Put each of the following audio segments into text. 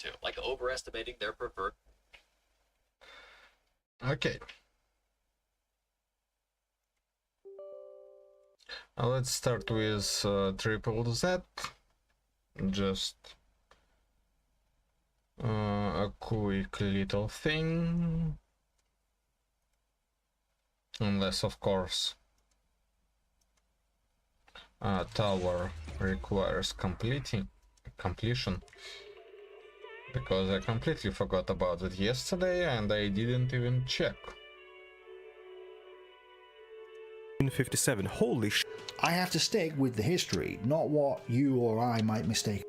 too, like overestimating their preferred. Okay. Let's start with triple Z. Just a quick little thing. Unless, of course, tower requires completion. Because I completely forgot about it yesterday and I didn't even check. 57. Holy sh... I have to stick with the history, not what you or I might mistake.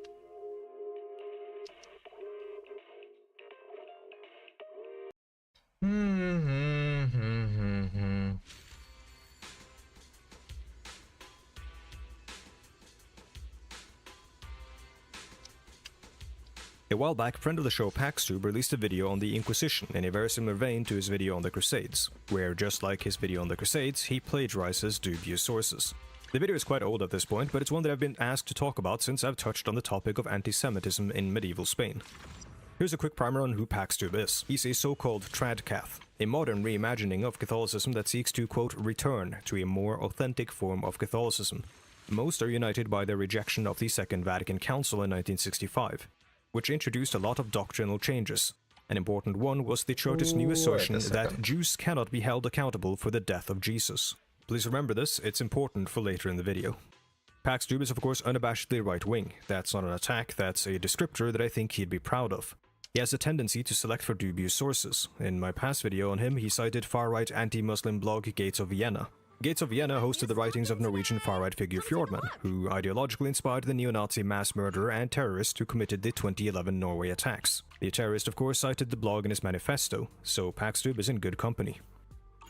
A while back, friend of the show Paxtube released a video on the Inquisition in a very similar vein to his video on the Crusades, where just like his video on the Crusades, he plagiarizes dubious sources. The video is quite old at this point, but it's one that I've been asked to talk about since I've touched on the topic of anti-Semitism in medieval Spain. Here's a quick primer on who Paxtube is. He's a so-called trad-cath, a modern reimagining of Catholicism that seeks to, quote, return to a more authentic form of Catholicism. Most are united by their rejection of the Second Vatican Council in 1965. Which introduced a lot of doctrinal changes. An important one was the Church's new assertion that Jews cannot be held accountable for the death of Jesus. Please remember this, it's important for later in the video. Paxtube is of course unabashedly right-wing. That's not an attack, that's a descriptor that I think he'd be proud of. He has a tendency to select for dubious sources. In my past video on him, he cited far-right anti-Muslim blog Gates of Vienna. Gates of Vienna hosted the writings of Norwegian far-right figure Fjordman, who ideologically inspired the neo-Nazi mass murderer and terrorist who committed the 2011 Norway attacks. The terrorist of course cited the blog in his manifesto, so Paxtube is in good company.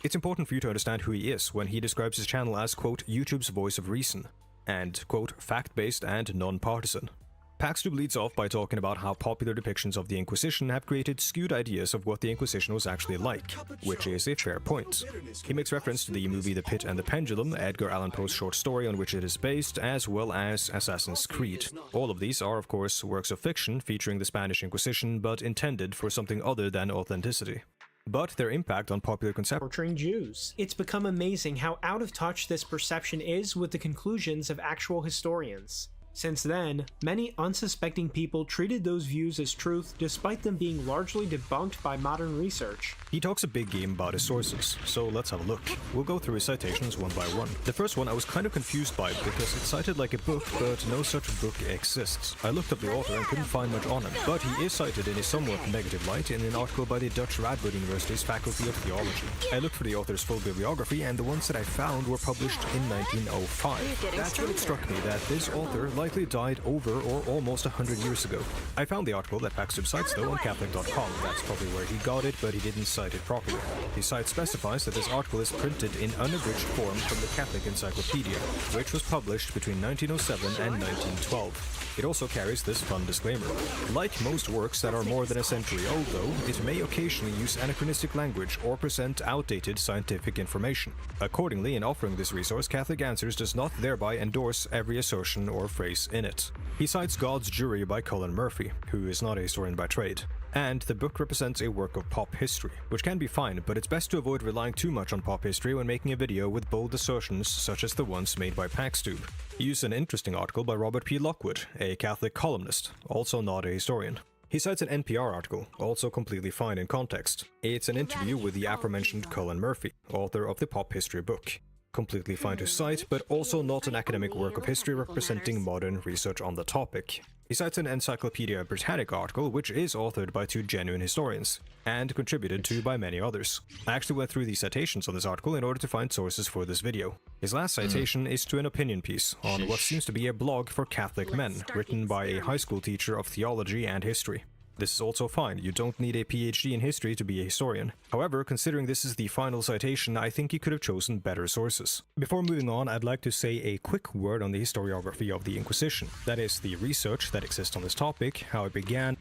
It's important for you to understand who he is when he describes his channel as, quote, YouTube's voice of reason, and, quote, fact-based and non-partisan. Paxtube leads off by talking about how popular depictions of the Inquisition have created skewed ideas of what the Inquisition was actually like, which is a fair point. He makes reference to the movie The Pit and the Pendulum, Edgar Allan Poe's short story on which it is based, as well as Assassin's Creed. All of these are, of course, works of fiction featuring the Spanish Inquisition, but intended for something other than authenticity. But their impact on popular conception torturing Jews. It's become amazing how out of touch this perception is with the conclusions of actual historians. Since then, many unsuspecting people treated those views as truth despite them being largely debunked by modern research. He talks a big game about his sources, so let's have a look. We'll go through his citations one by one. The first one I was kind of confused by because it cited like a book, but no such book exists. I looked up the author and couldn't find much on him, but he is cited in a somewhat negative light in an article by the Dutch Radboud University's Faculty of Theology. I looked for the author's full bibliography and the ones that I found were published in 1905. That's when it struck me that this author likely died over or almost 100 years ago. I found the article that Paxtube cites though on Catholic.com. That's probably where he got it, but he didn't cite it properly. The site specifies that this article is printed in unabridged form from the Catholic Encyclopedia, which was published between 1907 and 1912. It also carries this fun disclaimer. Like most works that are more than a century old though, it may occasionally use anachronistic language or present outdated scientific information. Accordingly, in offering this resource, Catholic Answers does not thereby endorse every assertion or phrase in it. He cites God's Jury by Colin Murphy, who is not a historian by trade. And the book represents a work of pop history, which can be fine, but it's best to avoid relying too much on pop history when making a video with bold assertions such as the ones made by Paxtube. He used an interesting article by Robert P. Lockwood, a Catholic columnist, also not a historian. He cites an NPR article, also completely fine in context. It's an interview with the aforementioned Colin Murphy, author of the pop history book. Completely fine to cite, but also not an academic work of history representing modern research on the topic. He cites an Encyclopedia Britannica article, which is authored by two genuine historians, and contributed to by many others. I actually went through the citations on this article in order to find sources for this video. His last citation is to an opinion piece on what seems to be a blog for Catholic men, written by a high school teacher of theology and history. This is also fine, you don't need a PhD in history to be a historian. However, considering this is the final citation, I think he could have chosen better sources. Before moving on, I'd like to say a quick word on the historiography of the Inquisition. That is, the research that exists on this topic, how it began,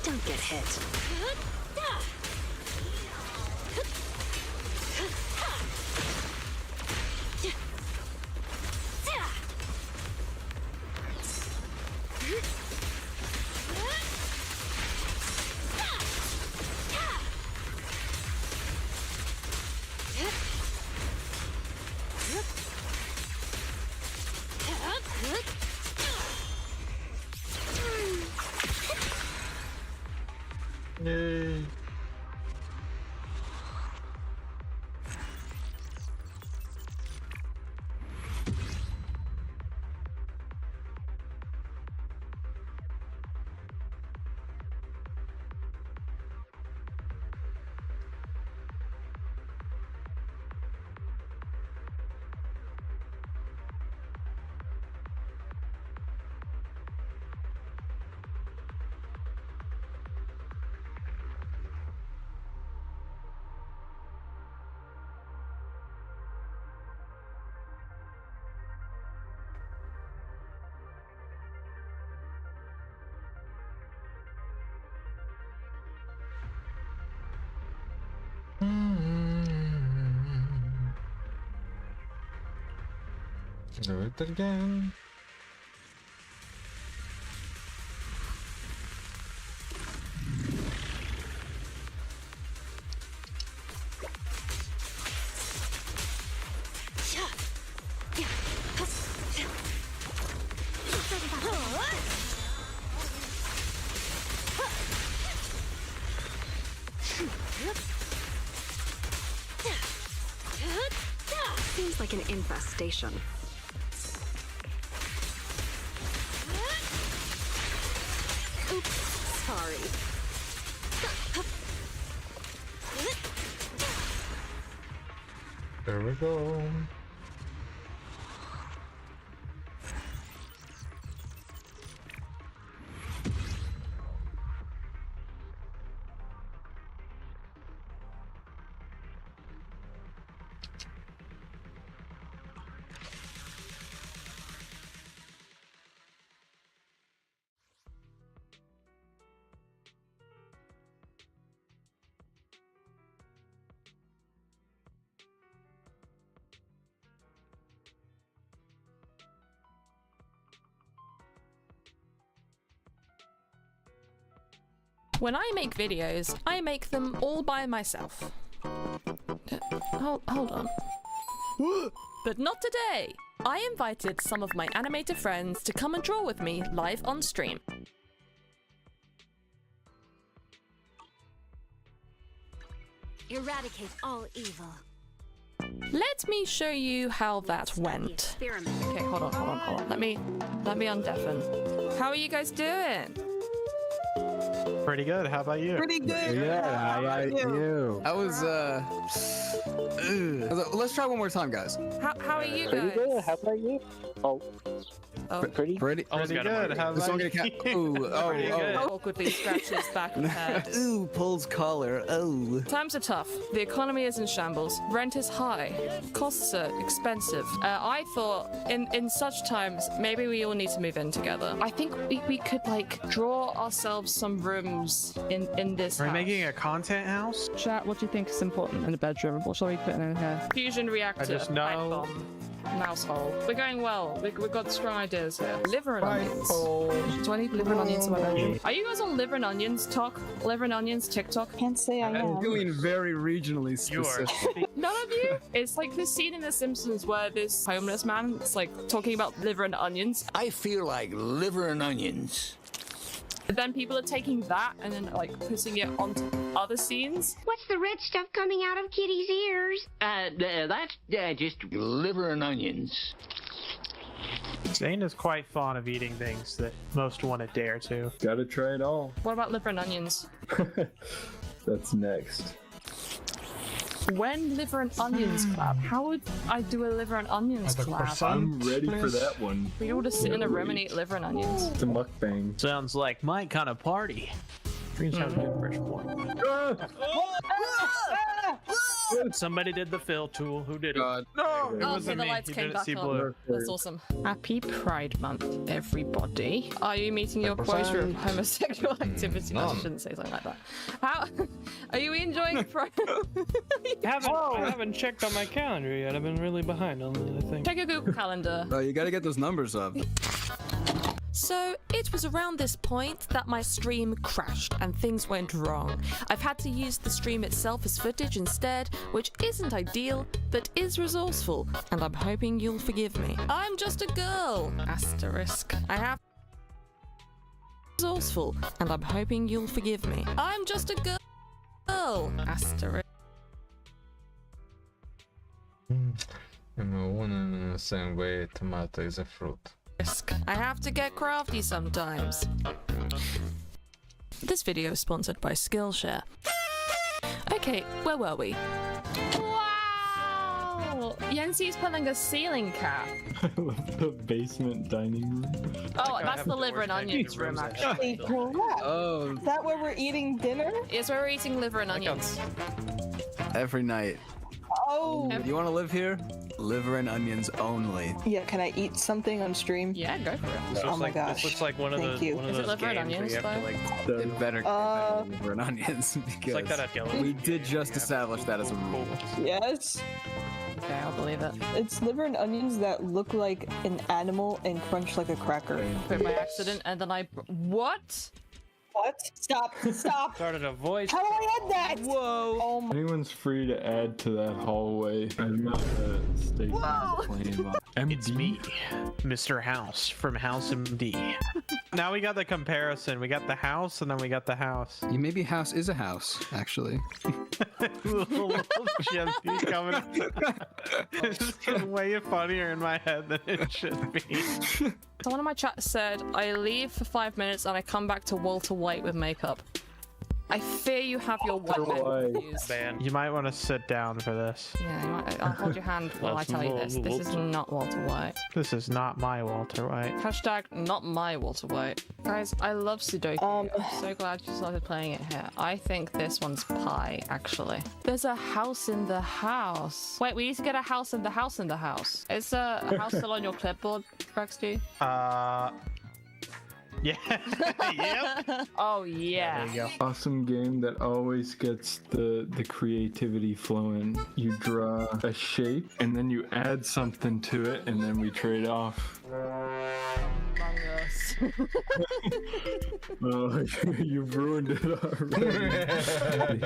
Don't get hit. Yay. Do it again. Seems like an infestation. Oops, sorry. There we go. When I make videos, I make them all by myself. Hold on. But not today! I invited some of my animator friends to come and draw with me live on stream. Eradicate all evil. Let me show you how that went. Experiment. Okay, hold on. Let me undeafen. How are you guys doing? Pretty good. How about you? Pretty good. Yeah, how about you? That was let's try one more time, guys. How are you Pretty guys? good. How about you? Oh, pretty. Pretty. Pretty good. How Let's about all get you? Ooh, Pretty good. Awkwardly scratches back of head. Ooh, pulls collar. Oh. Times are tough. The economy is in shambles. Rent is high. Costs are expensive. I thought in such times, maybe we all need to move in together. I think we could like draw ourselves some rooms in this Are we house. making a content house? Chat, what do you think is important in a bedroom? What shall we put in here? Fusion reactor. I just know- pipe bomb, mouse hole. We're going well. We've got strong ideas here. Liver and onions. Do I need liver and onions in my bedroom? Are you guys on liver and onions talk? Liver and onions TikTok? Can't say I I'm am. doing very regionally You are. specific. None of you? It's like this scene in The Simpsons where this homeless man is like talking about liver and onions. I feel like liver and onions. But then people are taking that and then like putting it onto other scenes. What's the red stuff coming out of Kitty's ears? That's just liver and onions. Zane is quite fond of eating things that most want to dare to. Gotta try it all. What about liver and onions? That's next. When liver and onions collab, how would I do a liver and onions As a collab? croissant? I'm ready for Please. that one. We all just sit in a room and eat liver and onions. It's a mukbang. Sounds like my kind of party. Dreams have a good fresh point. Somebody did the fill tool. Who did it? God. No, it Oh, okay, wasn't the me. lights You came didn't back see on. blue. That's awesome. Happy Pride Month, everybody. Are you meeting your quota of homosexual activity? I None. shouldn't say something like that. How are you enjoying Pride? I haven't checked on my calendar yet. I've been really behind on that, I think. Check your Google Calendar. Oh, you gotta get those numbers up. So it was around this point that my stream crashed and things went wrong. I've had to use the stream itself as footage instead, which isn't ideal, but is resourceful, and I'm hoping you'll forgive me. I'm just a girl, asterisk. I have resourceful, and I'm hoping you'll forgive me. I'm just a girl, asterisk. One in the same way, tomato is a fruit. I have to get crafty sometimes. This video is sponsored by Skillshare. Okay, where were we? Wow! Yensi's pulling a ceiling cap. I love the basement dining room. Oh, that's the liver and onions room, actually. Oh. Is that where we're eating dinner? Yes, where we're eating liver and onions. Every night. Oh. You want to live here? Liver and onions only. Yeah, can I eat something on stream? Yeah, go for it. Oh my gosh. This looks like one of Thank the you. one of Is it those liver and games where you onions, have to like. It better get liver and onions because like that at Yellow. we did just establish that as a rule. Yes. Okay, I'll believe it. It's liver and onions that look like an animal and crunch like a cracker. Put by accident, and then I. What? What? Stop! Stop! Started a voice. How do I add that? Whoa! Oh my. Anyone's free to add to that hallway. I'm not a statement claim. It's me, Mr. House from House MD. Now we got the comparison. We got the house, and then we got the house. Maybe house is a house, actually. Little GMP coming. It's way funnier in my head than it should be. Someone in my chat said, I leave for 5 minutes and I come back to Walter White with makeup. I fear you have your white man confused. You might want to sit down for this. Yeah, you might, I'll hold your hand while I tell you this. This is not Walter White. This is not my Walter White. Hashtag not my Walter White. Guys, I love Sudoku. I'm so glad you started playing it here. I think this one's pie, actually. There's a house in the house. Wait, we need to get a house in the house in the house. Is a house still on your clipboard, Rexty? Yeah. Yep. Oh, yeah. There you go. Awesome game that always gets the creativity flowing. You draw a shape and then you add something to it and then we trade off. Oh, you've ruined it already.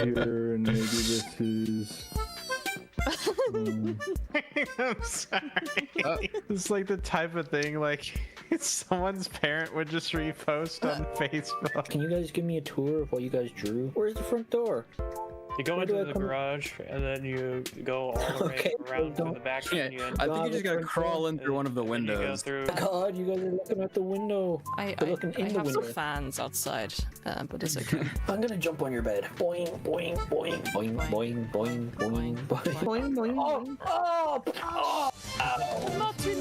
Here and maybe this is. I'm sorry. It's like the type of thing like someone's parent would just repost on Facebook. Can you guys give me a tour of what you guys drew? Where's the front door? You go into the garage and then you go all the way around to the back. Yeah, and you I think you just gotta crawl in through one of the windows. God, you guys are looking at the window. I have some fans outside, but it's okay. I'm gonna jump on your bed. Boing, boing, boing, boing, boing, boing, boing, boing, boing, boing. Oh, oh, oh. Not to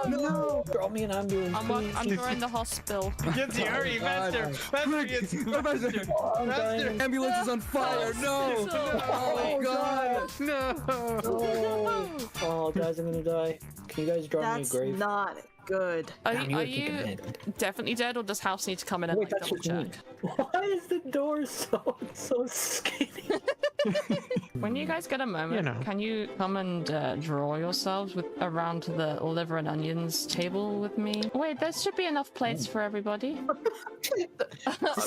no. Throw me an ambulance. I'm in the hospital. Get you, hurry, faster! Faster, gets faster! Ambulance is on fire! No! Oh God! No! Oh, guys, I'm gonna die. Can you guys draw me a grave? Not good. Are you definitely dead, or does House need to come in and like, double check? Why is the door so skinny? When you guys get a moment, can you come and draw yourselves around the liver and onions table with me? Wait, there should be enough plates for everybody.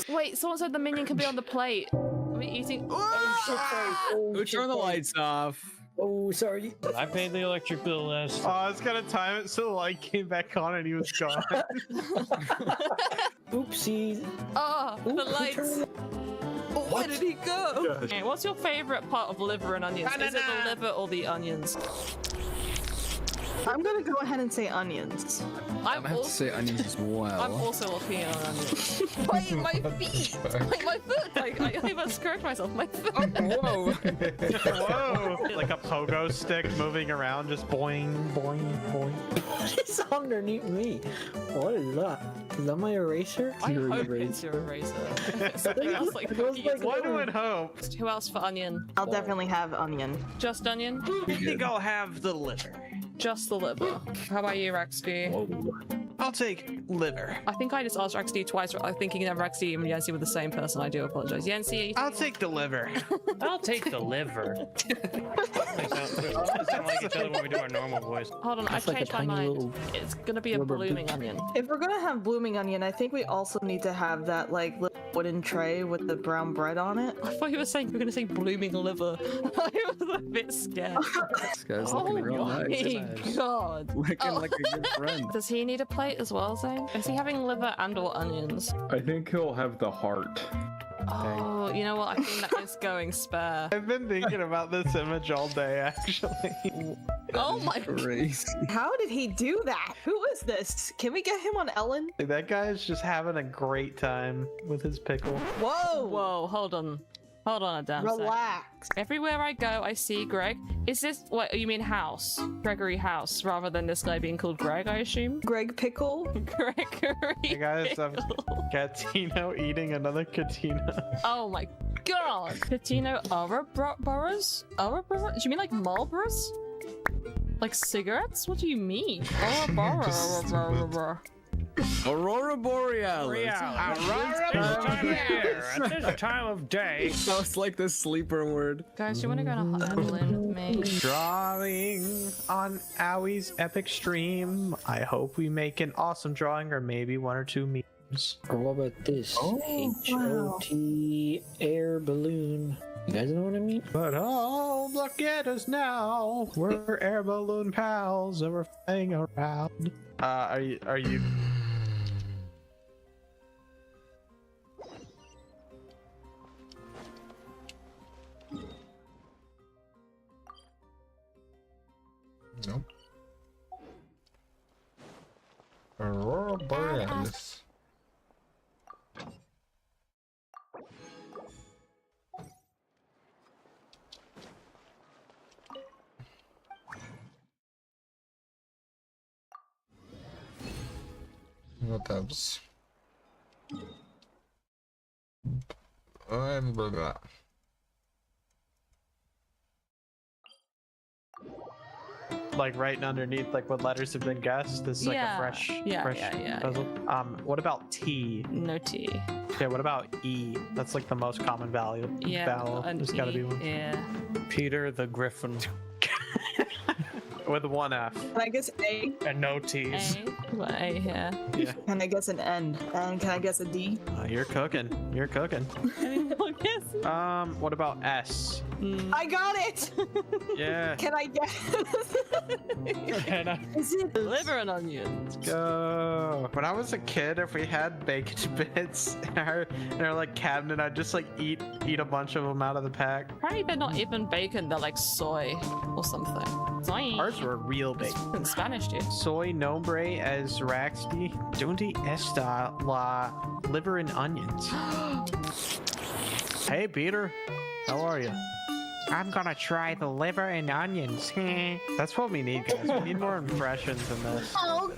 Wait, someone said the minion can be on the plate. Are we eating? Who turned the lights off? Oh, sorry. I paid the electric bill last. Oh, I was gonna time it so the light came back on and he was gone. Oopsie. Oh, the lights. Where did he go? Okay, what's your favorite part of liver and onions? Is it the liver or the onions? I'm gonna go ahead and say onions. I'm gonna have to say onions as well. I'm also looking at onions. Wait, my feet! Wait, my foot! I must correct myself. My foot! Oh, whoa! Whoa! Like a pogo stick moving around, just boing, boing, boing. It's underneath me. What is that? Is that my eraser? I hope it's your eraser. Something else like one would hope. Who else for onion? I'll definitely have onion. Just onion? I think I'll have the liver. Just the liver. How about you, Rexky? I'll take liver. I think I just asked Rexy twice. I'm thinking of Rexy and Yancy were the same person. I do apologize. Yancy. I'll take the liver. I'll take the liver. We sound like each other when we do our normal voice. Hold on, I've changed my mind. It's gonna be a blooming onion. If we're gonna have blooming onion, I think we also need to have that like little wooden tray with the brown bread on it. I thought you were saying you were gonna say blooming liver. I was a bit scared. This guy's looking real nice. My God. Looking like a good friend. Does he need a plate as well, Zane? Is he having liver and or onions? I think he'll have the heart. Oh, you know what? I think that is going spare. I've been thinking about this image all day, actually. Oh my Crazy. How did he do that? Who is this? Can we get him on Ellen? That guy's just having a great time with his pickle. Whoa! Whoa, hold on. Hold on a damn sec. Relax. Everywhere I go, I see Greg. Is this what you mean house? Gregory House, rather than this guy being called Greg, I assume? Greg Pickle? Gregory. Hey guys, Catino eating another Catino. Oh my God. Catino Ouroboros? Ouroboros? Do you mean like Marlboros? Like cigarettes? What do you mean? Ouroboros. Aurora Borealis. At this time of day. Sounds like the sleeper word. Guys, do you want to go to Evelyn with me? Drawing on Owie's epic stream. I hope we make an awesome drawing or maybe one or two memes. Or what about this? H-O-T air balloon. You guys know what I mean? But oh, look at us now. We're air balloon pals and we're flying around. Are you? Nope. Aurora Borealis. What else? And blah blah. Like right underneath, like what letters have been guessed. This is like a fresh puzzle. What about T? No T. Okay, what about E? That's like the most common value. Yeah, vowel. There's gotta be one. Yeah. Peter the Griffin. With one F. Can I guess A? And no T's. A. What, A here? Yeah. Can I guess an N? And can I guess a D? You're cooking. You're cooking. What about S? I got it! Yeah. Can I guess? Is it liver and onions? Go. When I was a kid, if we had bacon bits in our like cabinet, I'd just like eat a bunch of them out of the pack. Apparently they're not even bacon, they're like soy or something. Soy. Ours were real bacon. In Spanish, dude. Soy nombre es Raxby. Donde está la liver and onions? Hey, Peter. How are you? I'm gonna try the liver and onions. That's what we need, guys. We need more impressions in this. Oh,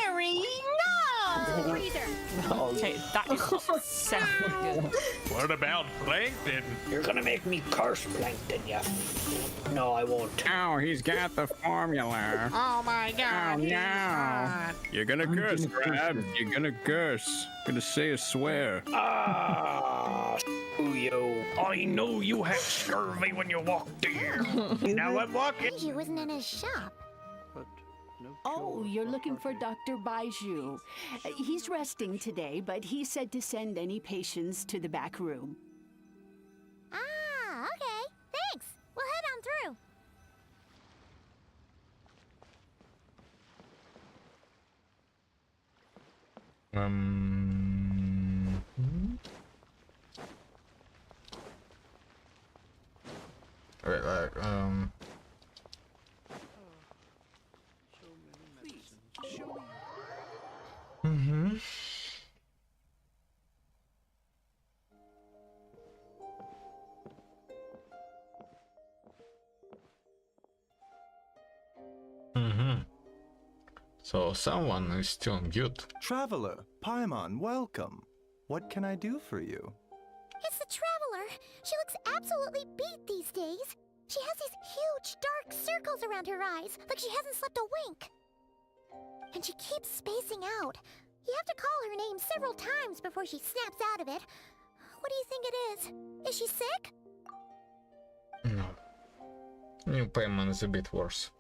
Gary, no! Breather. Okay, that is sounding good. What about plankton? You're gonna make me curse plankton, yeah. No, I won't. Oh, he's got the formula. Oh my God. Oh, no. You're gonna curse, Crab. You're gonna curse. Gonna say a swear. Ah, yo. I know you had scurvy when you walked here. Now I'm walking. He wasn't in his shop. Oh, you're looking for Dr. Baiju. He's resting today, but he said to send any patients to the back room. Ah, okay. Thanks. We'll head on through. So someone is still mute. Traveler, Paimon, welcome. What can I do for you? It's the Traveler. She looks absolutely beat these days. She has these huge, dark circles around her eyes, like she hasn't slept a wink. And she keeps spacing out. You have to call her name several times before she snaps out of it. What do you think it is? Is she sick? No. New payment is a bit worse.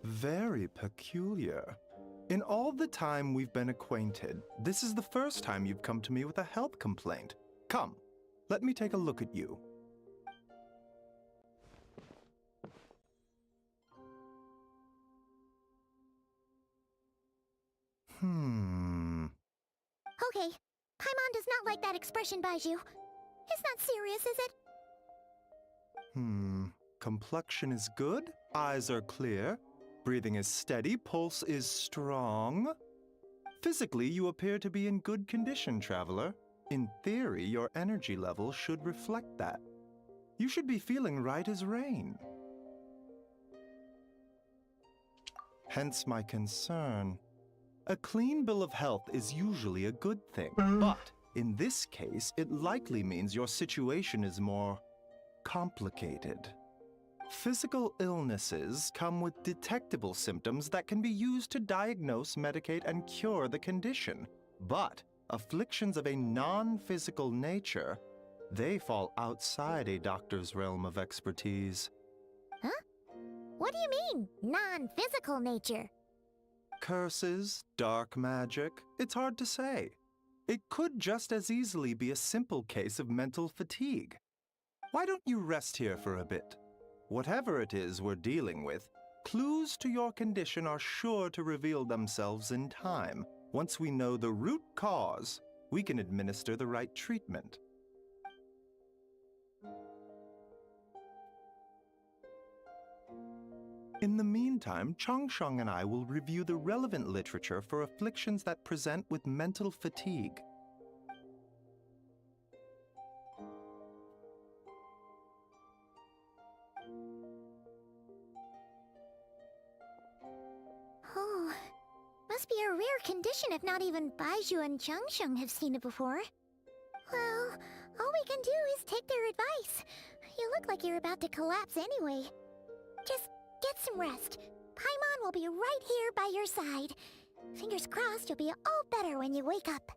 Very peculiar. In all the time we've been acquainted, this is the first time you've come to me with a health complaint. Come, let me take a look at you. Okay, Paimon does not like that expression, Baiju. It's not serious, is it? Complexion is good, eyes are clear, breathing is steady, pulse is strong. Physically, you appear to be in good condition, traveler. In theory, your energy level should reflect that. You should be feeling right as rain. Hence my concern. A clean bill of health is usually a good thing, but in this case, it likely means your situation is more complicated. Physical illnesses come with detectable symptoms that can be used to diagnose, medicate, and cure the condition. But afflictions of a non-physical nature, they fall outside a doctor's realm of expertise. Huh? What do you mean, non-physical nature? Curses, dark magic, it's hard to say. It could just as easily be a simple case of mental fatigue. Why don't you rest here for a bit? Whatever it is we're dealing with, clues to your condition are sure to reveal themselves in time. Once we know the root cause, we can administer the right treatment. In the meantime, Changsheng and I will review the relevant literature for afflictions that present with mental fatigue. Oh, must be a rare condition if not even Baiju and Changsheng have seen it before. Well, all we can do is take their advice. You look like you're about to collapse anyway. Just get some rest. Paimon will be right here by your side. Fingers crossed you'll be all better when you wake up.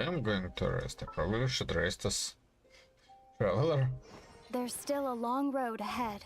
I'm going to rest. I probably should rest as traveler. There's still a long road ahead.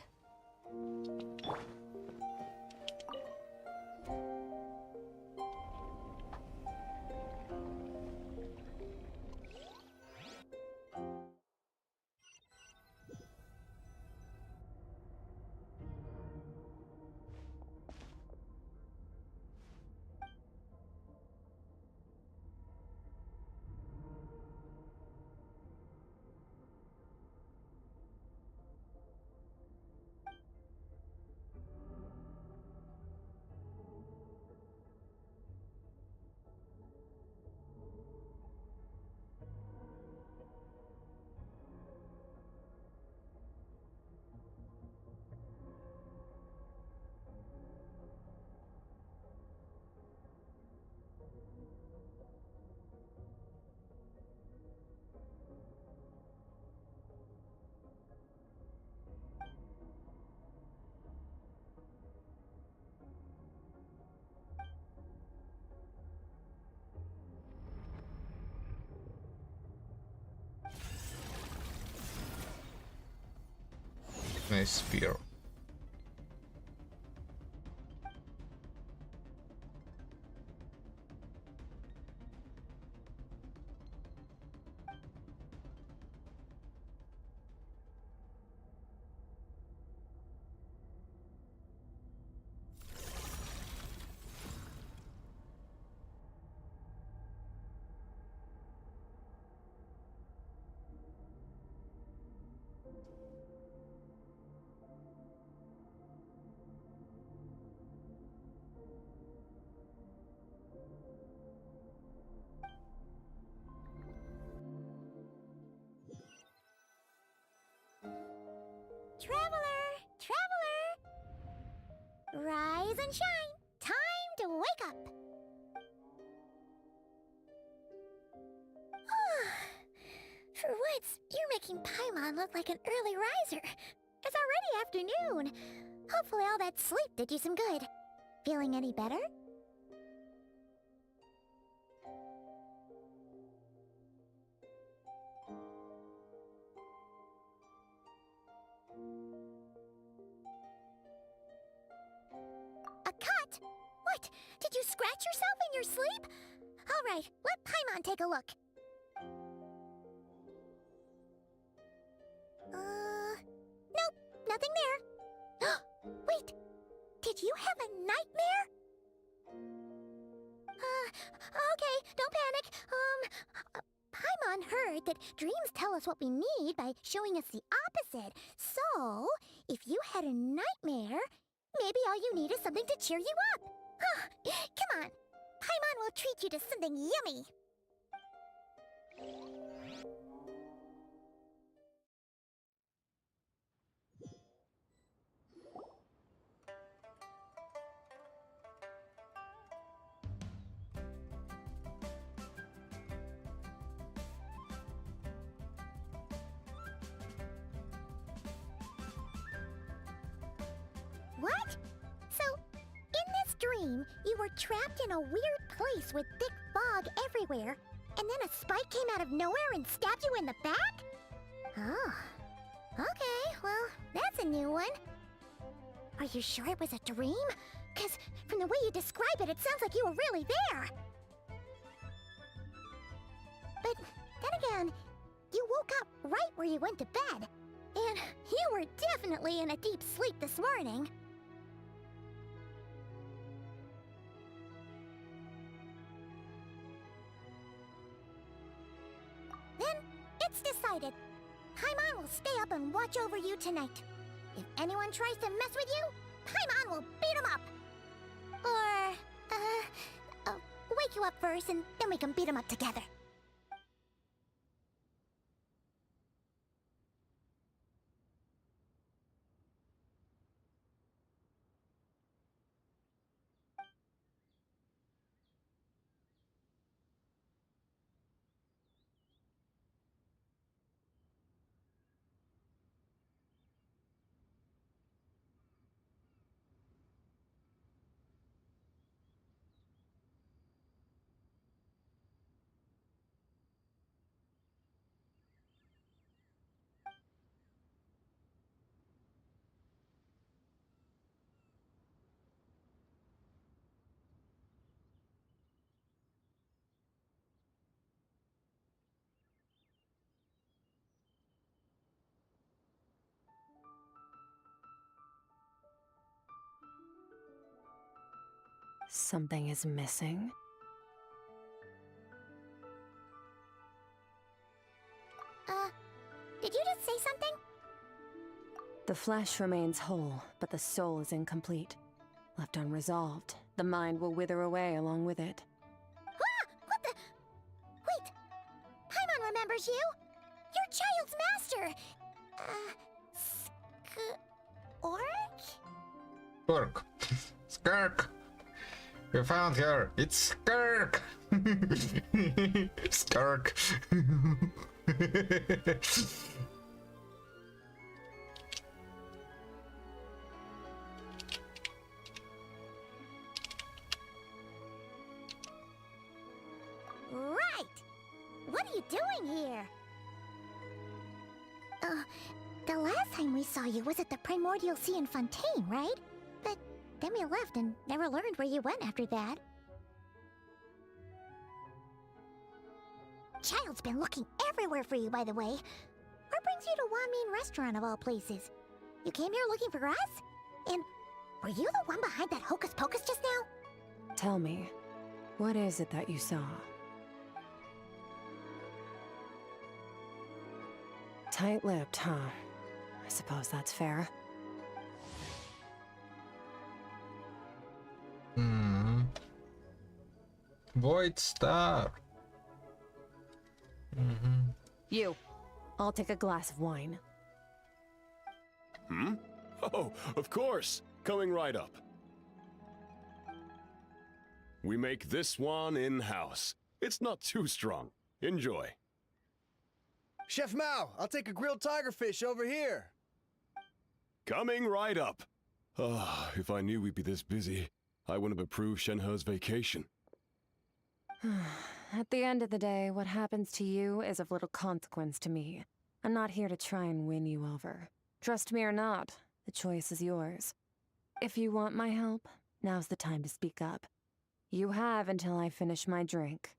Nice spear. Rise and shine! Time to wake up! For once, you're making Paimon look like an early riser. It's already afternoon. Hopefully all that sleep did you some good. Feeling any better? A cut? What? Did you scratch yourself in your sleep? All right, let Paimon take a look. Nope, nothing there. Wait, did you have a nightmare? Okay, don't panic. Paimon heard that dreams tell us what we need by showing us the opposite. So, if you had a nightmare, maybe all you need is something to cheer you up. Come on, Paimon will treat you to something yummy. What? So, in this dream, you were trapped in a weird place with thick fog everywhere, and then a spike came out of nowhere and stabbed you in the back? Oh. Okay, well, that's a new one. Are you sure it was a dream? 'Cause from the way you describe it, it sounds like you were really there. But then again, you woke up right where you went to bed. And you were definitely in a deep sleep this morning. Then, it's decided. Paimon will stay up and watch over you tonight. If anyone tries to mess with you, Paimon will beat him up. Or, wake you up first and then we can beat him up together. Something is missing. Did you just say something? The flesh remains whole, but the soul is incomplete. Left unresolved, the mind will wither away along with it. Ah! What the? Wait! Paimon remembers you! Your child's master! Skirk. Skirk! We found her! It's Skirk! Skirk! Right! What are you doing here? The last time we saw you was at the Primordial Sea in Fontaine, right? But then we left and never learned where you went after that. Child's been looking everywhere for you, by the way. What brings you to Wanmin Restaurant of all places? You came here looking for us? And were you the one behind that hocus pocus just now? Tell me, what is it that you saw? Tight-lipped, huh? I suppose that's fair. Void Star. You. I'll take a glass of wine. Oh, of course. Coming right up. We make this one in-house. It's not too strong. Enjoy. Chef Mao, I'll take a grilled tigerfish over here. Coming right up. Ah, if I knew we'd be this busy, I wouldn't have approved Shenhe's vacation. At the end of the day, what happens to you is of little consequence to me. I'm not here to try and win you over. Trust me or not, the choice is yours. If you want my help, now's the time to speak up. You have until I finish my drink.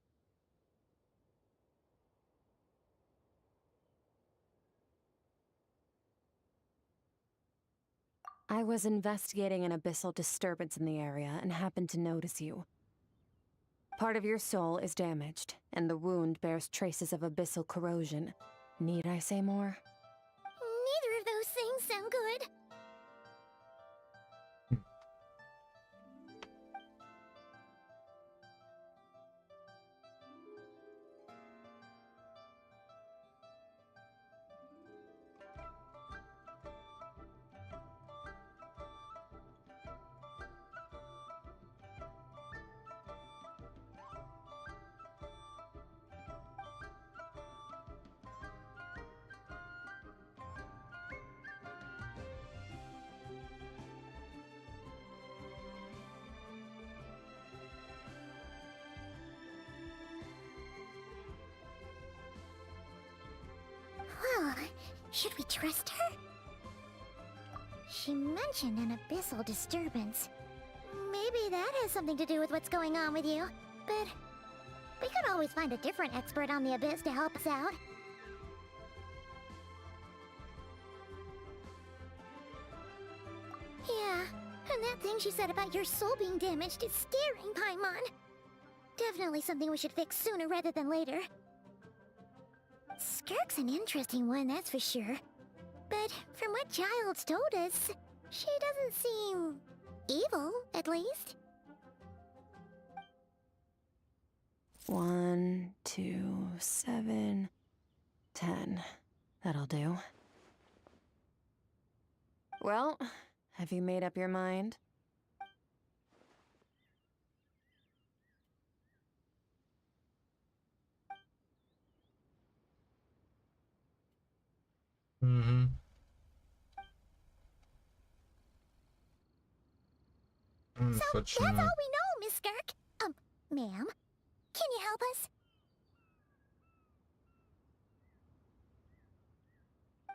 I was investigating an abyssal disturbance in the area and happened to notice you. Part of your soul is damaged, and the wound bears traces of abyssal corrosion. Need I say more? Neither of those things sound good. Well, should we trust her? She mentioned an abyssal disturbance. Maybe that has something to do with what's going on with you. But we could always find a different expert on the abyss to help us out. Yeah, and that thing she said about your soul being damaged is scaring, Paimon. Definitely something we should fix sooner rather than later. Skirk's an interesting one, that's for sure. But from what Child's told us, she doesn't seem evil, at least. 1, 2, 7, 10. That'll do. Well, have you made up your mind? Mm-hmm. So that's all we know, Miss Skirk. Ma'am, can you help us?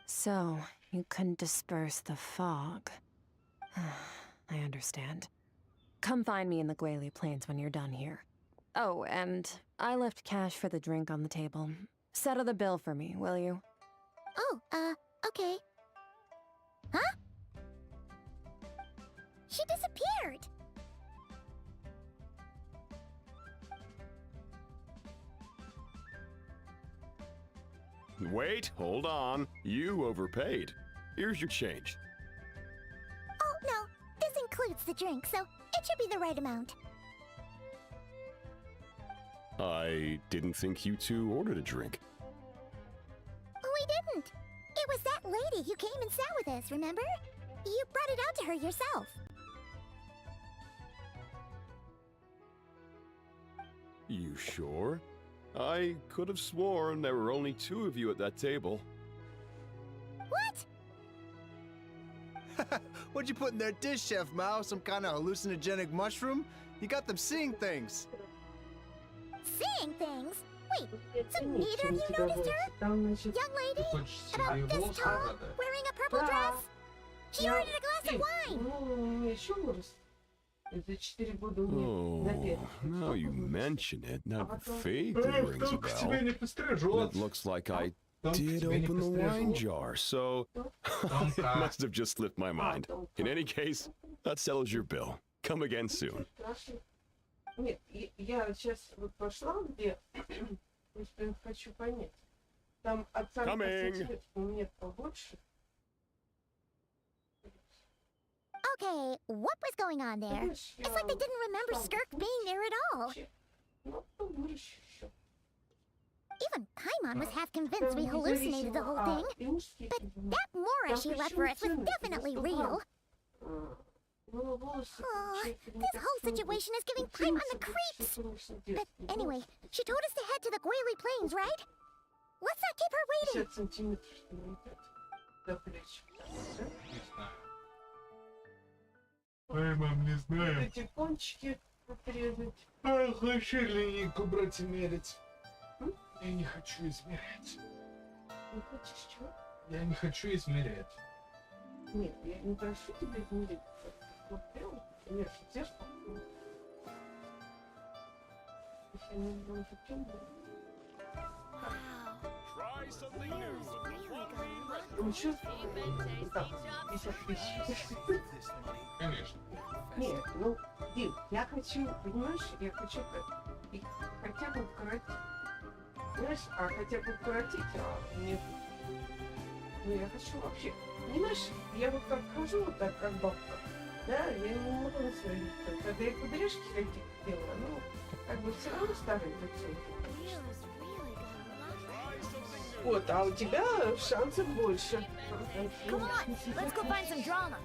So, you couldn't disperse the fog. I understand. Come find me in the Guili Plains when you're done here. Oh, and I left cash for the drink on the table. Settle the bill for me, will you? Oh, okay. Huh? She disappeared! Wait, hold on. You overpaid. Here's your change. Oh, no. This includes the drink, so it should be the right amount. I didn't think you two ordered a drink. We didn't. It was that lady who came and sat with us, remember? You brought it out to her yourself. You sure? I could have sworn there were only 2 of you at that table. What? What'd you put in their dish, Chef Mao? Some kind of hallucinogenic mushroom? You got them seeing things. Seeing things? Wait, so neither of you noticed her? Young lady? About this tall, wearing a purple dress? She ordered a glass of wine! Oh, now you mention it, that vaguely rings a bell. It looks like I did open the wine jar, so it must have just slipped my mind. In any case, that settles your bill. Come again soon. Нет, я сейчас вот пошла, где просто хочу понять. Там оценка у меня побольше. Okay, what was going on there? It's like they didn't remember Skirk being there at all. Even Paimon was half convinced we hallucinated the whole thing. But that Mora she left for us was definitely real. Oh, this whole situation is giving Pipe on the creeps! But anyway, she told us to head to the Goily Plains, right? Let's not keep her waiting! 50 сантиметров, что ли, идет до плеч. Ой, мам, не знаю. Вот эти кончики отрезать. А, хочу линейку брать и мерить. Я не хочу измерять. Не хочешь чего? Я не хочу измерять. Нет, я не прошу тебя измерить. Смотрел, конечно, зеркало. Если не было зачем было. Еще так, 50 тысяч. Конечно. Нет, ну, Дим, я хочу, понимаешь, я хочу их хотя бы укоротить. Знаешь, а хотя бы укоротить, а мне... Ну, я хочу вообще... Понимаешь, я вот как хожу, вот так, как бабка, да, я не могу на свои лицо. Когда я кудряшки какие-то делаю, ну, как бы все равно старое лицо. Вот, а у тебя шансов больше. Come on, let's go find some drama.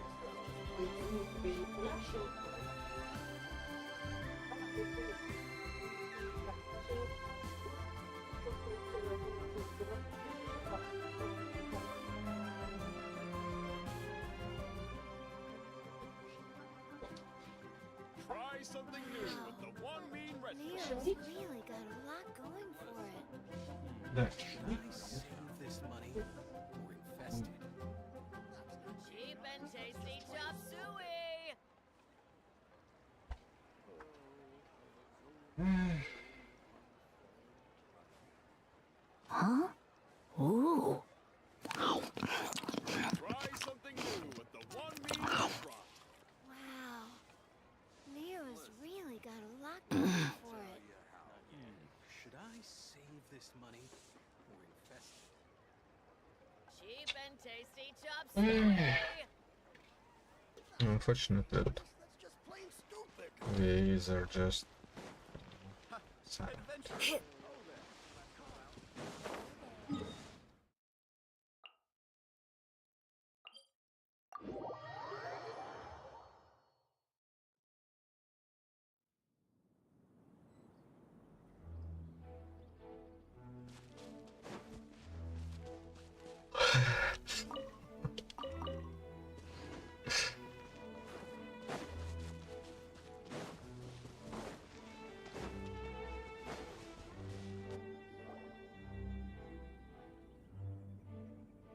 Try something new with the one mean Leo's recipe. really got a lot going for it. Да. Cheap and tasty chop suey. Huh? Ooh. Try something new with the one mean restaurant. Wow. Leo's really got a lot going for it. Should I save this money or invest it? Cheap and tasty chop suey. Unfortunate that these are just silent.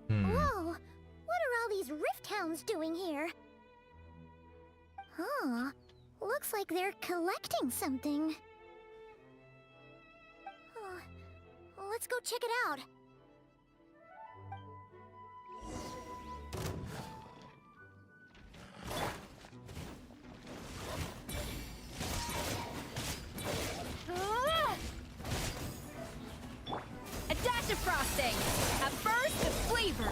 Whoa! What are all these rift hounds doing here? Huh. Looks like they're collecting something. Let's go check it out. A dash of frosting. A burst of flavor.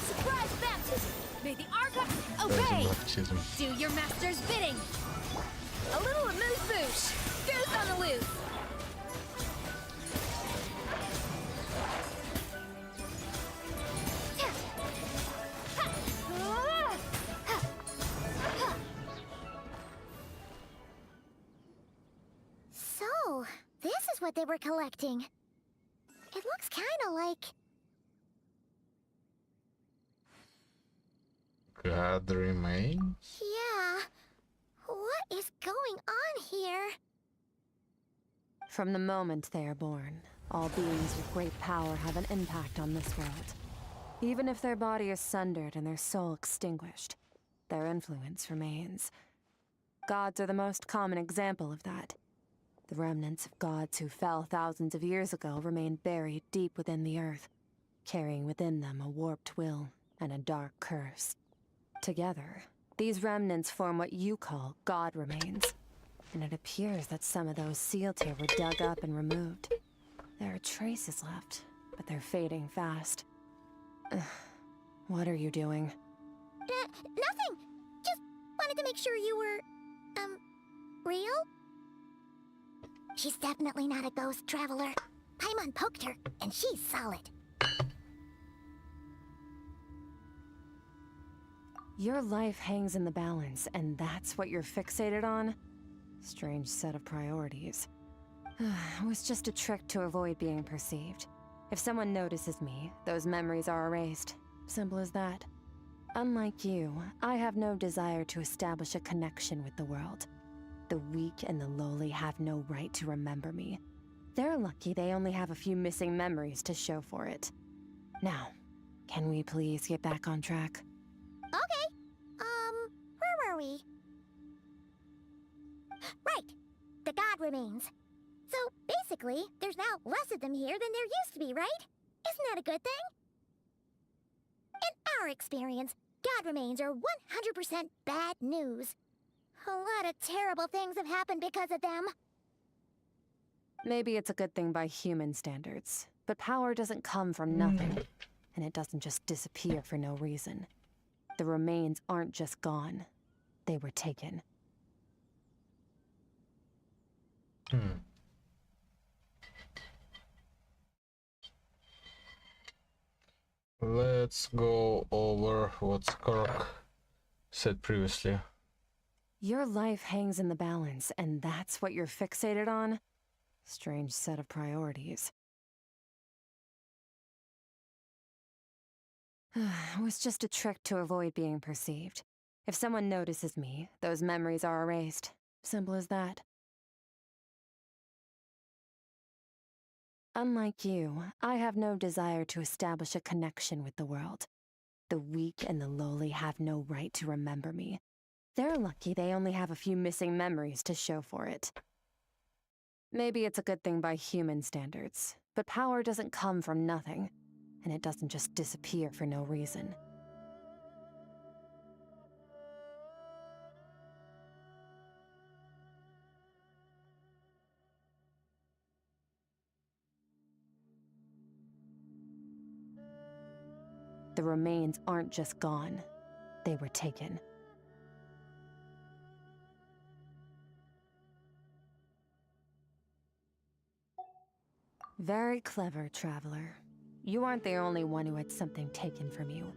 Surprise baptism. May the Argonauts obey. Baptism. Do your master's bidding. A little amuse-bouche. Goose on the loose. So, this is what they were collecting. It looks kinda like... God remains? Yeah. What is going on here? From the moment they are born, all beings with great power have an impact on this world. Even if their body is sundered and their soul extinguished, their influence remains. Gods are the most common example of that. The remnants of gods who fell thousands of years ago remain buried deep within the earth, carrying within them a warped will and a dark curse. Together, these remnants form what you call god remains. And it appears that some of those sealed here were dug up and removed. There are traces left, but they're fading fast. What are you doing? Nothing! Just wanted to make sure you were... real? She's definitely not a ghost traveler. Paimon poked her, and she's solid. Your life hangs in the balance, and that's what you're fixated on? Strange set of priorities. It was just a trick to avoid being perceived. If someone notices me, those memories are erased. Simple as that. Unlike you, I have no desire to establish a connection with the world. The weak and the lowly have no right to remember me. They're lucky they only have a few missing memories to show for it. Now, can we please get back on track? Okay. Where were we? Right. The god remains. So, basically, there's now less of them here than there used to be, right? Isn't that a good thing? In our experience, god remains are 100% bad news. A lot of terrible things have happened because of them. Maybe it's a good thing by human standards, but power doesn't come from nothing, and it doesn't just disappear for no reason. The remains aren't just gone, they were taken. Let's go over what Skark said previously. Your life hangs in the balance, and that's what you're fixated on? Strange set of priorities. It was just a trick to avoid being perceived. If someone notices me, those memories are erased. Simple as that. Unlike you, I have no desire to establish a connection with the world. The weak and the lowly have no right to remember me. They're lucky they only have a few missing memories to show for it. Maybe it's a good thing by human standards, but power doesn't come from nothing, and it doesn't just disappear for no reason. The remains aren't just gone, they were taken. Very clever, Traveler. You aren't the only one who had something taken from you.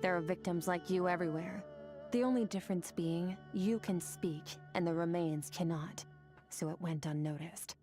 There are victims like you everywhere. The only difference being, you can speak, and the remains cannot, so it went unnoticed.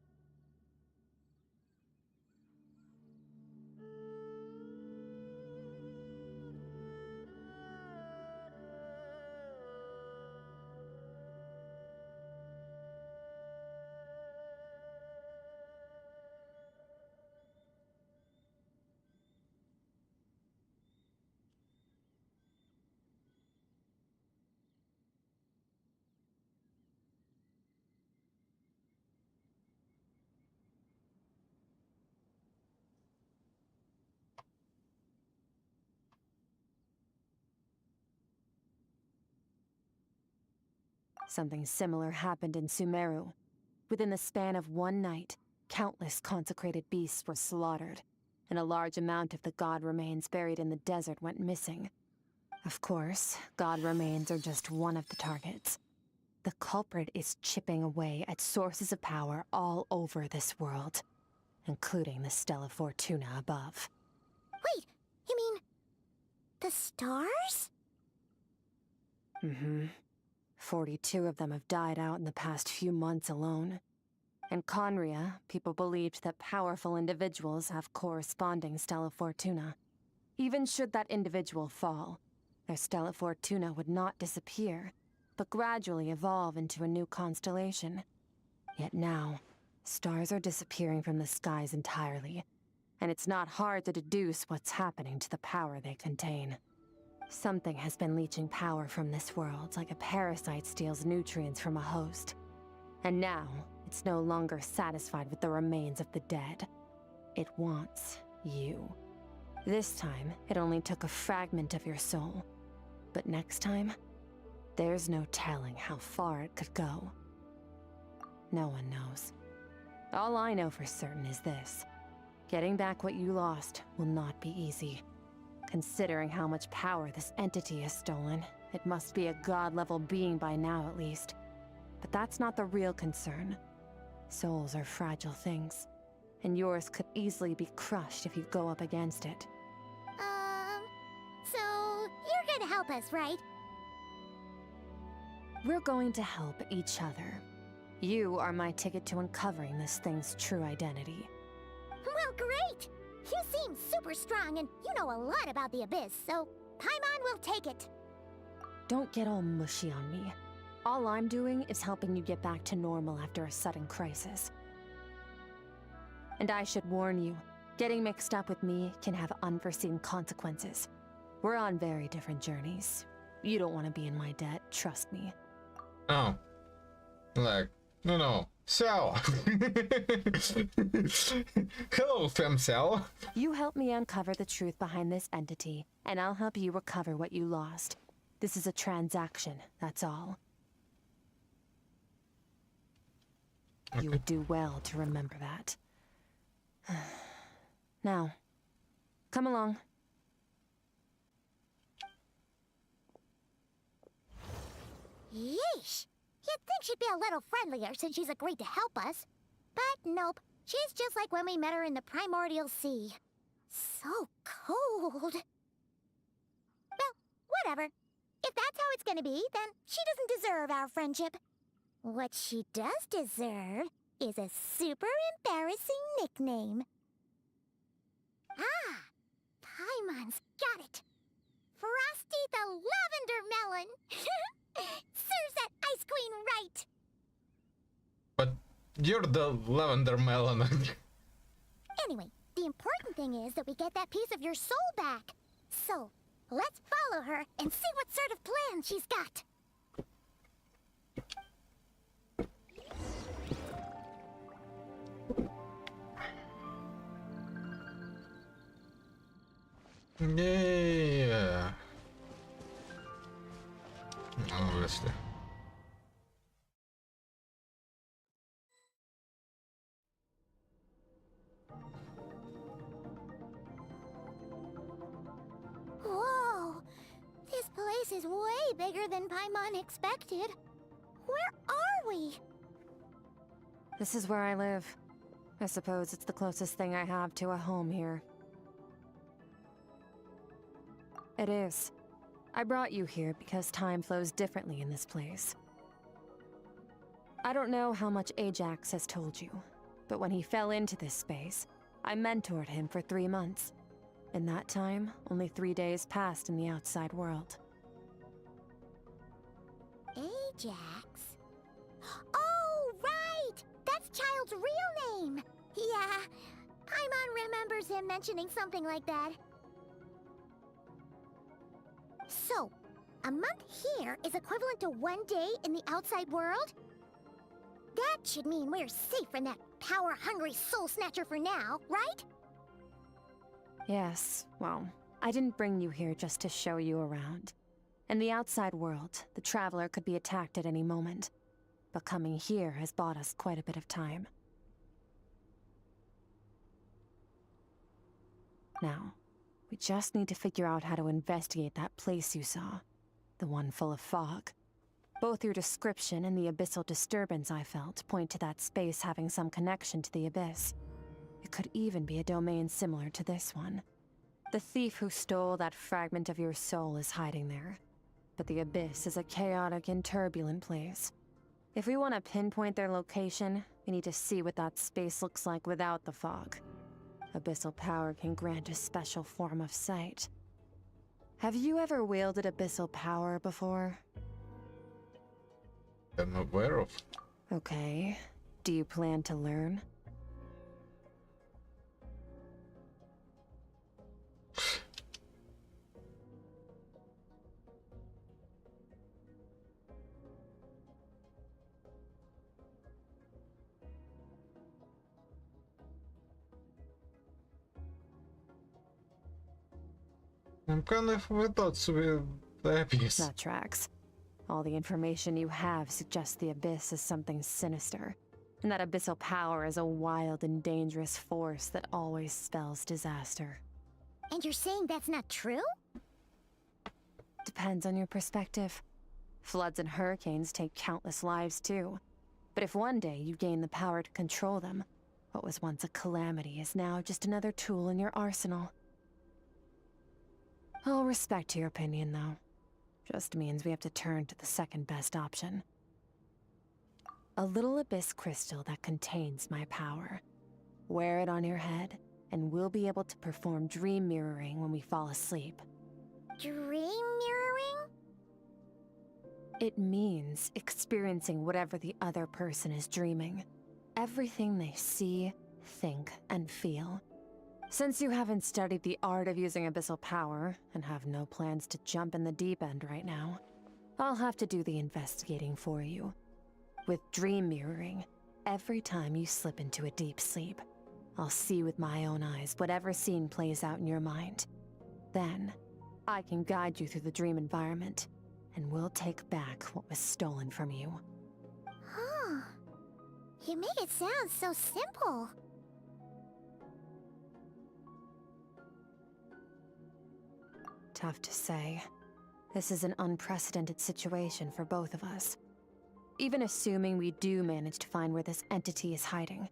Something similar happened in Sumeru. Within the span of one night, countless consecrated beasts were slaughtered, and a large amount of the god remains buried in the desert went missing. Of course, god remains are just one of the targets. The culprit is chipping away at sources of power all over this world, including the Stella Fortuna above. Wait, you mean... the stars? Mm-hmm. 42 of them have died out in the past few months alone. In Conria, people believed that powerful individuals have corresponding Stella Fortuna. Even should that individual fall, their Stella Fortuna would not disappear, but gradually evolve into a new constellation. Yet now, stars are disappearing from the skies entirely, and it's not hard to deduce what's happening to the power they contain. Something has been leeching power from this world like a parasite steals nutrients from a host. And now, it's no longer satisfied with the remains of the dead. It wants you. This time, it only took a fragment of your soul. But next time, there's no telling how far it could go. No one knows. All I know for certain is this. Getting back what you lost will not be easy. Considering how much power this entity has stolen, it must be a god-level being by now at least. But that's not the real concern. Souls are fragile things. and yours could easily be crushed if you go up against it. So you're gonna help us, right? We're going to help each other. You are my ticket to uncovering this thing's true identity. Well, great! You seem super strong and you know a lot about the Abyss, so Paimon will take it. Don't get all mushy on me. All I'm doing is helping you get back to normal after a sudden crisis. And I should warn you, getting mixed up with me can have unforeseen consequences. We're on very different journeys. You don't want to be in my debt, trust me. Oh. Like, no. Cell! Hello, Femcell! You help me uncover the truth behind this entity, and I'll help you recover what you lost. This is a transaction, that's all. You would do well to remember that. Now, come along. Yeesh! You'd think she'd be a little friendlier since she's agreed to help us. But nope, she's just like when we met her in the Primordial Sea. So cold. Well, whatever. If that's how it's gonna be, then she doesn't deserve our friendship. What she does deserve is a super embarrassing nickname. Ah! Paimon's got it. Frosty the Lavender Melon! Serves that Ice Queen right! But you're the lavender melon. Anyway, the important thing is that we get that piece of your soul back. So, let's follow her and see what sort of plan she's got. Yeah. Obviously. Whoa! This place is way bigger than Paimon expected. Where are we? This is where I live. I suppose it's the closest thing I have to a home here. It is. I brought you here because time flows differently in this place. I don't know how much Ajax has told you, but when he fell into this space, I mentored him for 3 months. In that time, only 3 days passed in the outside world. Ajax? Oh, right! That's Child's real name! Yeah, Paimon remembers him mentioning something like that. So, a month here is equivalent to 1 day in the outside world? That should mean we're safe from that power-hungry soul snatcher for now, right? Yes, well, I didn't bring you here just to show you around. In the outside world, the Traveler could be attacked at any moment. But coming here has bought us quite a bit of time. Now, we just need to figure out how to investigate that place you saw. The one full of fog. Both your description and the abyssal disturbance I felt point to that space having some connection to the Abyss. It could even be a domain similar to this one. The thief who stole that fragment of your soul is hiding there. But the Abyss is a chaotic and turbulent place. If we want to pinpoint their location, we need to see what that space looks like without the fog. Abyssal power can grant a special form of sight. Have you ever wielded abyssal power before? I'm aware of. Okay. Do you plan to learn? I'm kind of at odds with the Abyss. That tracks. All the information you have suggests the Abyss is something sinister, and that abyssal power is a wild and dangerous force that always spells disaster. And you're saying that's not true? Depends on your perspective. Floods and hurricanes take countless lives too. But if one day you gain the power to control them, What was once a calamity is now just another tool in your arsenal. I'll respect your opinion, though. Just means we have to turn to the second best option. A little abyss crystal that contains my power. Wear it on your head, and we'll be able to perform dream mirroring when we fall asleep. Dream mirroring? It means experiencing whatever the other person is dreaming. Everything they see, think, and feel. Since you haven't studied the art of using abyssal power, and have no plans to jump in the deep end right now, I'll have to do the investigating for you. With dream mirroring, every time you slip into a deep sleep, I'll see with my own eyes whatever scene plays out in your mind. Then, I can guide you through the dream environment, and we'll take back what was stolen from you. Huh. You make it sound so simple. Tough to say. This is an unprecedented situation for both of us. Even assuming we do manage to find where this entity is hiding.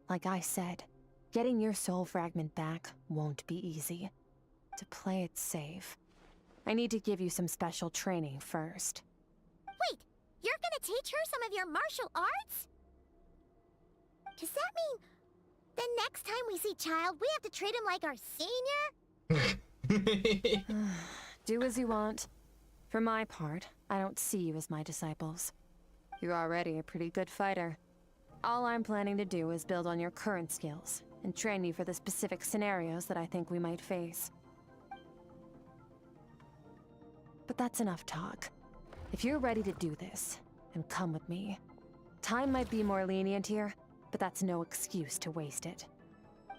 Like I said, getting your soul fragment back won't be easy. To play it safe, I need to give you some special training first. Wait, you're gonna teach her some of your martial arts? Does that mean the next time we see Child, we have to treat him like our senior? Do as you want. For my part, I don't see you as my disciples. You're already a pretty good fighter. All I'm planning to do is build on your current skills, and train you for the specific scenarios that I think we might face. But that's enough talk. If you're ready to do this, then come with me. Time might be more lenient here, but that's no excuse to waste it.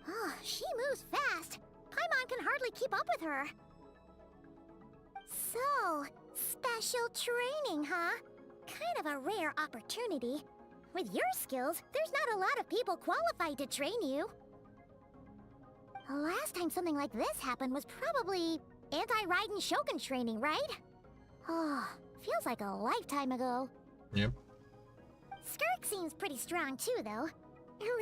Oh, she moves fast. Paimon can hardly keep up with her. So, special training, huh? Kind of a rare opportunity. With your skills, there's not a lot of people qualified to train you. The last time something like this happened was probably anti-Raiden Shogun training, right? Oh, feels like a lifetime ago. Yep. Skirk seems pretty strong too, though.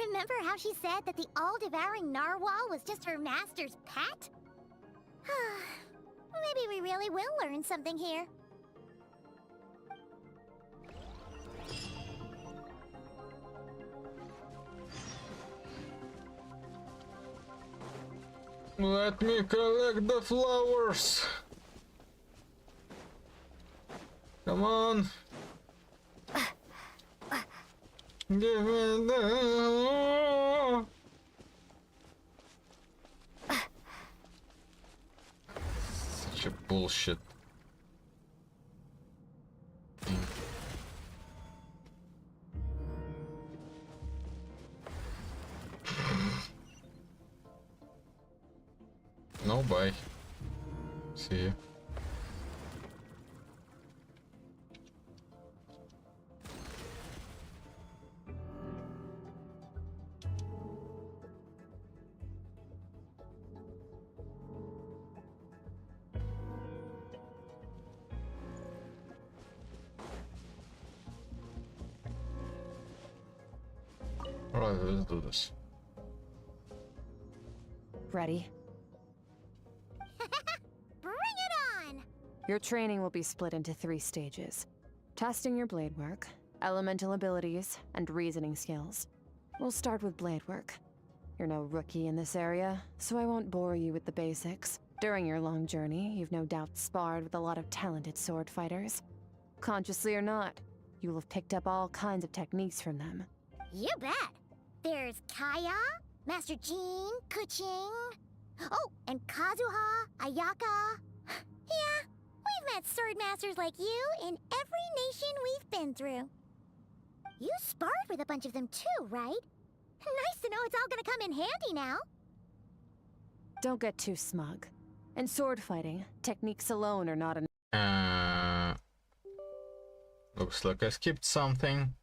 Remember how she said that the all-devouring narwhal was just her master's pet? Maybe we really will learn something here. Let me collect the flowers. Come on. Give me the... Such a bullshit. No, bye. See ya. Alright, let's do this. Ready? Bring it on! Your training will be split into 3 stages. Testing your blade work, elemental abilities, and reasoning skills. We'll start with blade work. You're no rookie in this area, so I won't bore you with the basics. During your long journey, you've no doubt sparred with a lot of talented sword fighters. Consciously or not, you will have picked up all kinds of techniques from them. You bet! There's Kaya, Master Jean, Kuching... Oh, and Kazuha, Ayaka... Yeah, we've met sword masters like you in every nation we've been through. You sparred with a bunch of them too, right? Nice to know it's all gonna come in handy now. Don't get too smug. In sword fighting, techniques alone are not enough. Looks like I skipped something.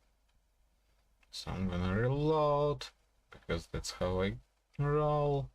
So I'm gonna reload, because that's how I roll.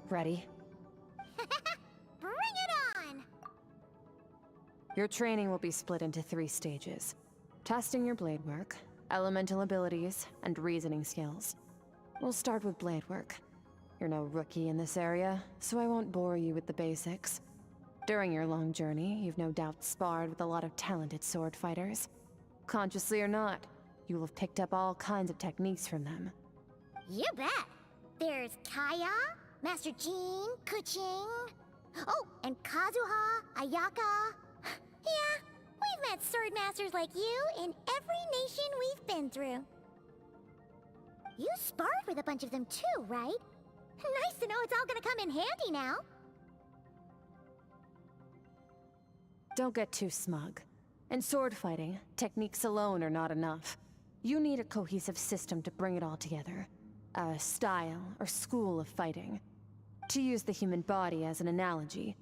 Ready? Bring it on! Your training will be split into 3 stages. Testing your blade work, elemental abilities, and reasoning skills. We'll start with blade work. You're no rookie in this area, so I won't bore you with the basics. During your long journey, you've no doubt sparred with a lot of talented sword fighters. Consciously or not, you'll have picked up all kinds of techniques from them. You bet! There's Kaya, Master Jean, Kuching. Oh, and Kazuha, Ayaka. Yeah, we've met sword masters like you in every nation we've been through. You sparred with a bunch of them too, right? Nice to know it's all gonna come in handy now. Don't get too smug. In sword fighting, techniques alone are not enough. You need a cohesive system to bring it all together. A style or school of fighting. To use the human body as an analogy,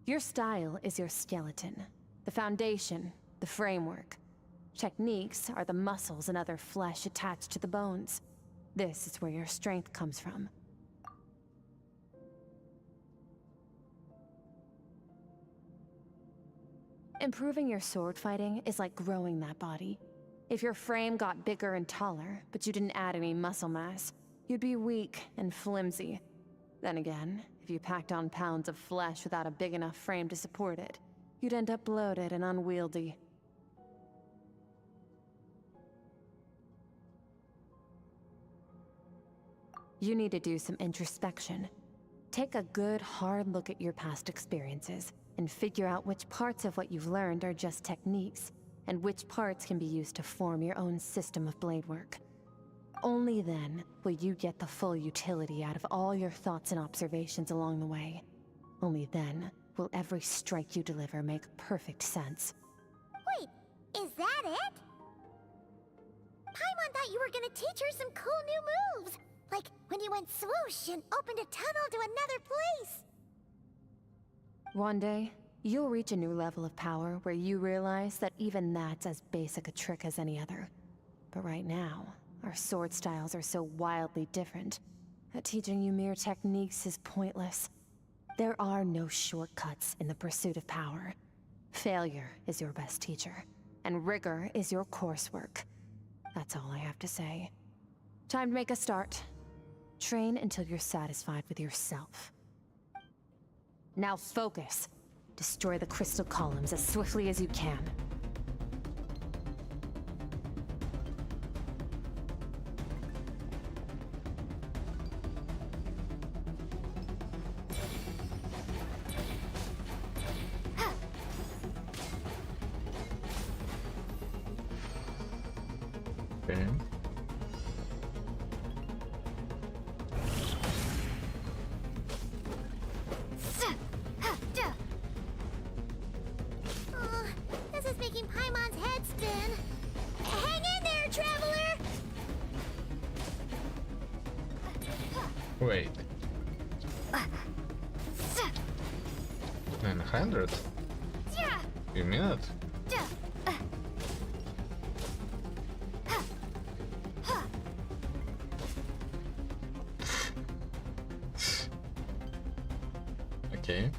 your style is your skeleton, the foundation, the framework. Techniques are the muscles and other flesh attached to the bones. This is where your strength comes from. Improving your sword fighting is like growing that body. If your frame got bigger and taller, but you didn't add any muscle mass, you'd be weak and flimsy. Then again, if you packed on pounds of flesh without a big enough frame to support it, you'd end up bloated and unwieldy. You need to do some introspection. Take a good, hard look at your past experiences and figure out which parts of what you've learned are just techniques, and which parts can be used to form your own system of blade work. Only then will you get the full utility out of all your thoughts and observations along the way. Only then will every strike you deliver make perfect sense. Wait, is that it? Paimon thought you were gonna teach her some cool new moves, like when you went swoosh and opened a tunnel to another place. One day, you'll reach a new level of power where you realize that even that's as basic a trick as any other. But right now, our sword styles are so wildly different that teaching you mere techniques is pointless. There are no shortcuts in the pursuit of power. Failure is your best teacher, and rigor is your coursework. That's all I have to say. Time to make a start. Train until you're satisfied with yourself. Now focus. Destroy the crystal columns as swiftly as you can. Okay. This is making Paimon's head spin. Hang in there, traveler! Wait. 900? You mean it? Okay.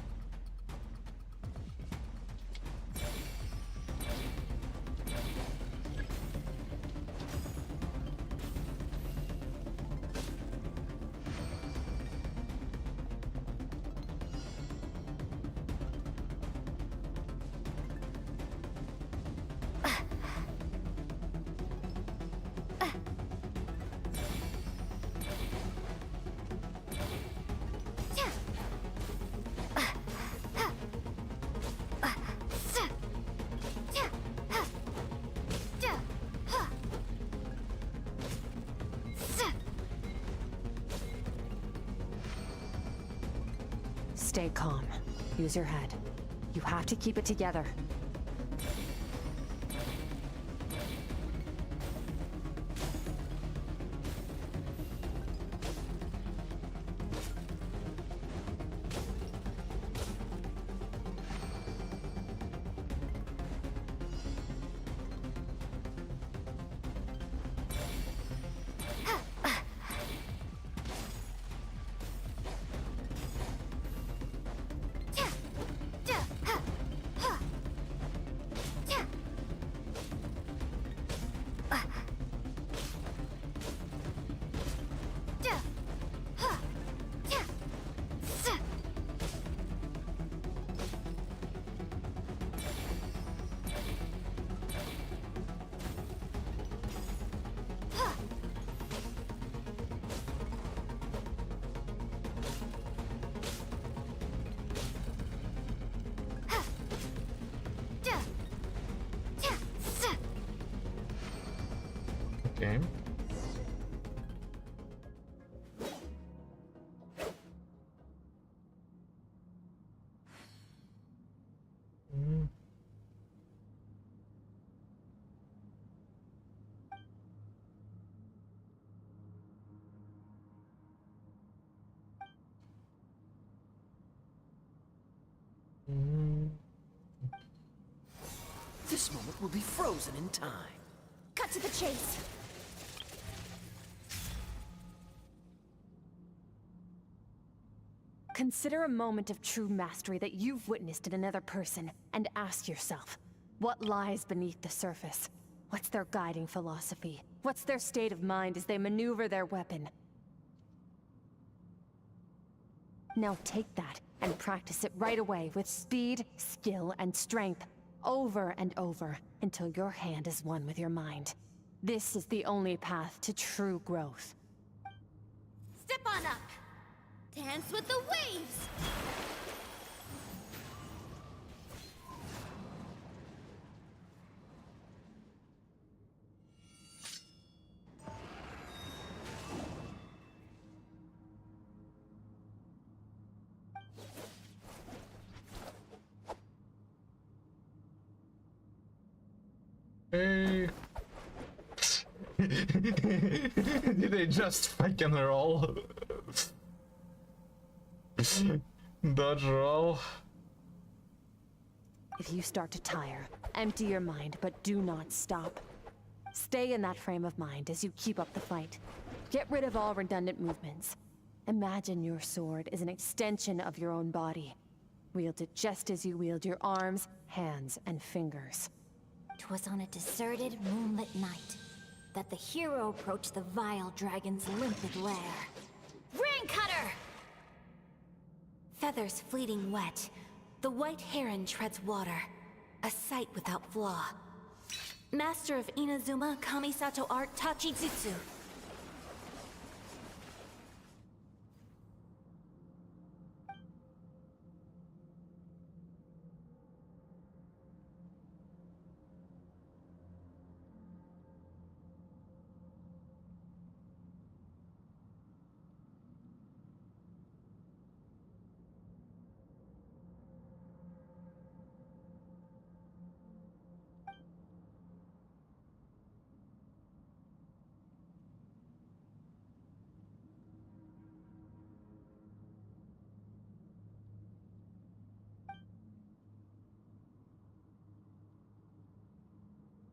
Stay calm. Use your head. You have to keep it together. Okay. This moment will be frozen in time. Cut to the chase. Consider a moment of true mastery that you've witnessed in another person, and ask yourself, what lies beneath the surface? What's their guiding philosophy? What's their state of mind as they maneuver their weapon? Now take that and practice it right away with speed, skill, and strength, over and over, until your hand is one with your mind. This is the only path to true growth. Step on up. Dance with the waves. Hey. Did they just fucking roll? Dodge roll. If you start to tire, empty your mind, but do not stop. Stay in that frame of mind as you keep up the fight. Get rid of all redundant movements. Imagine your sword is an extension of your own body. Wield it just as you wield your arms, hands, and fingers. 'Twas on a deserted, moonlit night that the hero approached the vile dragon's limpid lair. Rain Cutter! Feathers fleeting wet, the white heron treads water, a sight without flaw. Master of Inazuma Kamisato art Tachijutsu.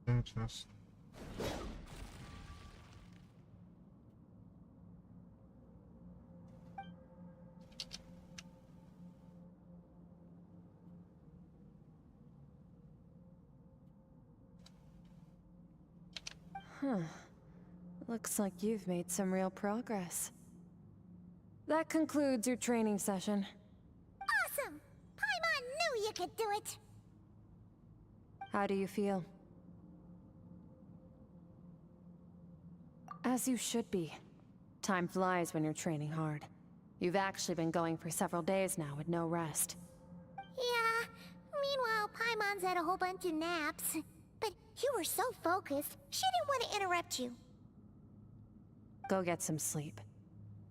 Interesting. Huh. Looks like you've made some real progress. That concludes your training session. Awesome! Paimon knew you could do it! How do you feel? As you should be. Time flies when you're training hard. You've actually been going for several days now with no rest. Yeah, meanwhile Paimon's had a whole bunch of naps. But you were so focused, she didn't want to interrupt you. Go get some sleep.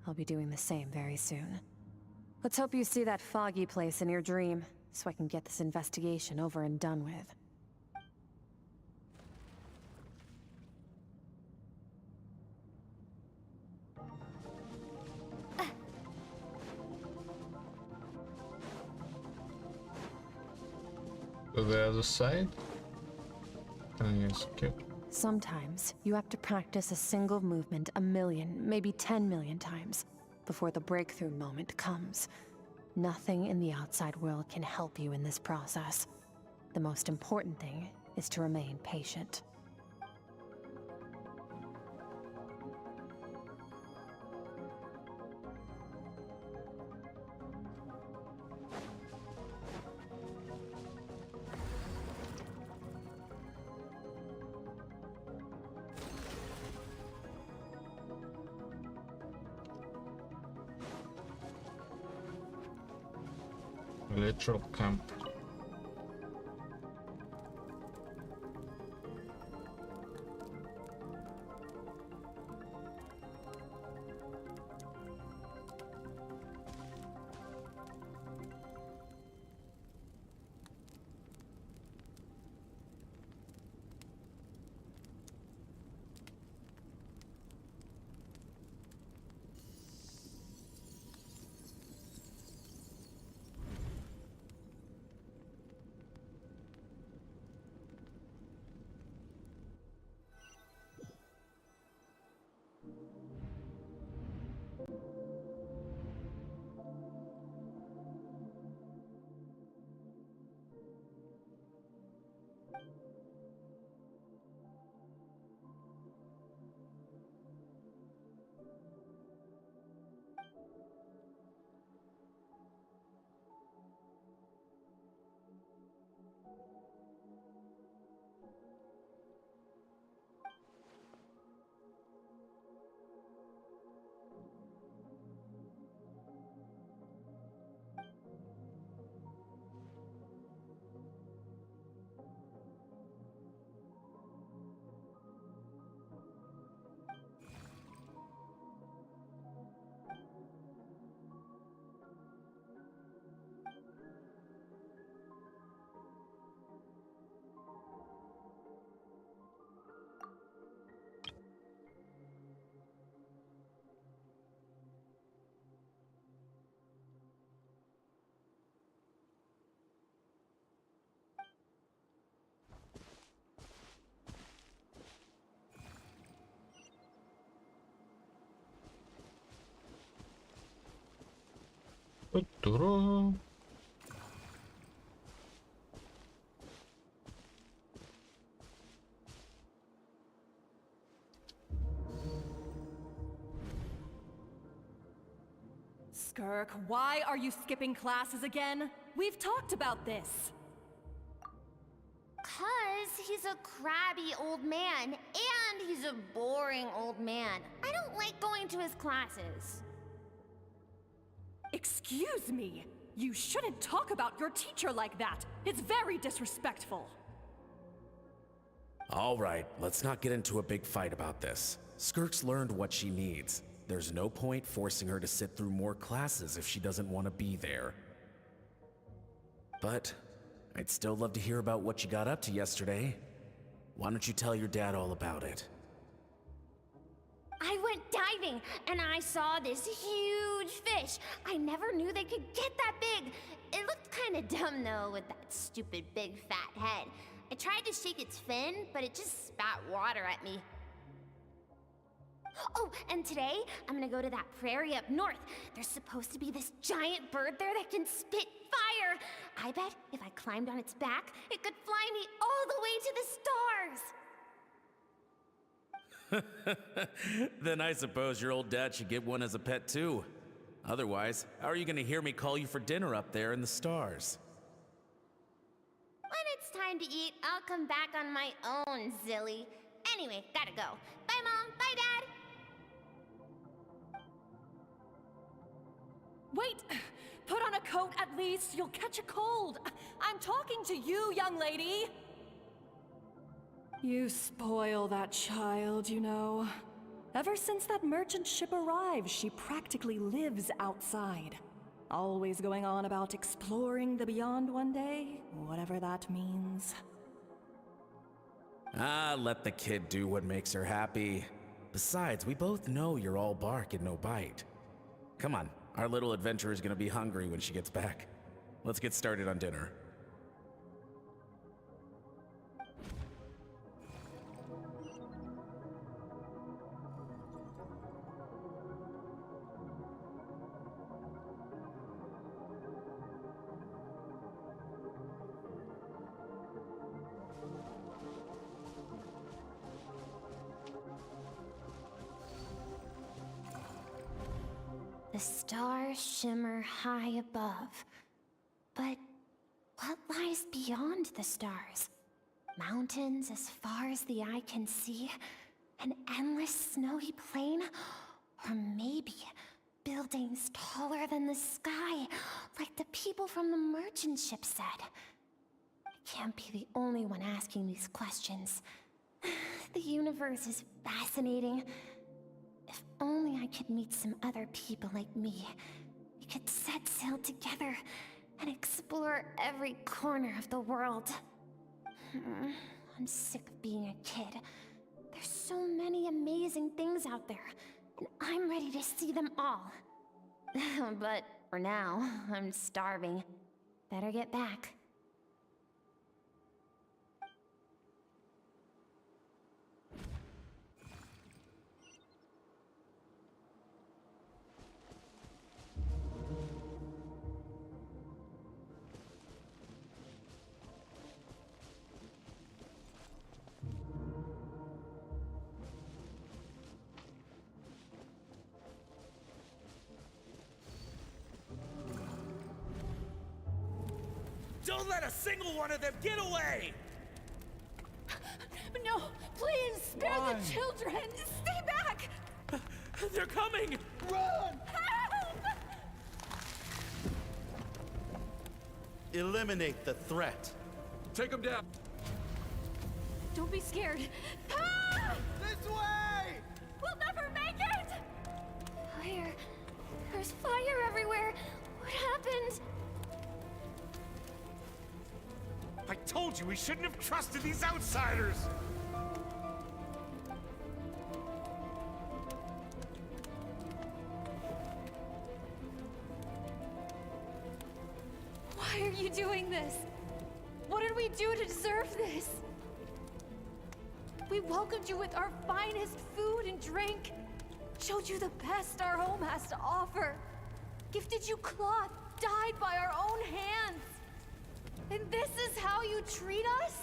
I'll be doing the same very soon. Let's hope you see that foggy place in your dream, so I can get this investigation over and done with. To the other side? Can you skip? Sometimes, you have to practice a single movement 1 million, maybe 10 million times, before the breakthrough moment comes. Nothing in the outside world can help you in this process. The most important thing is to remain patient. Literal camp. Утро. Skirk, why are you skipping classes again? We've talked about this. 'Cause he's a crabby old man, and he's a boring old man. I don't like going to his classes. Excuse me? You shouldn't talk about your teacher like that. It's very disrespectful. All right, let's not get into a big fight about this. Skirk's learned what she needs. There's no point forcing her to sit through more classes if she doesn't want to be there. But I'd still love to hear about what you got up to yesterday. Why don't you tell your dad all about it? I went diving, and I saw this huge fish. I never knew they could get that big. It looked kind of dumb, though, with that stupid big fat head. I tried to shake its fin, but it just spat water at me. Oh, and today, I'm gonna go to that prairie up north. There's supposed to be this giant bird there that can spit fire. I bet if I climbed on its back, it could fly me all the way to the stars. Then I suppose your old dad should get one as a pet too. Otherwise, how are you gonna hear me call you for dinner up there in the stars? When it's time to eat, I'll come back on my own, Zilly. Anyway, gotta go. Bye, Mom. Bye, Dad. Wait! Put on a coat at least. You'll catch a cold. I'm talking to you, young lady. You spoil that child, you know. Ever since that merchant ship arrived, she practically lives outside. Always going on about exploring the beyond one day, whatever that means. Ah, let the kid do what makes her happy. Besides, we both know you're all bark and no bite. Come on, our little adventurer is gonna be hungry when she gets back. Let's get started on dinner. The stars shimmer high above. But what lies beyond the stars? Mountains as far as the eye can see? An endless snowy plain? Or maybe buildings taller than the sky, like the people from the merchant ship said? I can't be the only one asking these questions. The universe is fascinating. If only I could meet some other people like me. We could set sail together and explore every corner of the world. I'm sick of being a kid. There's so many amazing things out there, and I'm ready to see them all. But for now, I'm starving. Better get back. Don't let a single one of them get away! No, please, spare Why? the children! Stay back! They're coming! Run! Help! Eliminate the threat. Take them down. Don't be scared. Ah! This way! We'll never make it! Fire. There's fire everywhere. What happened? I told you we shouldn't have trusted these outsiders! Why are you doing this? What did we do to deserve this? We welcomed you with our finest food and drink, showed you the best our home has to offer, gifted you cloth, died by our own hands. And this is how you treat us?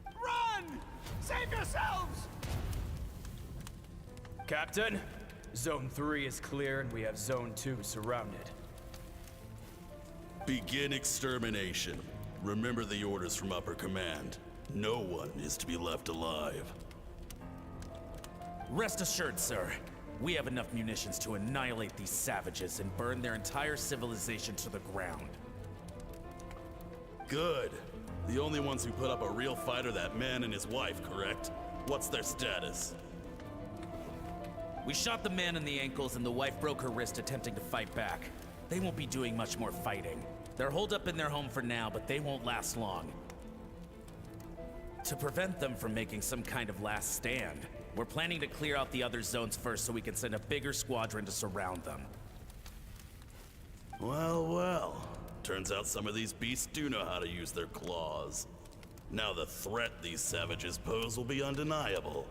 Run! Save yourselves! Captain, Zone 3 is clear and we have Zone 2 surrounded. Begin extermination. Remember the orders from upper command. No one is to be left alive. Rest assured, sir. We have enough munitions to annihilate these savages and burn their entire civilization to the ground. Good. The only ones who put up a real fight are that man and his wife, correct? What's their status? We shot the man in the ankles and the wife broke her wrist attempting to fight back. They won't be doing much more fighting. They're holed up in their home for now, but they won't last long. To prevent them from making some kind of last stand, we're planning to clear out the other zones first so we can send a bigger squadron to surround them. Well, well. Turns out some of these beasts do know how to use their claws. Now the threat these savages pose will be undeniable.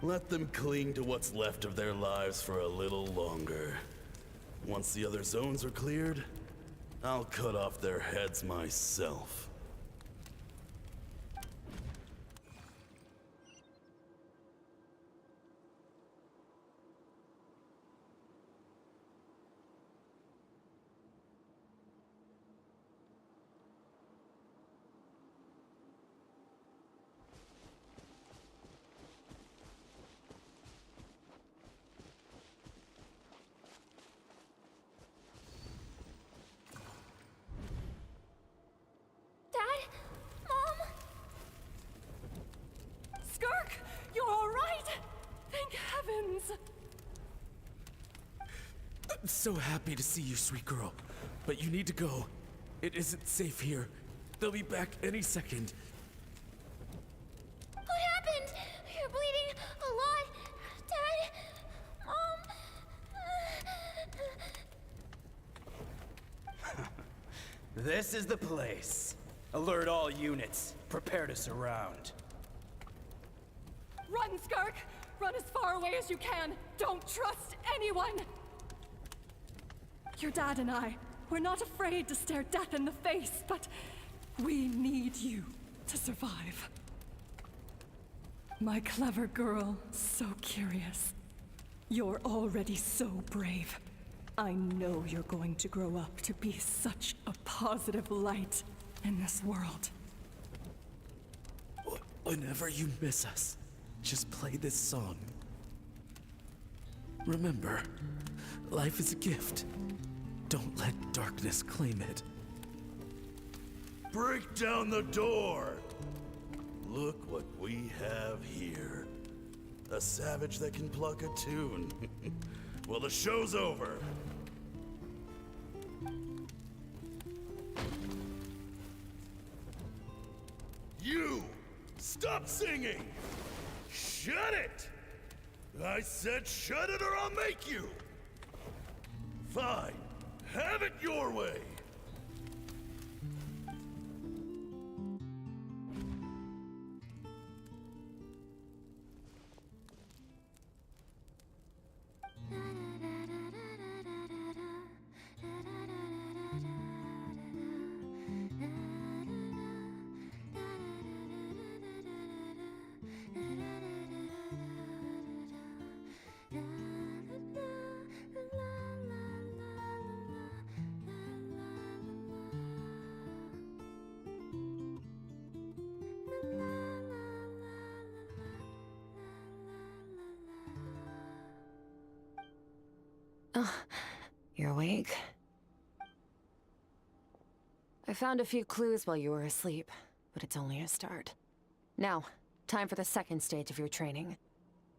Let them cling to what's left of their lives for a little longer. Once the other zones are cleared, I'll cut off their heads myself. Dad? Mom? Skirk, you're all right? Thank heavens. I'm so happy to see you, sweet girl. But you need to go. It isn't safe here. They'll be back any second. What happened? You're bleeding a lot. Dad? Mom? This is the place. Alert all units. Prepare to surround. Run, Skirk! Run as far away as you can. Don't trust anyone. Your dad and I, we're not afraid to stare death in the face, but we need you to survive. My clever girl, so curious. You're already so brave. I know you're going to grow up to be such a positive light in this world. Whenever you miss us, just play this song. Remember, life is a gift. Don't let darkness claim it. Break down the door! Look what we have here. A savage that can pluck a tune. Well, the show's over. You! Stop singing! Shut it! I said shut it or I'll make you! Fine. Have it your way! Oh, you're awake? I found a few clues while you were asleep, but it's only a start. Now, time for the second stage of your training.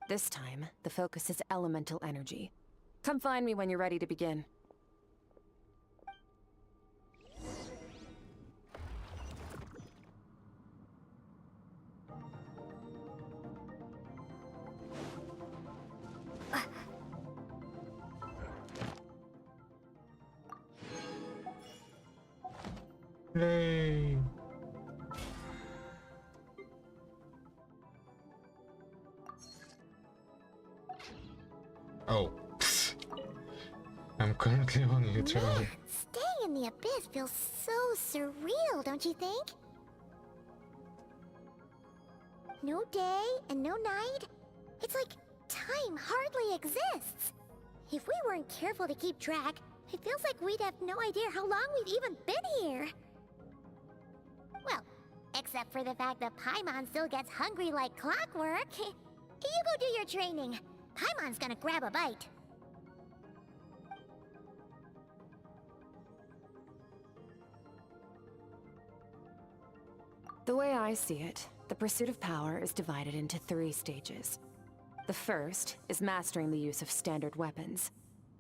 This time, the focus is elemental energy. Come find me when you're ready to begin. Yay! Oh. I'm currently on YouTube. Man, staying in the abyss feels so surreal, don't you think? No day and no night. It's like time hardly exists. If we weren't careful to keep track, it feels like we'd have no idea how long we've even been here. Well, except for the fact that Paimon still gets hungry like clockwork. You go do your training. Paimon's gonna grab a bite. The way I see it, the pursuit of power is divided into 3 stages. The first is mastering the use of standard weapons.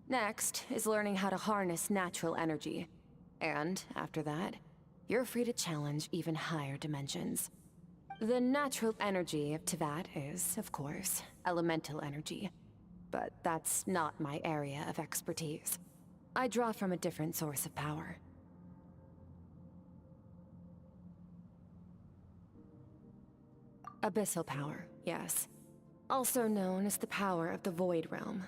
Next is learning how to harness natural energy. And after that, you're free to challenge even higher dimensions. The natural energy of Teyvat is, of course, elemental energy. But that's not my area of expertise. I draw from a different source of power. Abyssal power, yes. Also known as the power of the Void Realm.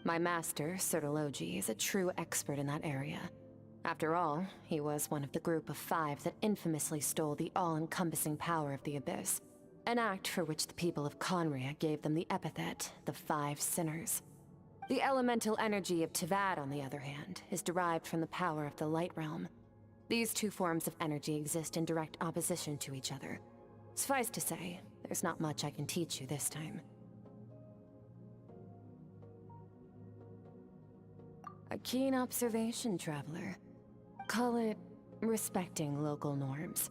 My master, Sertologi, is a true expert in that area. After all, he was one of the group of 5 that infamously stole the all-encompassing power of the Abyss. An act for which the people of Conria gave them the epithet, the 5 Sinners. The elemental energy of Teyvat, on the other hand, is derived from the power of the Light Realm. These 2 forms of energy exist in direct opposition to each other. Suffice to say, there's not much I can teach you this time. A keen observation, traveler. Call it respecting local norms.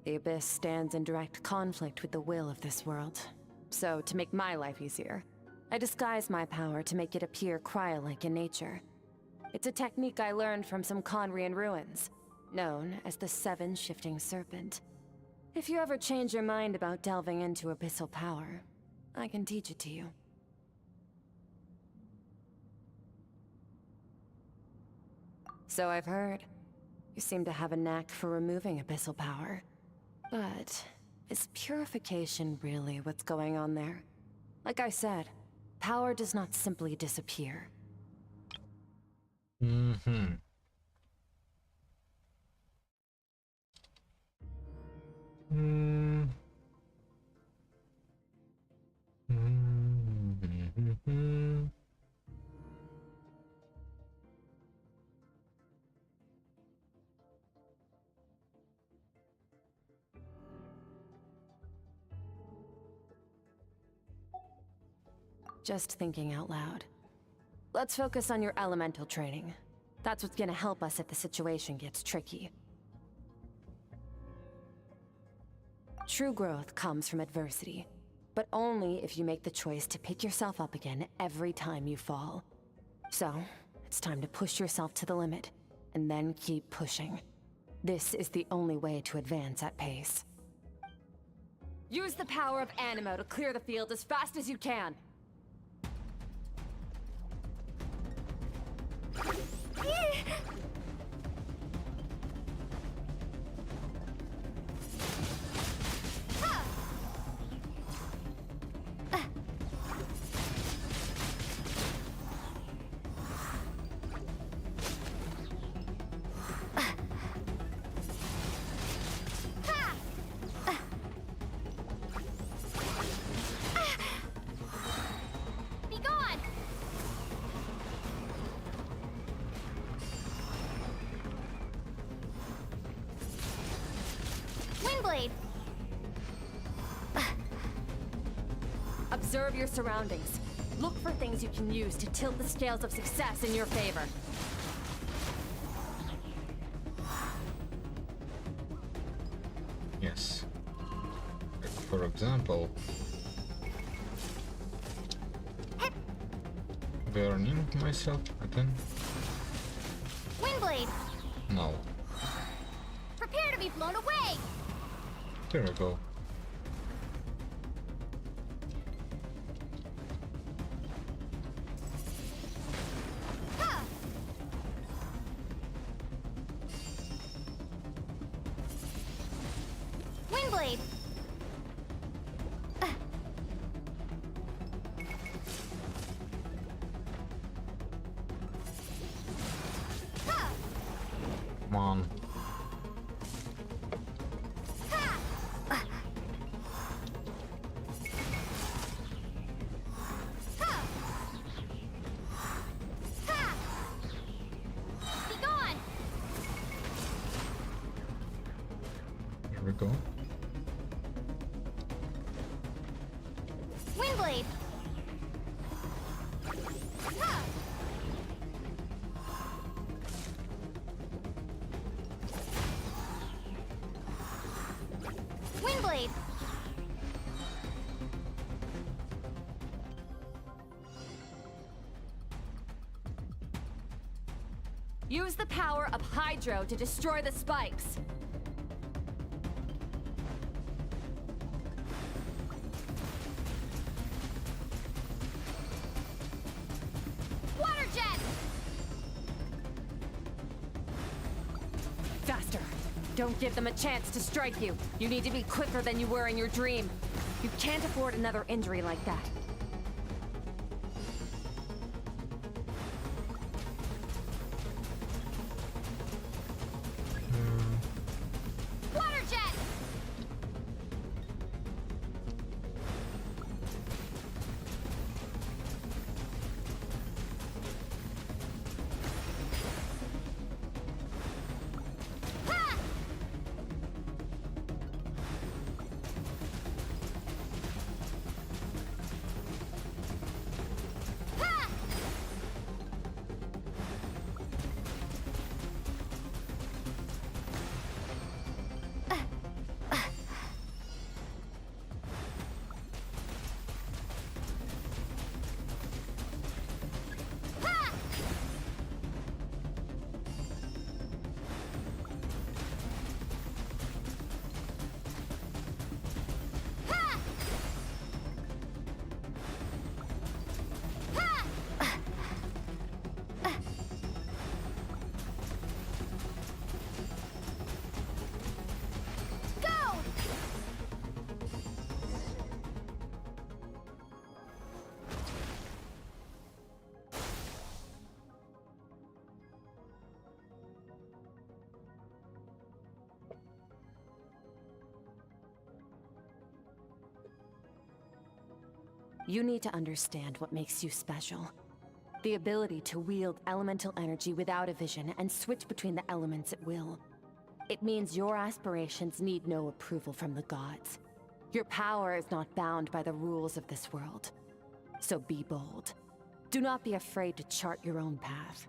The Abyss stands in direct conflict with the will of this world. So, to make my life easier, I disguise my power to make it appear cryo-like in nature. It's a technique I learned from some Conrian ruins, known as the 7 Shifting Serpent. If you ever change your mind about delving into abyssal power, I can teach it to you. So I've heard. You seem to have a knack for removing abyssal power. But is purification really what's going on there? Like I said, power does not simply disappear. Mm-hmm. Just thinking out loud. Let's focus on your elemental training. That's what's gonna help us if the situation gets tricky. True growth comes from adversity, but only if you make the choice to pick yourself up again every time you fall. So, it's time to push yourself to the limit, and then keep pushing. This is the only way to advance at pace. Use the power of Animo to clear the field as fast as you can! Observe your surroundings. Look for things you can use to tilt the scales of success in your favor. Yes. For example, burning myself again? Windblade! No. Prepare to be blown away! There we go. Windblade! Windblade! Ha! Windblade! Use the power of Hydro to destroy the spikes. Water jet! Faster. Don't give them a chance to strike you. You need to be quicker than you were in your dream. You can't afford another injury like that. Water jet! Ha! Ha! Ha! Ha! Ha! Go! You need to understand what makes you special. The ability to wield elemental energy without a vision and switch between the elements at will. It means your aspirations need no approval from the gods. Your power is not bound by the rules of this world. So be bold. Do not be afraid to chart your own path.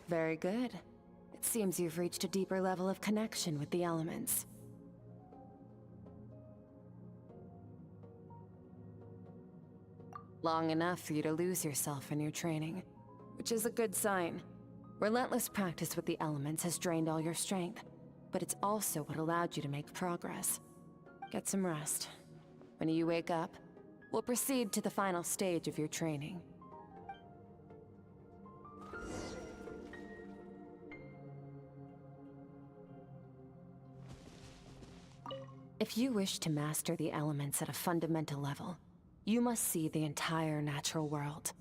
Very good. It seems you've reached a deeper level of connection with the elements. Long enough for you to lose yourself in your training, which is a good sign. Relentless practice with the elements has drained all your strength, but it's also what allowed you to make progress. Get some rest. When you wake up, we'll proceed to the final stage of your training. If you wish to master the elements at a fundamental level, you must see the entire natural world.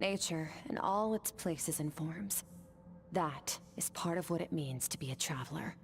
Nature in all its places and forms. That is part of what it means to be a traveler.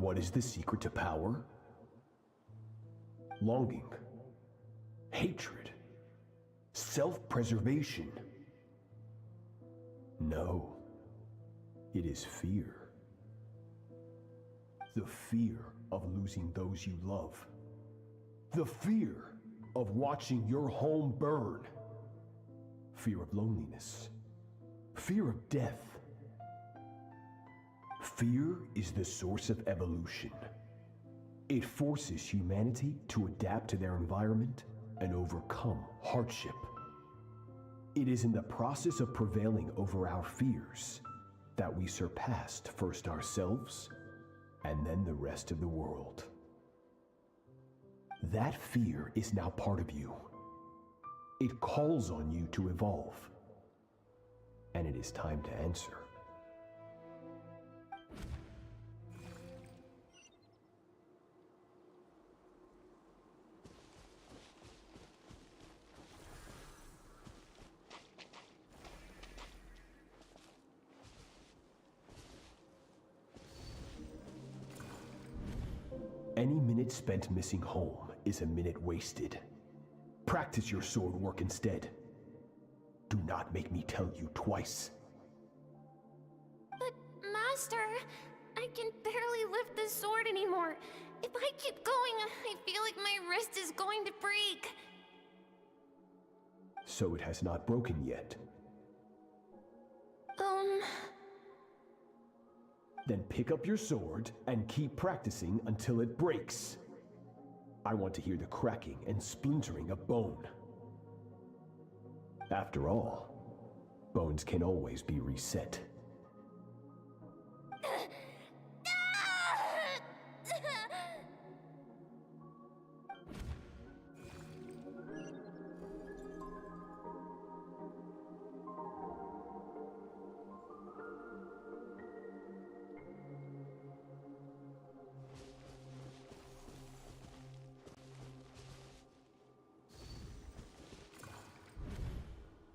What is the secret to power? Longing, hatred, self-preservation. No, it is fear. The fear of losing those you love. The fear of watching your home burn. Fear of loneliness. Fear of death. Fear is the source of evolution. It forces humanity to adapt to their environment and overcome hardship. It is in the process of prevailing over our fears that we surpassed first ourselves and then the rest of the world. That fear is now part of you. It calls on you to evolve, and it is time to answer. Any minute spent missing home is a minute wasted. Practice your sword work instead. Do not make me tell you twice. But, Master, I can barely lift the sword anymore. If I keep going, I feel like my wrist is going to break. So it has not broken yet. Then pick up your sword and keep practicing until it breaks. I want to hear the cracking and splintering of bone. After all, bones can always be reset.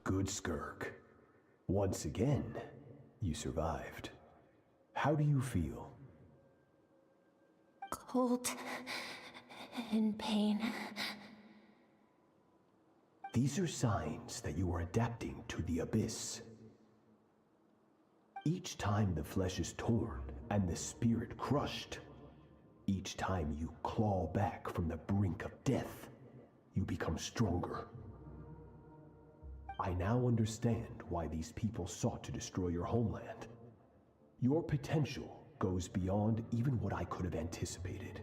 Good Skirk. Once again, you survived. How do you feel? Cold and pain. These are signs that you are adapting to the abyss. Each time the flesh is torn and the spirit crushed, each time you claw back from the brink of death, you become stronger. I now understand why these people sought to destroy your homeland. Your potential goes beyond even what I could have anticipated.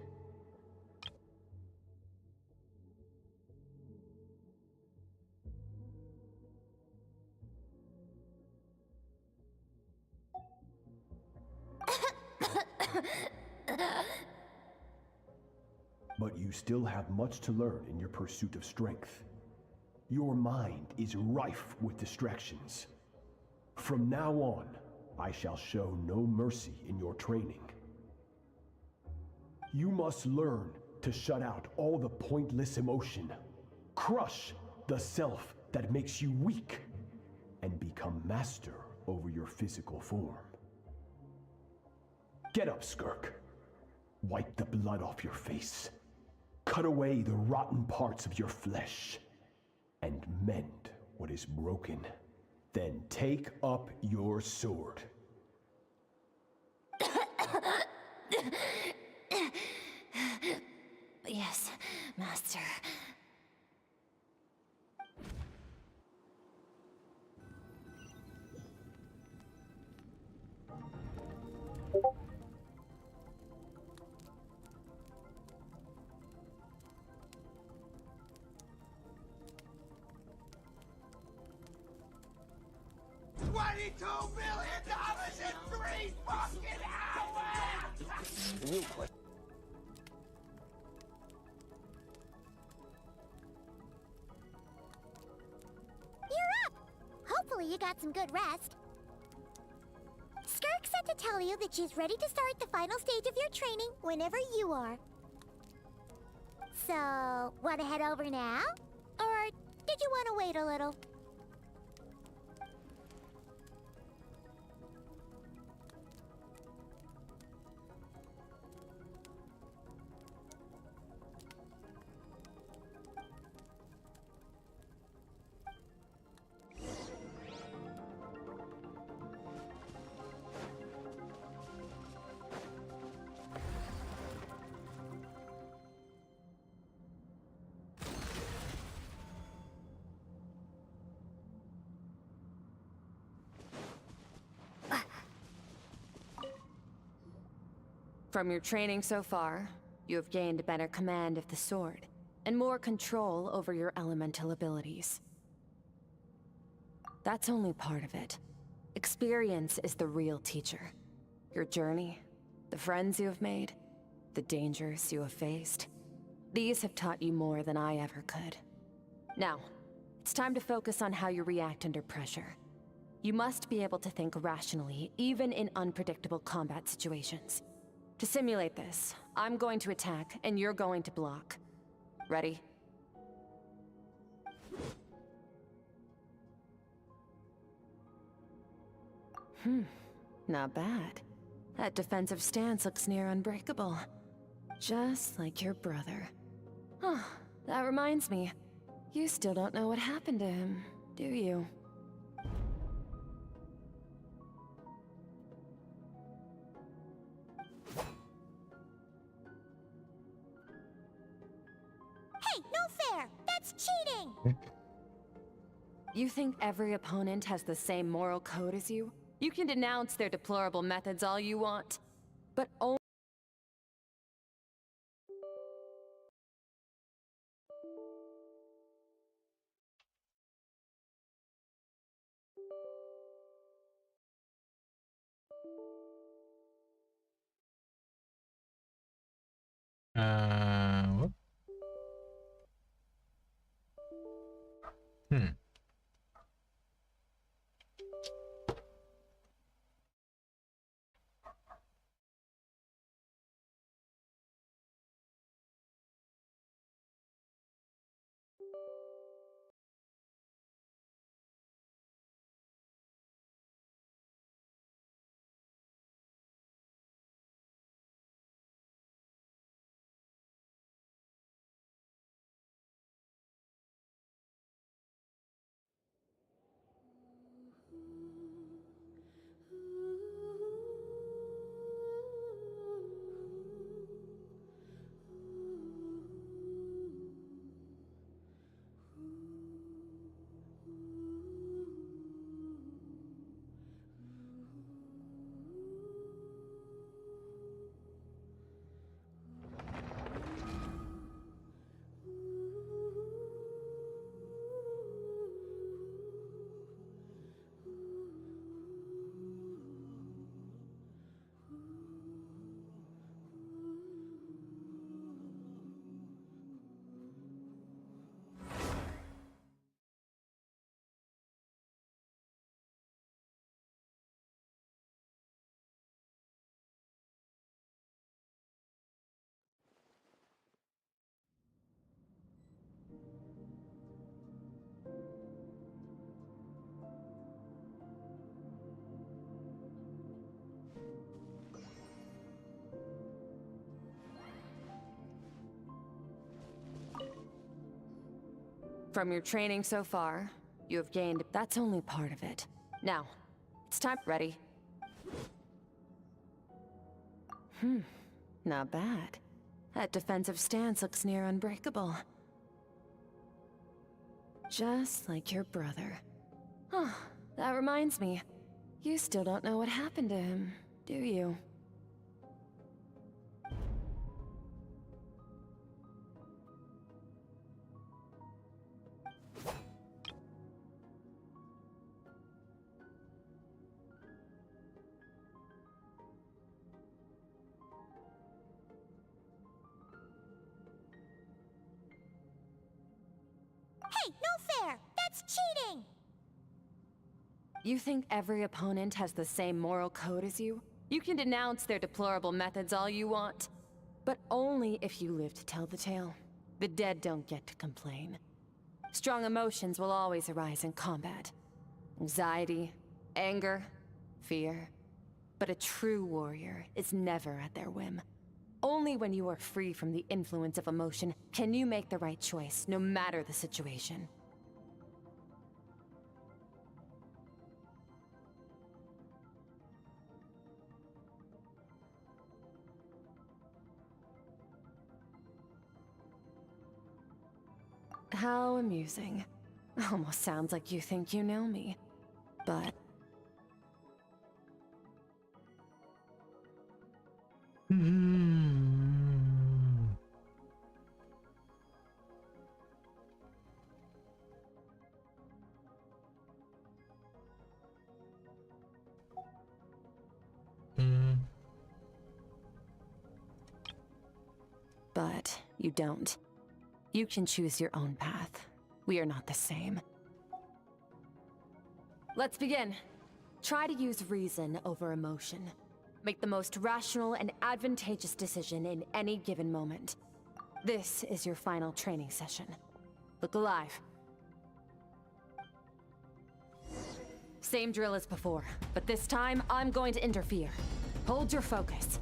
But you still have much to learn in your pursuit of strength. Your mind is rife with distractions. From now on, I shall show no mercy in your training. You must learn to shut out all the pointless emotion, crush the self that makes you weak, and become master over your physical form. Get up, Skirk. Wipe the blood off your face. Cut away the rotten parts of your flesh. And mend what is broken. Then take up your sword. Yes, Master. $22 million in 3 fucking hours! Real quick. You're up! Hopefully you got some good rest. Skirk said to tell you that she's ready to start the final stage of your training whenever you are. So, want to head over now? Or did you want to wait a little? From your training so far, you have gained a better command of the sword, and more control over your elemental abilities. That's only part of it. Experience is the real teacher. Your journey, the friends you have made, the dangers you have faced. These have taught you more than I ever could. Now, it's time to focus on how you react under pressure. You must be able to think rationally, even in unpredictable combat situations. To simulate this, I'm going to attack, and you're going to block. Ready? Not bad. That defensive stance looks near unbreakable. Just like your brother. Huh, that reminds me. You still don't know what happened to him, do you? Hey, no fair! That's cheating! You think every opponent has the same moral code as you? You can denounce their deplorable methods all you want, but only What? from your training so far, you have gained. That's only part of it. Now, it's time. Ready? Not bad. That defensive stance looks near unbreakable. Just like your brother. Huh, that reminds me. You still don't know what happened to him, do you? Hey, no fair! That's cheating! You think every opponent has the same moral code as you? You can denounce their deplorable methods all you want, but only if you live to tell the tale. The dead don't get to complain. Strong emotions will always arise in combat. Anxiety, anger, fear. But a true warrior is never at their whim. Only when you are free from the influence of emotion can you make the right choice, no matter the situation. How amusing. Almost sounds like you think you know me. But... But you don't. You can choose your own path. We are not the same. Let's begin. Try to use reason over emotion. Make the most rational and advantageous decision in any given moment. This is your final training session. Look alive. Same drill as before, but this time I'm going to interfere. Hold your focus.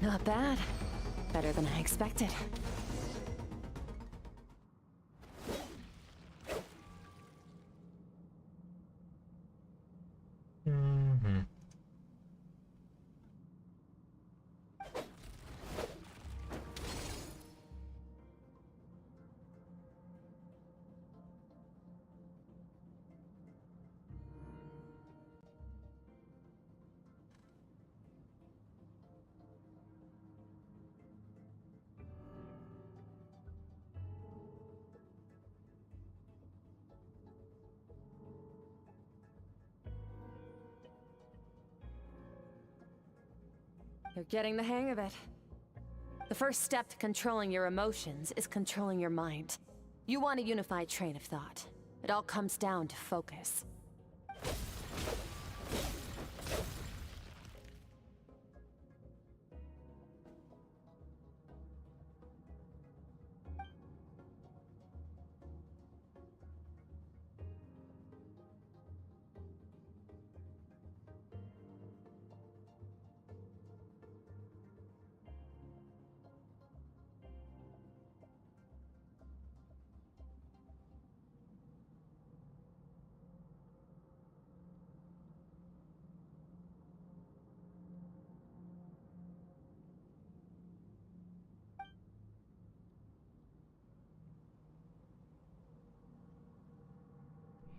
Not bad. Better than I expected. You're getting the hang of it. The first step to controlling your emotions is controlling your mind. You want a unified train of thought. It all comes down to focus.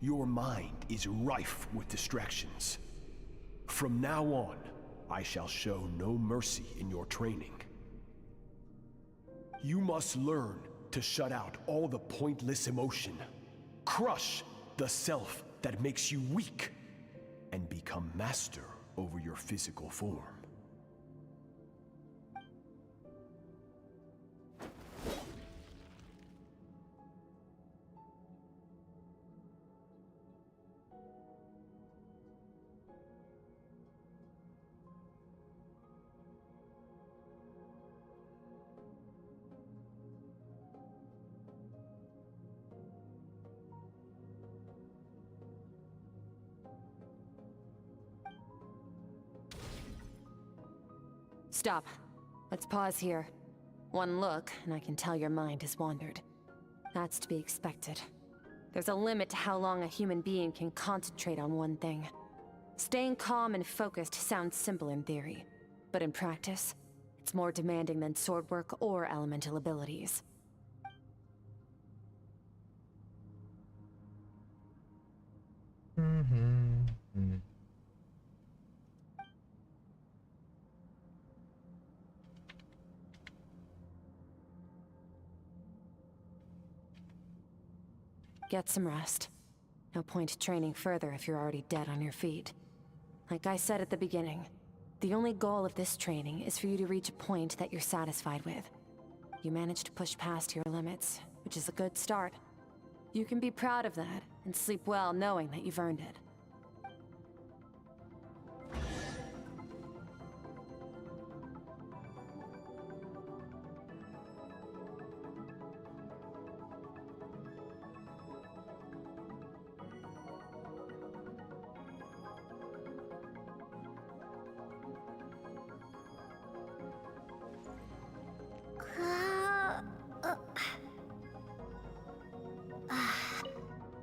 Your mind is rife with distractions. From now on, I shall show no mercy in your training. You must learn to shut out all the pointless emotion, crush the self that makes you weak, and become master over your physical form. Stop. Let's pause here. One look, and I can tell your mind has wandered. That's to be expected. There's a limit to how long a human being can concentrate on one thing. Staying calm and focused sounds simple in theory, But in practice, it's more demanding than sword work or elemental abilities. Get some rest. No point training further if you're already dead on your feet. Like I said at the beginning, the only goal of this training is for you to reach a point that you're satisfied with. You managed to push past your limits, which is a good start. You can be proud of that, and sleep well knowing that you've earned it.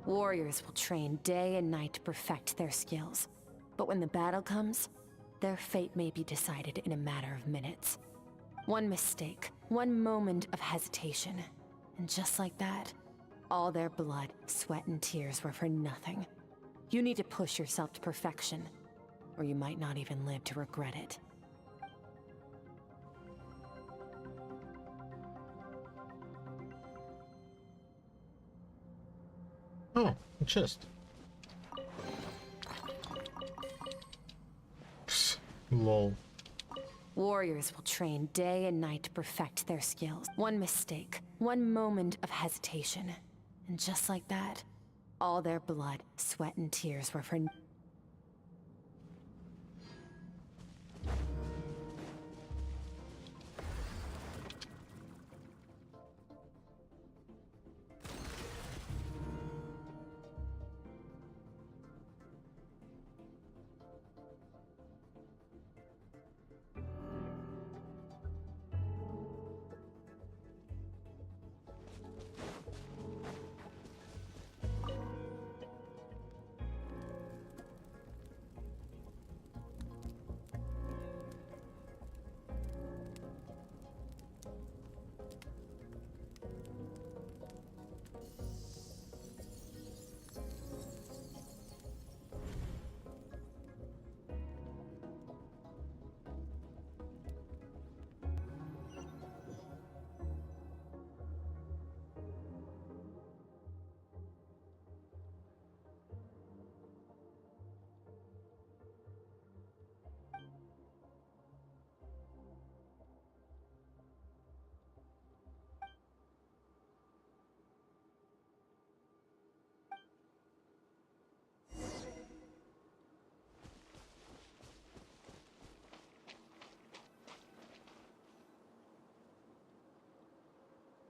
Warriors will train day and night to perfect their skills. But when the battle comes, their fate may be decided in a matter of minutes. One mistake, one moment of hesitation, and just like that, all their blood, sweat, and tears were for nothing. You need to push yourself to perfection, or you might not even live to regret it. Oh, chest. Lol. Warriors will train day and night to perfect their skills. One mistake, one moment of hesitation, and just like that, all their blood, sweat, and tears were for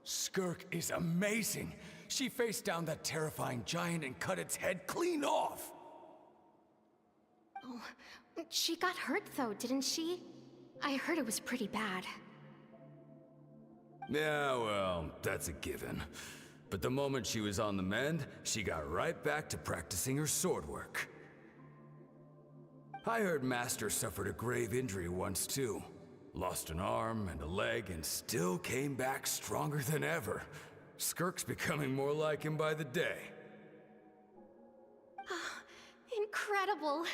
Skirk is amazing. She faced down that terrifying giant and cut its head clean off. Oh, she got hurt though, didn't she? I heard it was pretty bad. Yeah, well, that's a given. But the moment she was on the mend, she got right back to practicing her sword work. I heard Master suffered a grave injury once too. Lost an arm and a leg and still came back stronger than ever. Skirk's becoming more like him by the day. Incredible.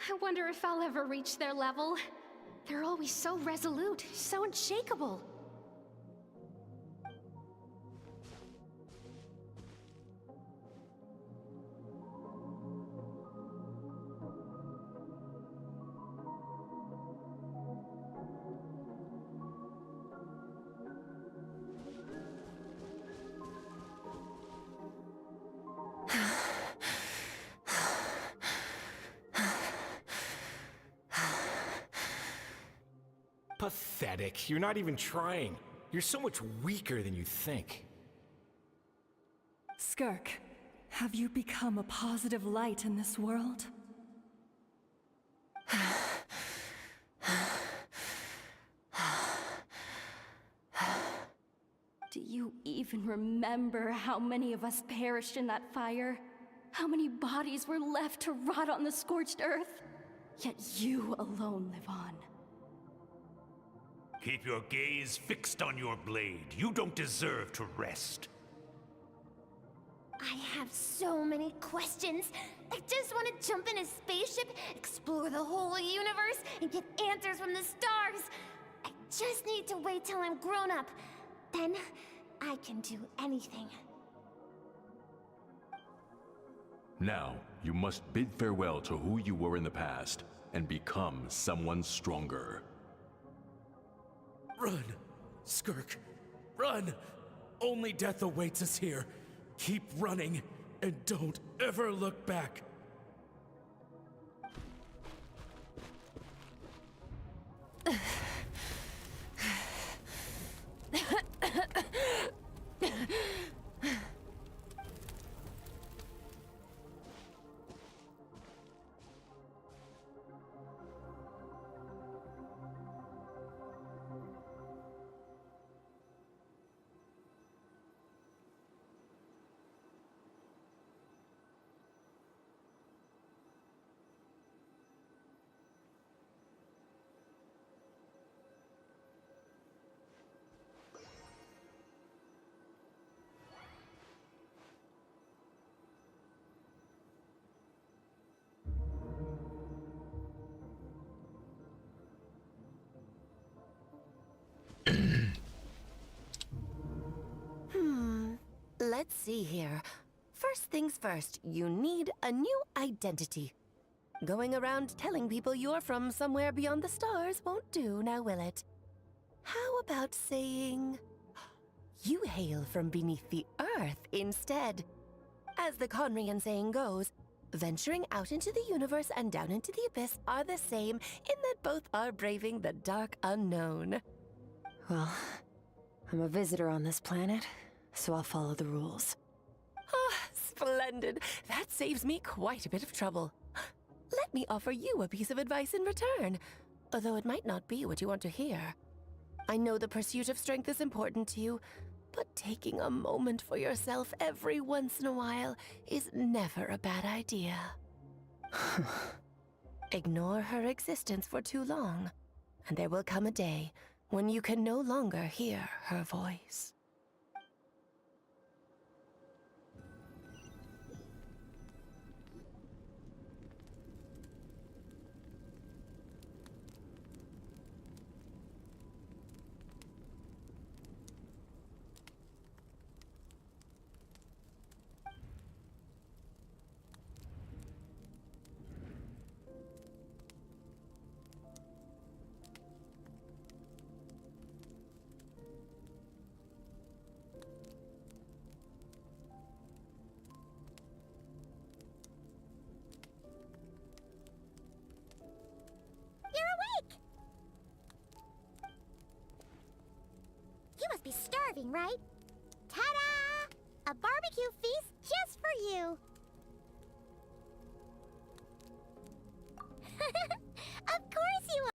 I wonder if I'll ever reach their level. They're always so resolute, so unshakable. Pathetic. You're not even trying. You're so much weaker than you think. Skirk, have you become a positive light in this world? Do you even remember how many of us perished in that fire? How many bodies were left to rot on the scorched earth? Yet you alone live on. Keep your gaze fixed on your blade. You don't deserve to rest. I have so many questions. I just want to jump in a spaceship, explore the whole universe, and get answers from the stars. I just need to wait till I'm grown up. Then, I can do anything. Now, you must bid farewell to who you were in the past, and become someone stronger. Run, Skirk, run! Only death awaits us here. Keep running, and don't ever look back. Let's see here. First things first, you need a new identity. Going around telling people you're from somewhere beyond the stars won't do, now will it? How about saying you hail from beneath the earth instead? As the Conrian saying goes, venturing out into the universe and down into the abyss are the same in that both are braving the dark unknown. Well, I'm a visitor on this planet, so I'll follow the rules. Ah, splendid. That saves me quite a bit of trouble. Let me offer you a piece of advice in return, although it might not be what you want to hear. I know the pursuit of strength is important to you, but taking a moment for yourself every once in a while is never a bad idea. Ignore her existence for too long, and there will come a day when you can no longer hear her voice. You must be starving, right? Ta-da! A barbecue feast just for you! Of course you are!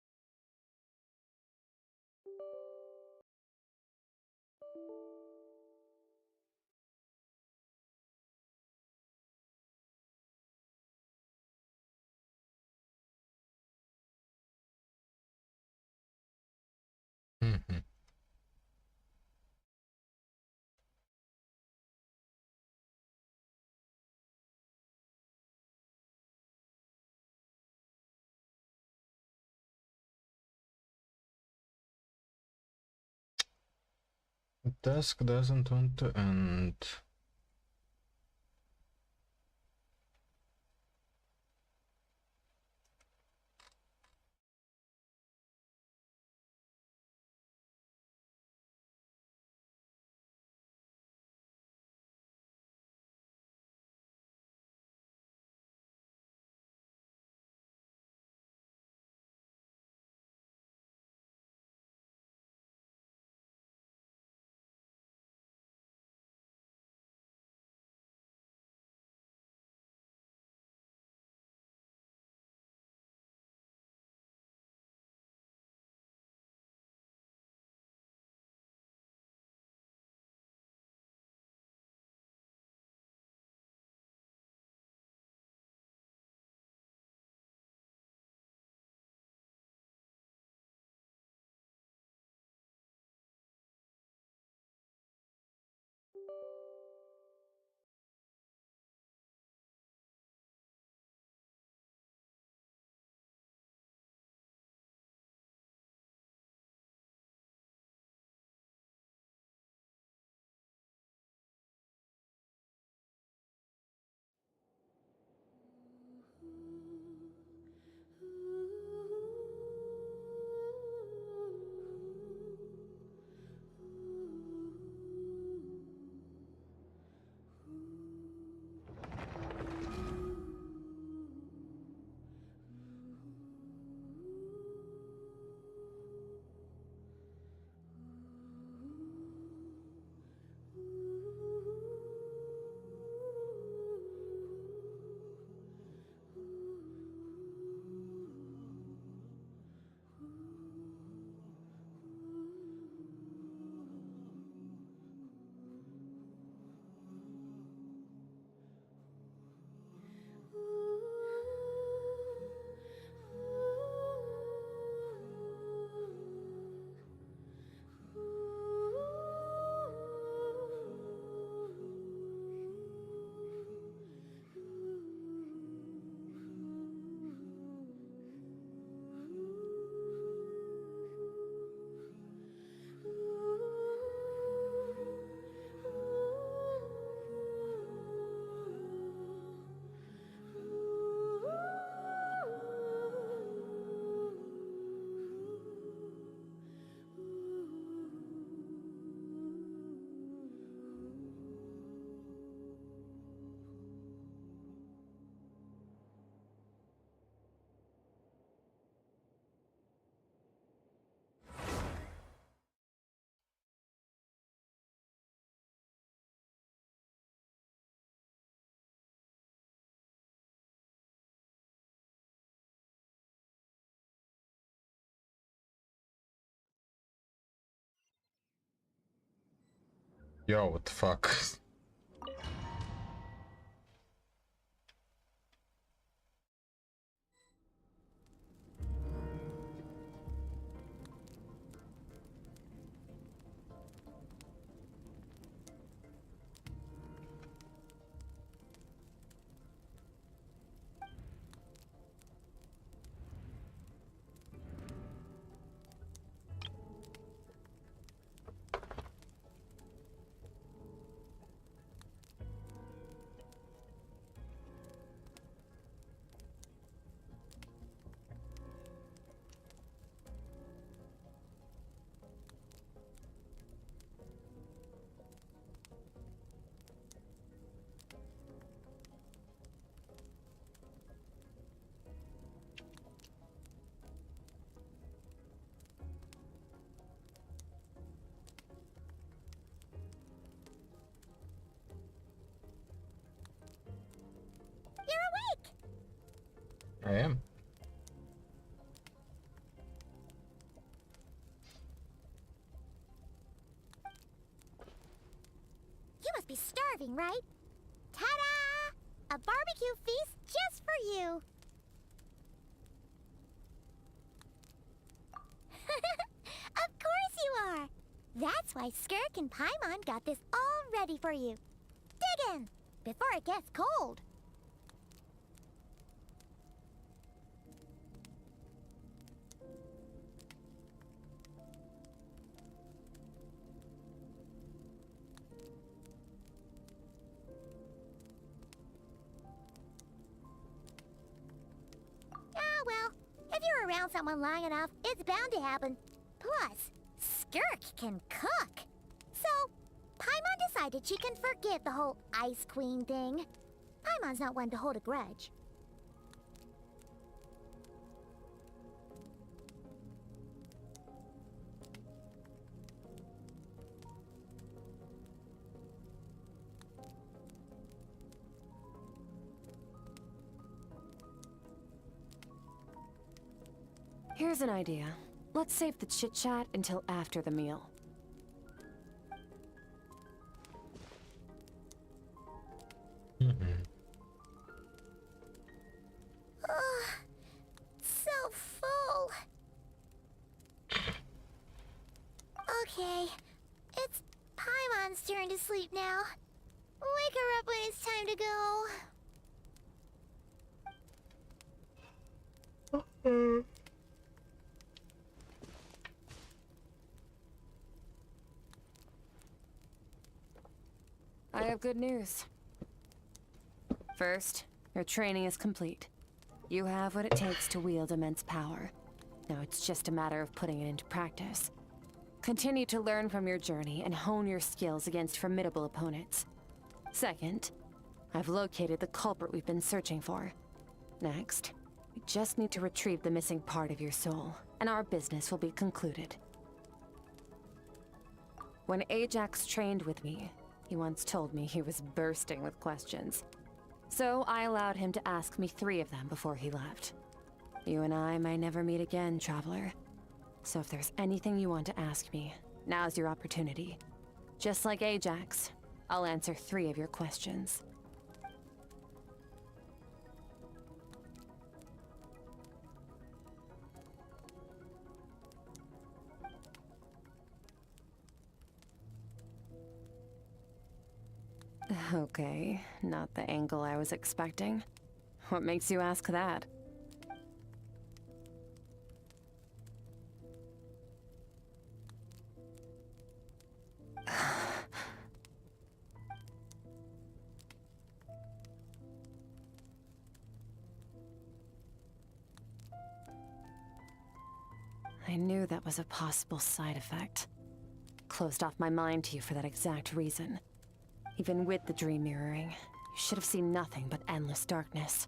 The task doesn't want to end. Yo, what the fuck? You're awake! I am. You must be starving, right? Ta-da! A barbecue feast just for you! Of course you are! That's why Skirk and Paimon got this all ready for you. Dig in! Before it gets cold. Ah, well, if you're around someone long enough, it's bound to happen. Plus, Skirk can cook. So, Paimon decided she can forgive the whole Ice Queen thing. Paimon's not one to hold a grudge. Here's an idea. Let's save the chit-chat until after the meal. Ugh, so full. Okay, it's Paimon's turn to sleep now. Wake her up when it's time to go. I have good news. First, your training is complete. You have what it takes to wield immense power. Now it's just a matter of putting it into practice. Continue to learn from your journey and hone your skills against formidable opponents. Second, I've located the culprit we've been searching for. Next, we just need to retrieve the missing part of your soul, and our business will be concluded. When Ajax trained with me, he once told me he was bursting with questions. So I allowed him to ask me 3 of them before he left. You and I may never meet again, Traveler. So if there's anything you want to ask me, now's your opportunity. Just like Ajax, I'll answer 3 of your questions. Okay, not the angle I was expecting. What makes you ask that? I knew that was a possible side effect. Closed off my mind to you for that exact reason. Even with the dream mirroring, you should have seen nothing but endless darkness.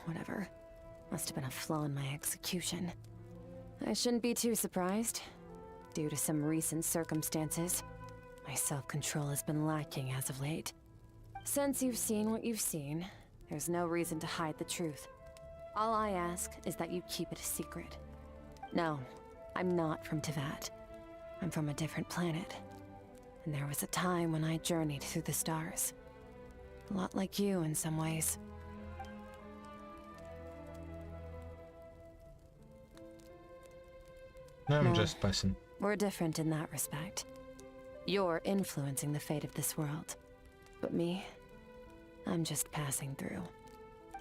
Whatever. Must have been a flaw in my execution. I shouldn't be too surprised. Due to some recent circumstances, My self-control has been lacking as of late. Since you've seen what you've seen, there's no reason to hide the truth. All I ask is that you keep it a secret. No, I'm not from Teyvat. I'm from a different planet. And there was a time when I journeyed through the stars. A lot like you in some ways. I'm No, just passing. We're different in that respect. You're influencing the fate of this world. But me, I'm just passing through.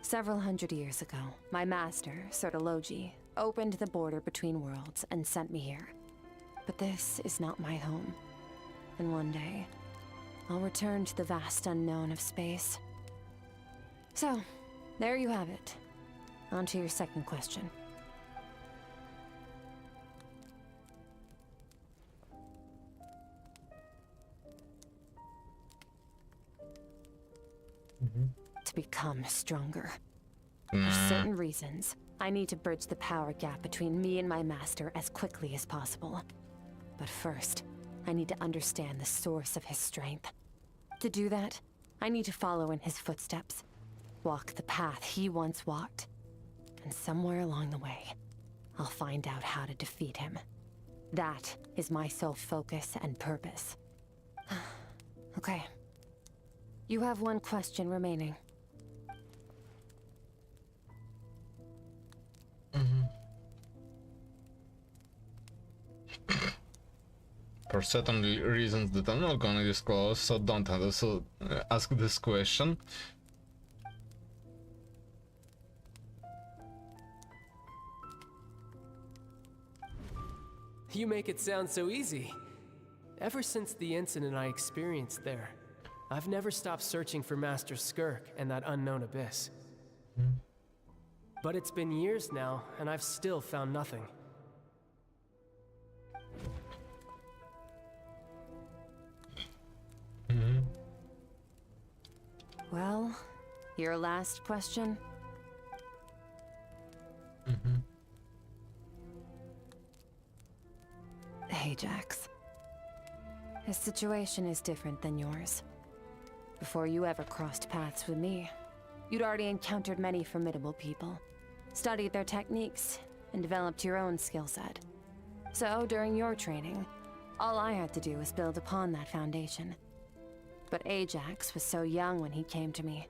Several hundred years ago, my master, Sertologi, opened the border between worlds and sent me here. But this is not my home. And one day, I'll return to the vast unknown of space. So, there you have it. On to your second question. To become stronger. For certain reasons, I need to bridge the power gap between me and my master as quickly as possible. But first, I need to understand the source of his strength. To do that, I need to follow in his footsteps. Walk the path he once walked. And somewhere along the way, I'll find out how to defeat him. That is my sole focus and purpose. Okay. You have one question remaining. For certain reasons that I'm not gonna disclose, so don't ask this question. You make it sound so easy. Ever since the incident I experienced there, I've never stopped searching for Master Skirk and that unknown abyss. But it's been years now, and I've still found nothing. Well, your last question? Ajax. His situation is different than yours. Before you ever crossed paths with me, you'd already encountered many formidable people, studied their techniques, and developed your own skill set. So, during your training, all I had to do was build upon that foundation. But Ajax was so young when he came to me.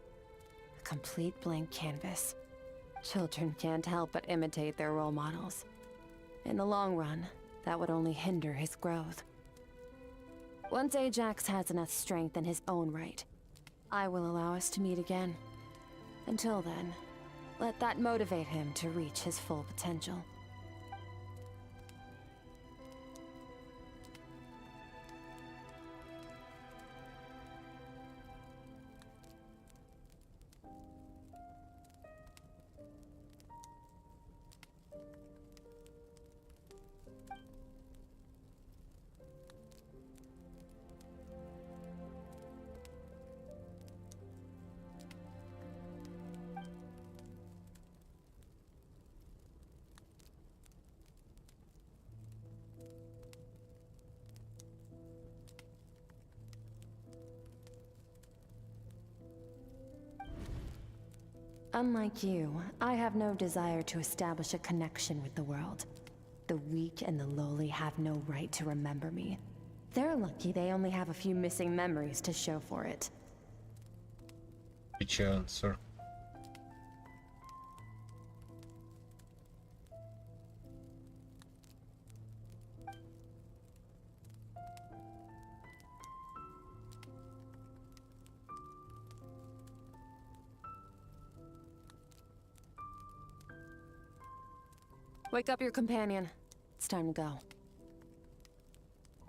A complete blank canvas. Children can't help but imitate their role models. In the long run, that would only hinder his growth. Once Ajax has enough strength in his own right, I will allow us to meet again. Until then, let that motivate him to reach his full potential. Unlike you, I have no desire to establish a connection with the world. The weak and the lowly have no right to remember me. They're lucky they only have a few missing memories to show for it. Which answer? Wake up your companion. It's time to go.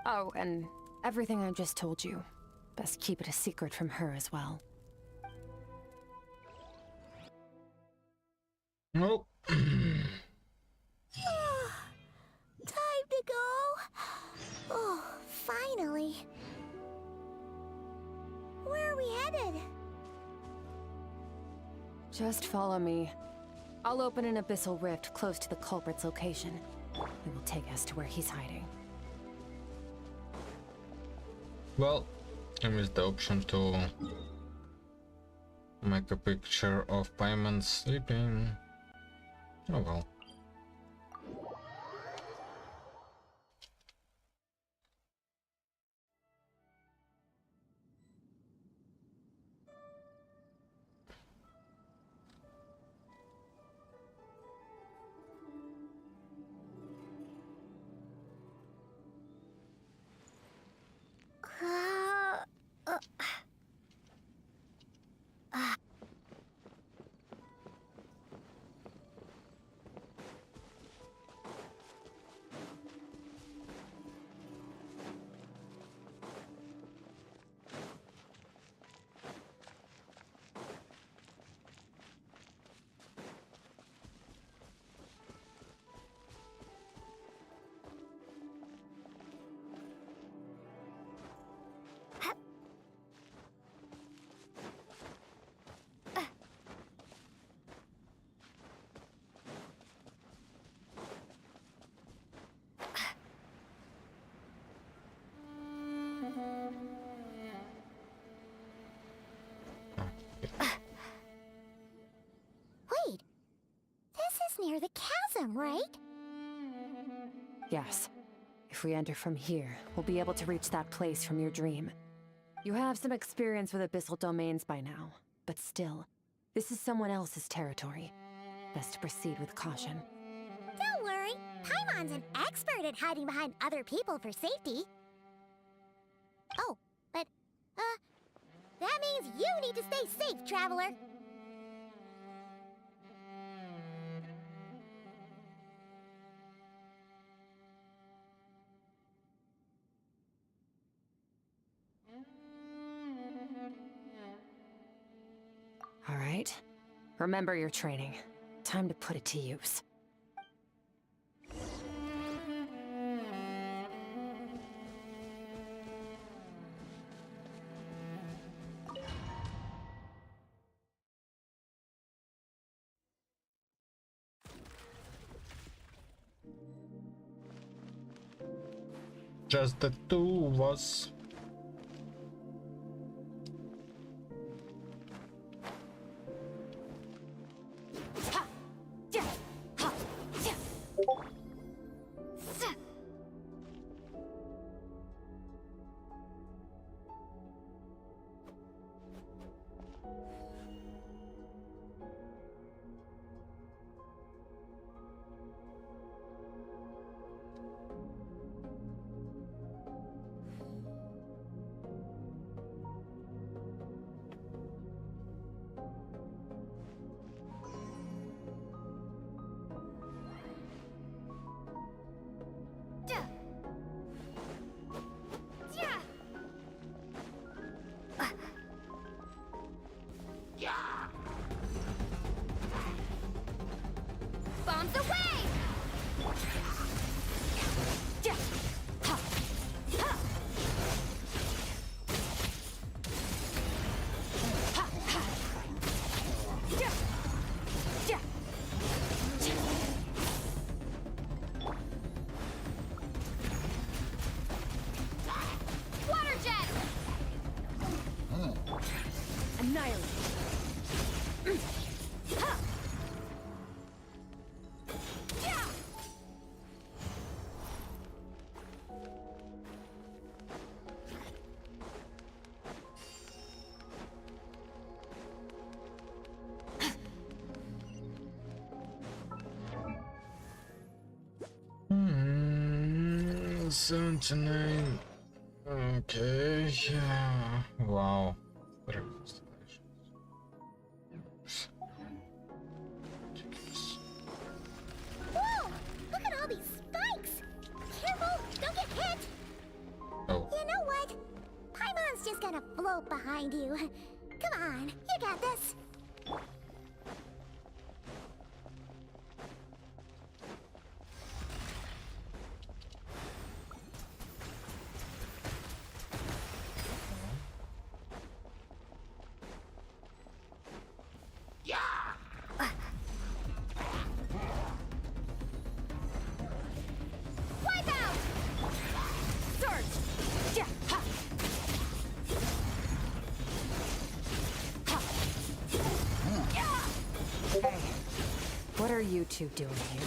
Oh, and everything I just told you. Best keep it a secret from her as well. Nope. Time to go. Oh, finally. Where are we headed? Just follow me. I'll open an abyssal rift close to the culprit's location. It will take us to where he's hiding. Well, I missed the option to make a picture of Paimon sleeping. Oh well. Wait, this is near the chasm, right? Yes. If we enter from here, we'll be able to reach that place from your dream. You have some experience with abyssal domains by now, but still, this is someone else's territory. Best to proceed with caution. Don't worry, Paimon's an expert at hiding behind other people for safety. Oh, but, that means you need to stay safe, traveler. All right. Remember your training. Time to put it to use. Just the two of us. Bombs away! Water jet! Annihilate! Hmm, 79. Okay, yeah. Wow. Whoa! Look at all these spikes! Careful! Don't get hit! Oh. You know what? Paimon's just gonna float behind you. Come on, you got this. Wipe out! Surge! Yeah, ha! you two doing here?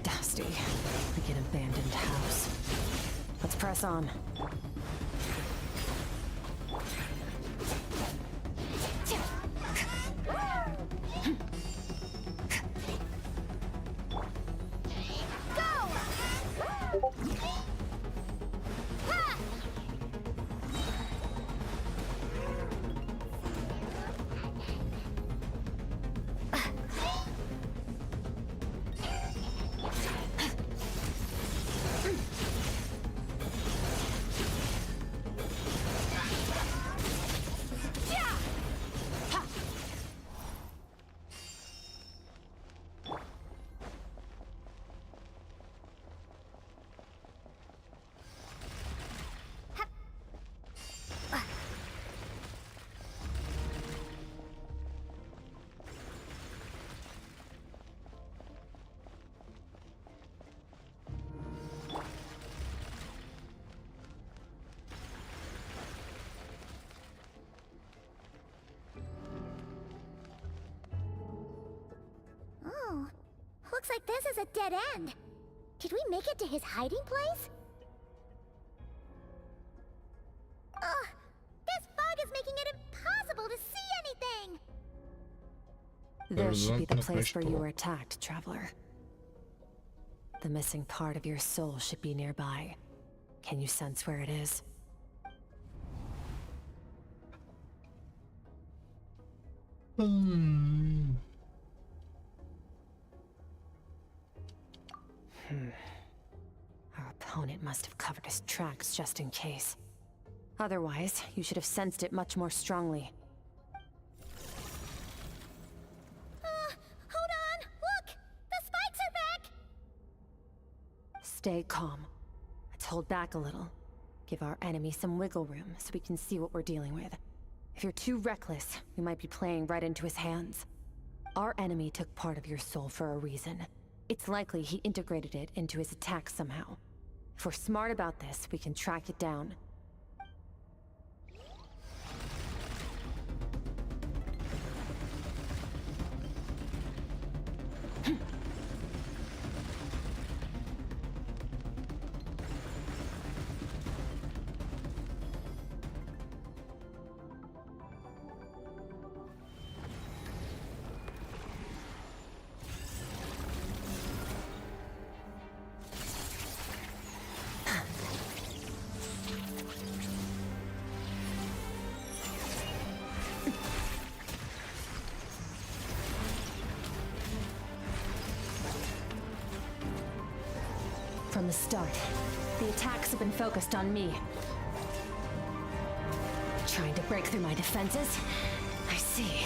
Dusty, like an abandoned house. Let's press on. Oh, looks like this is a dead end. Did we make it to his hiding place? Ugh, this fog is making it impossible to see anything! This should be the place where you were attacked, Traveler. The missing part of your soul should be nearby. Can you sense where it is? Our opponent must have covered his tracks just in case. Otherwise, you should have sensed it much more strongly. Hold on! Look! The spikes are back! Stay calm. Let's hold back a little. Give our enemy some wiggle room so we can see what we're dealing with. If you're too reckless, we might be playing right into his hands. Our enemy took part of your soul for a reason. It's likely he integrated it into his attack somehow. If we're smart about this, we can track it down. From the start, the attacks have been focused on me. Trying to break through my defenses? I see.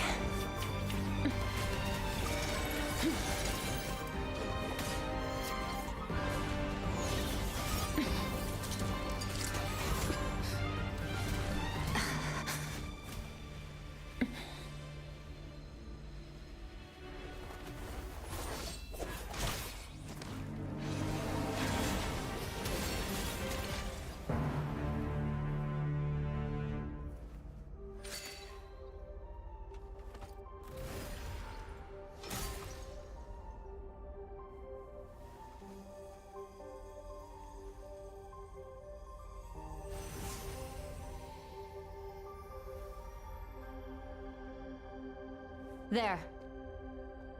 There.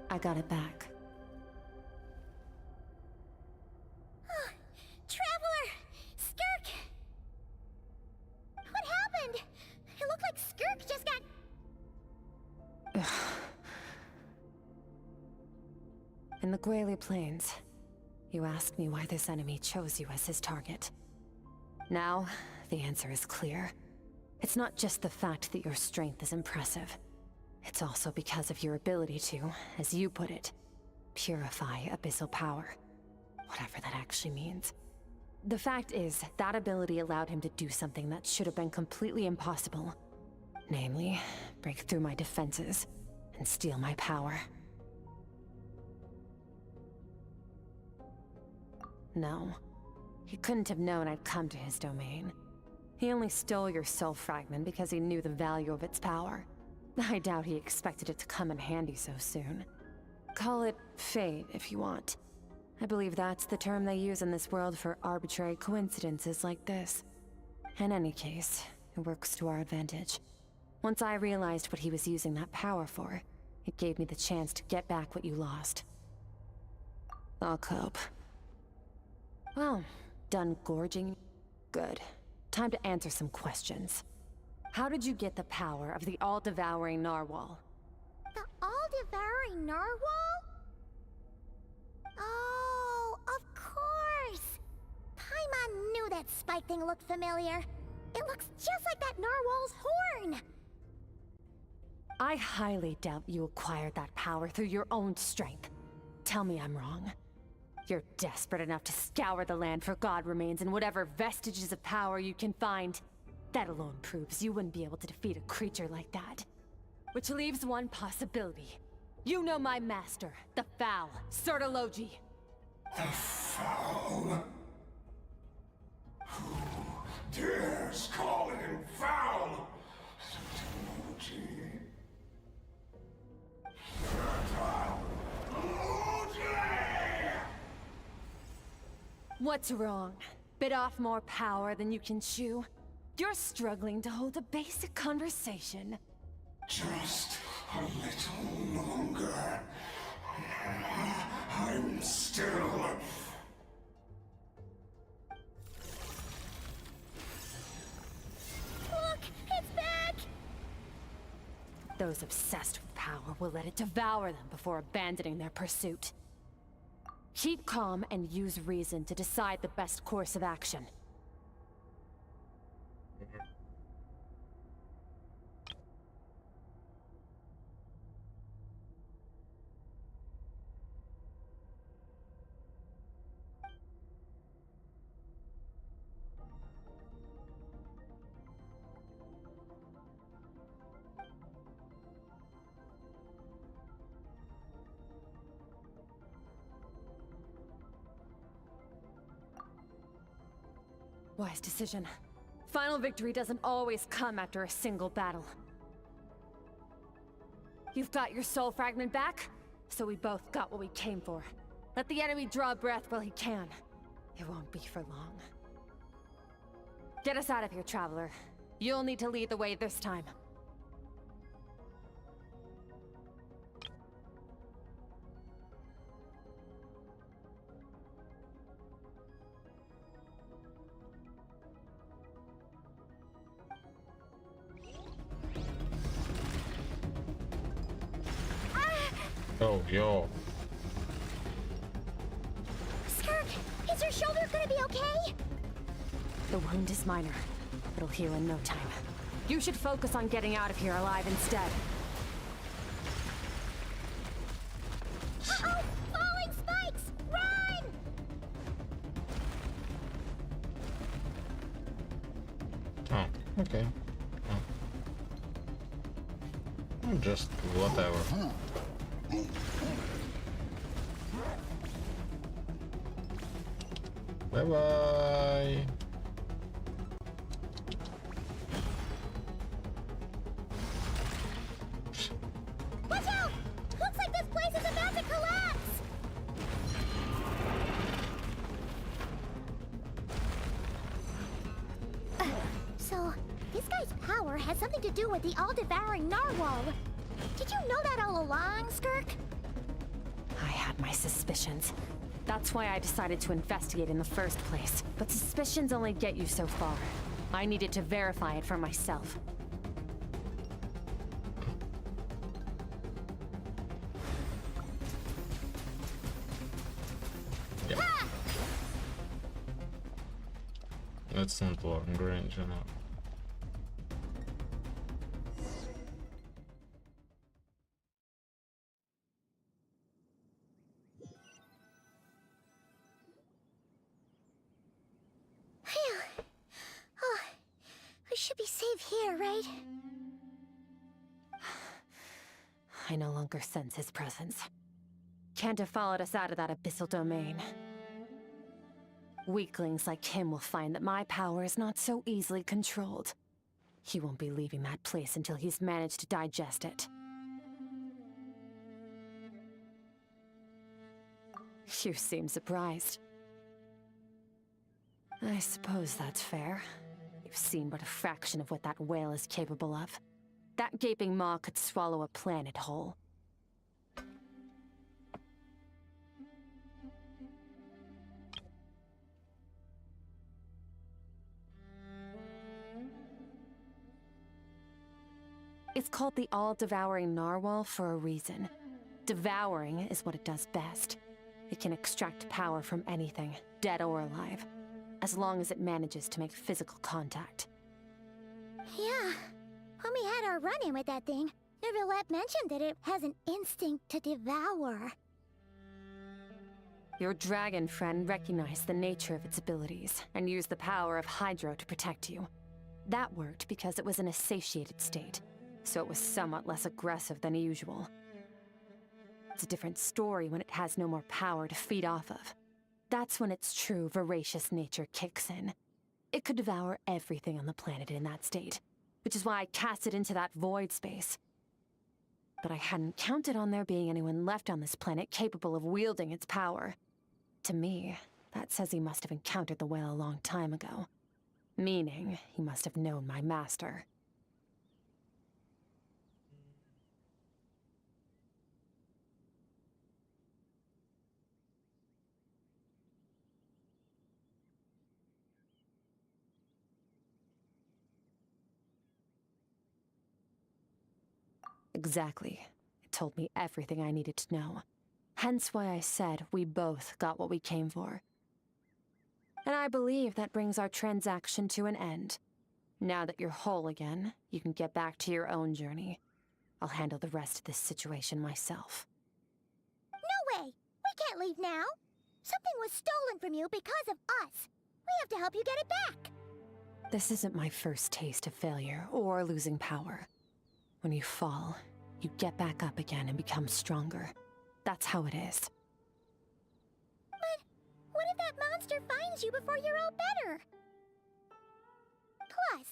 I got it back. Traveler! Skirk! What happened? It looked like Skirk just got... In the Guili Plains, you asked me why this enemy chose you as his target. Now, the answer is clear. It's not just the fact that your strength is impressive. It's also because of your ability to, as you put it, purify abyssal power. Whatever that actually means. The fact is, that ability allowed him to do something that should have been completely impossible. Namely, break through my defenses and steal my power. No, he couldn't have known I'd come to his domain. He only stole your soul fragment because he knew the value of its power. I doubt he expected it to come in handy so soon. Call it fate if you want. I believe that's the term they use in this world for arbitrary coincidences like this. In any case, it works to our advantage. Once I realized what he was using that power for, it gave me the chance to get back what you lost. I'll cope. Well, done gorging? Good. Time to answer some questions. How did you get the power of the all-devouring narwhal? The all-devouring narwhal? Oh, of course! Paimon knew that spike thing looked familiar. It looks just like that narwhal's horn! I highly doubt you acquired that power through your own strength. Tell me I'm wrong. You're desperate enough to scour the land for god remains and whatever vestiges of power you can find. That alone proves you wouldn't be able to defeat a creature like that. Which leaves one possibility. You know my master, the Foul, Sertologi. The Foul? Who dares call him foul? What's wrong? Bit off more power than you can chew? You're struggling to hold a basic conversation. Just a little longer. I'm still... Look! It's back! Those obsessed with power will let it devour them before abandoning their pursuit. Keep calm and use reason to decide the best course of action. Wise decision. Final victory doesn't always come after a single battle. You've got your soul fragment back, so we both got what we came for. Let the enemy draw breath while he can. It won't be for long. Get us out of here, Traveler. You'll need to lead the way this time. Oh, yo. Skirk, is your shoulder gonna be okay? The wound is minor. It'll heal in no time. You should focus on getting out of here alive instead. Uh-oh! Falling spikes! Run! Oh, okay. Oh. Just whatever. Bye-bye. Watch out! Looks like this place is about to collapse! So, this guy's power has something to do with the all-devouring narwhal. Did you know that all along, Skirk? I had my suspicions. That's why I decided to investigate in the first place. But suspicions only get you so far. I needed to verify it for myself. Yeah. That's not long range enough. Oh, we should be safe here, right? I no longer sense his presence. Can't have followed us out of that abyssal domain. Weaklings like him will find that my power is not so easily controlled. He won't be leaving that place until he's managed to digest it. You seem surprised. I suppose that's fair. You've seen but a fraction of what that whale is capable of. That gaping maw could swallow a planet whole. It's called the all-devouring narwhal for a reason. Devouring is what it does best. It can extract power from anything, dead or alive, as long as it manages to make physical contact. Yeah. When we had our run-in with that thing, Neverlet mentioned that it has an instinct to devour. Your dragon friend recognized the nature of its abilities and used the power of Hydro to protect you. That worked because it was in a satiated state, so it was somewhat less aggressive than usual. It's a different story when it has no more power to feed off of. That's when its true voracious nature kicks in. It could devour everything on the planet in that state, which is why I cast it into that void space. But I hadn't counted on there being anyone left on this planet capable of wielding its power. To me, that says he must have encountered the whale a long time ago. Meaning, he must have known my master. Exactly. It told me everything I needed to know. Hence why I said we both got what we came for. And I believe that brings our transaction to an end. Now that you're whole again, you can get back to your own journey. I'll handle the rest of this situation myself. No way! We can't leave now! Something was stolen from you because of us! We have to help you get it back! This isn't my first taste of failure or losing power. When you fall, you get back up again and become stronger. That's how it is. But what if that monster finds you before you're all better? Plus,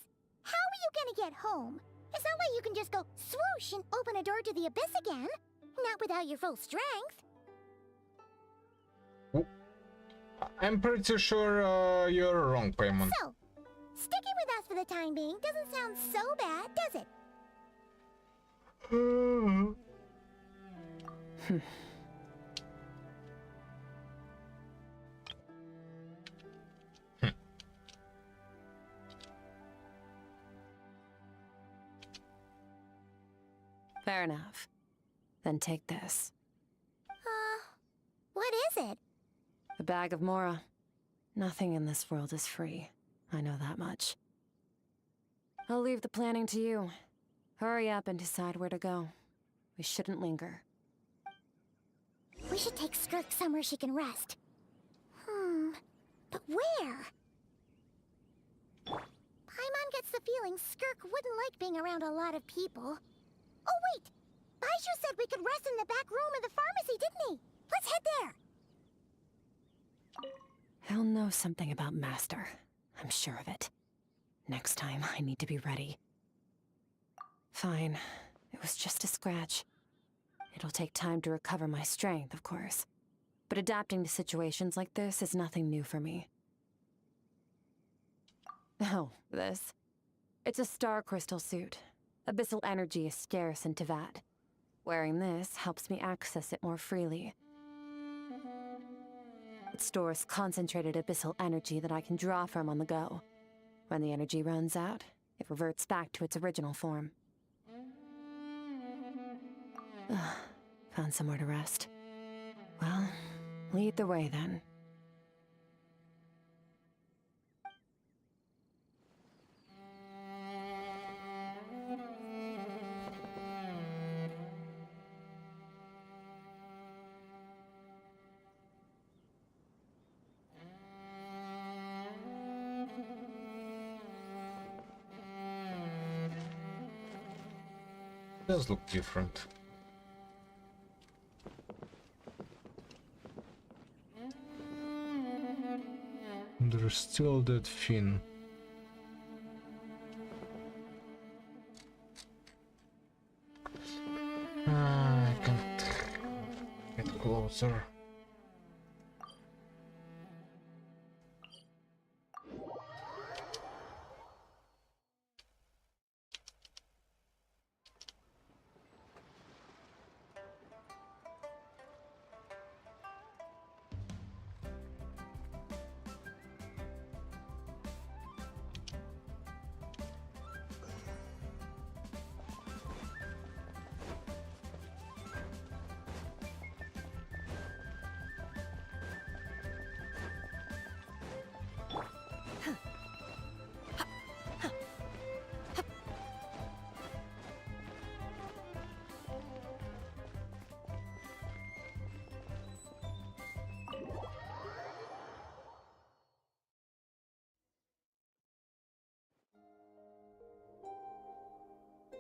how are you gonna get home? It's not like you can just go swoosh and open a door to the abyss again. Not without your full strength. I'm pretty sure you're wrong, Paimon. So, sticking with us for the time being doesn't sound so bad, does it? Fair enough. Then take this. What is it? A bag of Mora. Nothing in this world is free. I know that much. I'll leave the planning to you. Hurry up and decide where to go. We shouldn't linger. We should take Skirk somewhere she can rest. But where? Paimon gets the feeling Skirk wouldn't like being around a lot of people. Oh wait! Baizhu said we could rest in the back room of the pharmacy, didn't he? Let's head there! He'll know something about Master. I'm sure of it. Next time, I need to be ready. Fine. It was just a scratch. It'll take time to recover my strength, of course. But adapting to situations like this is nothing new for me. Oh, this. It's a star crystal suit. Abyssal energy is scarce in Teyvat. Wearing this helps me access it more freely. It stores concentrated abyssal energy that I can draw from on the go. When the energy runs out, it reverts back to its original form. Found somewhere to rest. Well, lead the way then. Does look different. There's still that fin. I can't get closer.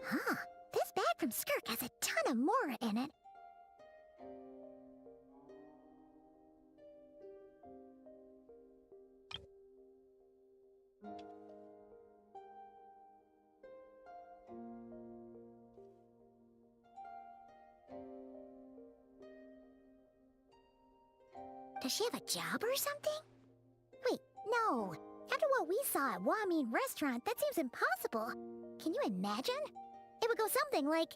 Huh. This bag from Skirk has a ton of Mora in it. Does she have a job or something? Wait, no. After what we saw at Wamin Restaurant, that seems impossible. Can you imagine? It would go something like...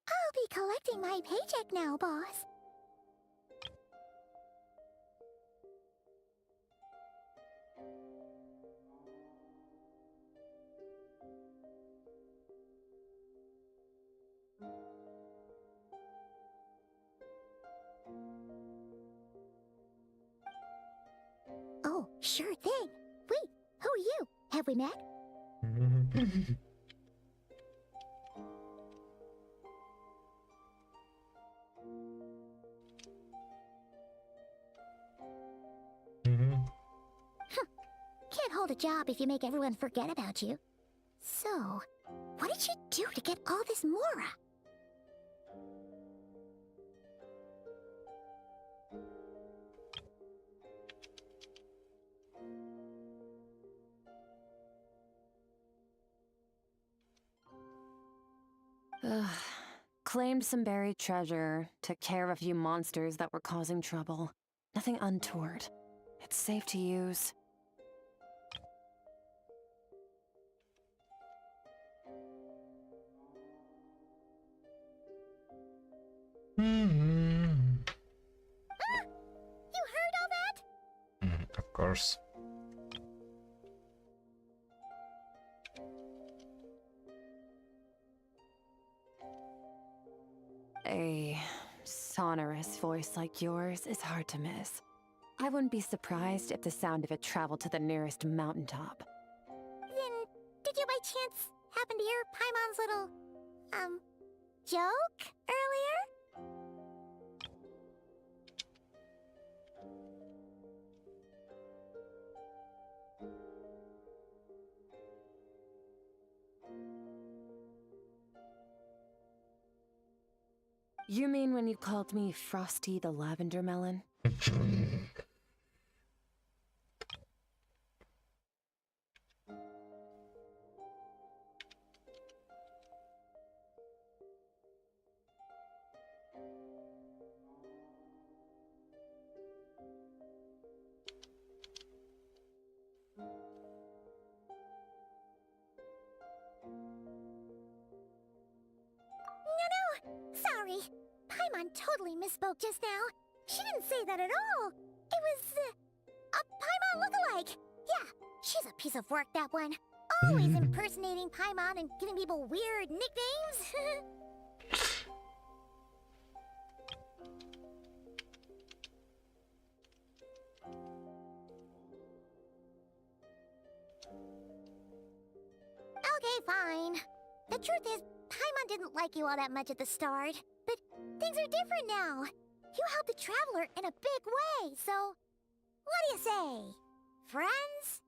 I'll be collecting my paycheck now, boss. Oh, sure thing. Wait, who are you? Have we met? Can't hold a job if you make everyone forget about you. So, what did you do to get all this Mora? Claimed some buried treasure, took care of a few monsters that were causing trouble. Nothing untoward. It's safe to use. You heard all that? Of course. A sonorous voice like yours is hard to miss. I wouldn't be surprised if the sound of it traveled to the nearest mountaintop. Then, did you by chance happen to hear Paimon's little, joke earlier? You mean when you called me Frosty the Lavender Melon? No, sorry. Paimon totally misspoke just now. She didn't say that at all. It was, a Paimon lookalike. Yeah, she's a piece of work, that one. Always impersonating Paimon and giving people weird nicknames. The truth is, Paimon didn't like you all that much at the start. But things are different now. You helped the Traveler in a big way, so... What do you say? Friends?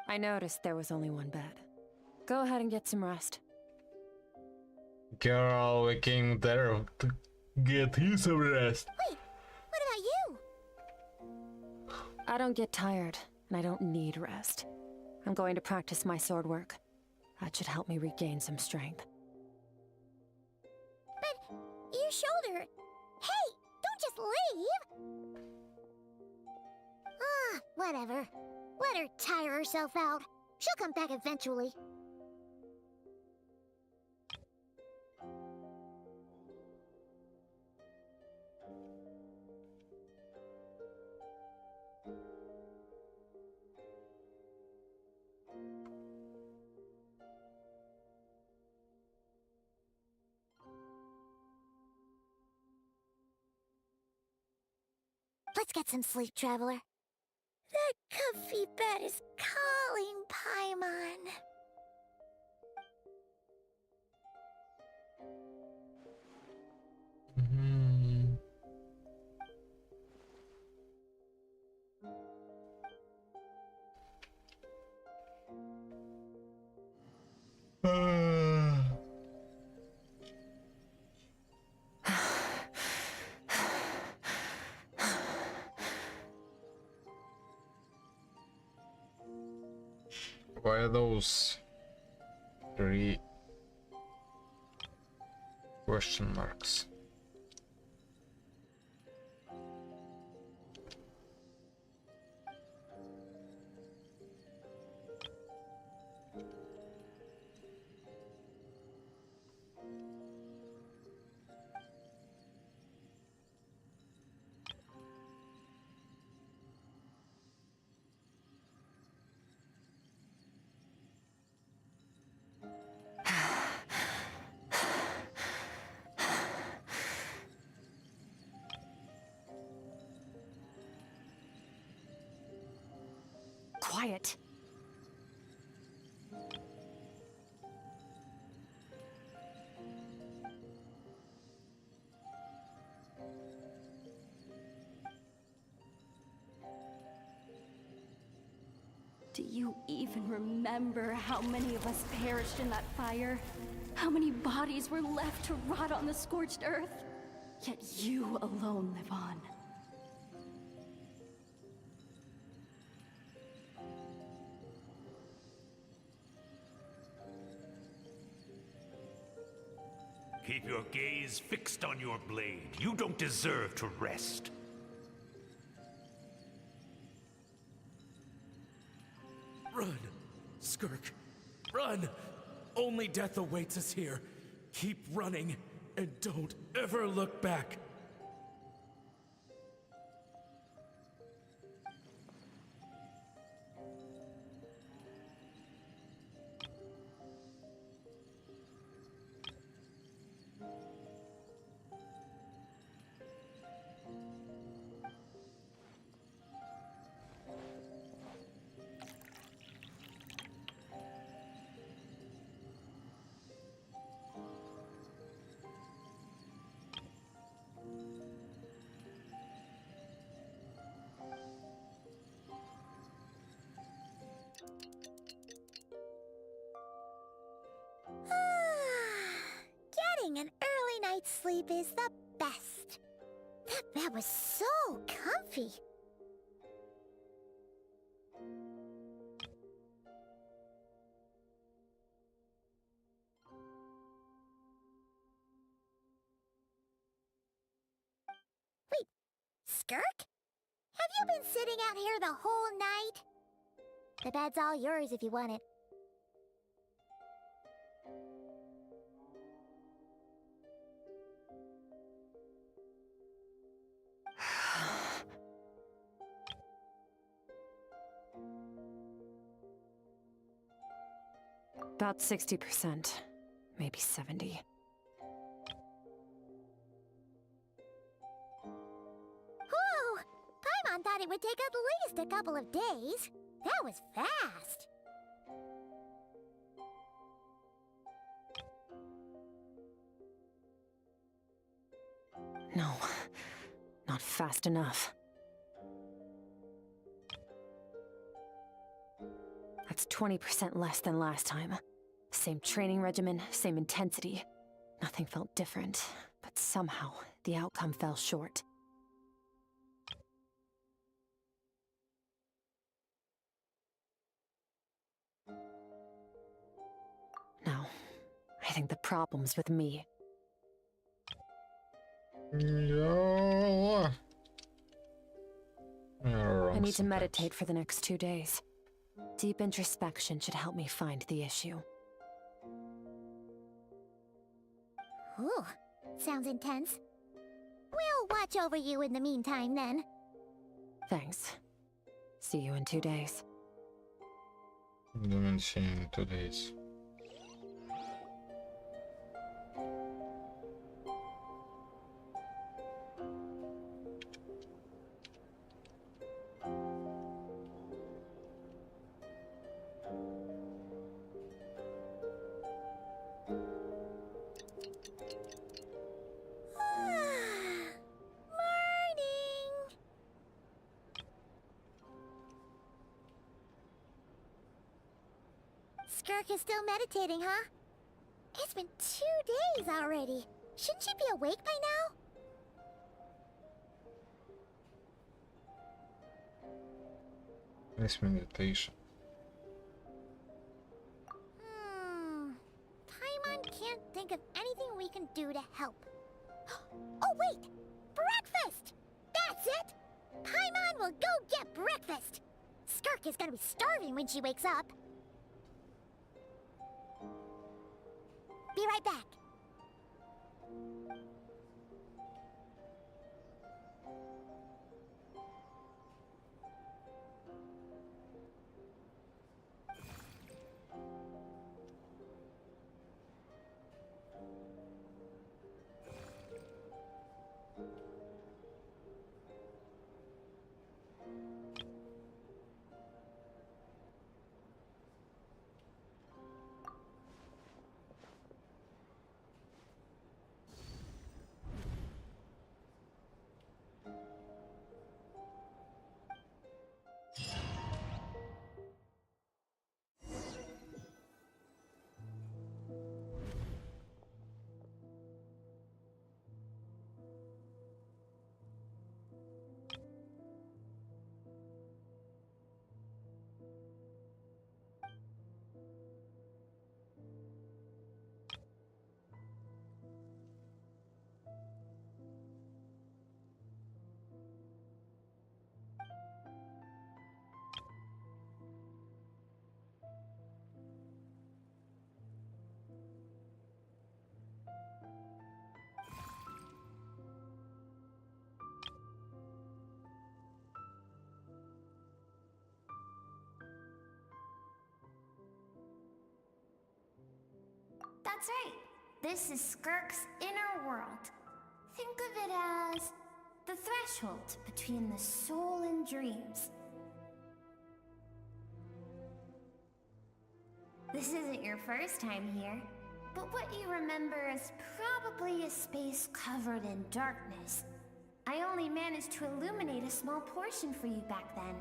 I noticed there was only one bed. Go ahead and get some rest. Girl, we came there to get you some rest. Wait, what about you? I don't get tired, and I don't need rest. I'm going to practice my sword work. That should help me regain some strength. But your shoulder... Hey, don't just leave! Ah, whatever. Let her tire herself out. She'll come back eventually. Let's get some sleep, Traveler. That comfy bed is calling, Paimon. Why are those 3 question marks? Quiet. Do you even remember how many of us perished in that fire? How many bodies were left to rot on the scorched earth? Yet you alone live on. Keep your gaze fixed on your blade. You don't deserve to rest. Run, Skirk. Run! Only death awaits us here. Keep running, and don't ever look back. Getting an early night's sleep is the best. That bed was so comfy. Wait, Skirk? Have you been sitting out here the whole night? The bed's all yours if you want it. About 60%, maybe 70. take at least a couple of days. That was fast. No, not fast enough. That's 20% less than last time. Same training regimen, same intensity. Nothing felt different, but somehow the outcome fell short. No, I think the problem's with me. No. I need to meditate for the next 2 days. Deep introspection should help me find the issue. Ooh, sounds intense. We'll watch over you in the meantime, then. Thanks. See you in 2 days. Don't see you in 2 days. Skirk is still meditating, huh? It's been 2 days already. Shouldn't she be awake by now? Nice meditation. Paimon can't think of anything we can do to help. Oh wait! Breakfast! That's it! Paimon will go get breakfast! Skirk is gonna be starving when she wakes up. Be right back. That's right. This is Skirk's inner world. Think of it as the threshold between the soul and dreams. This isn't your first time here, but what you remember is probably a space covered in darkness. I only managed to illuminate a small portion for you back then.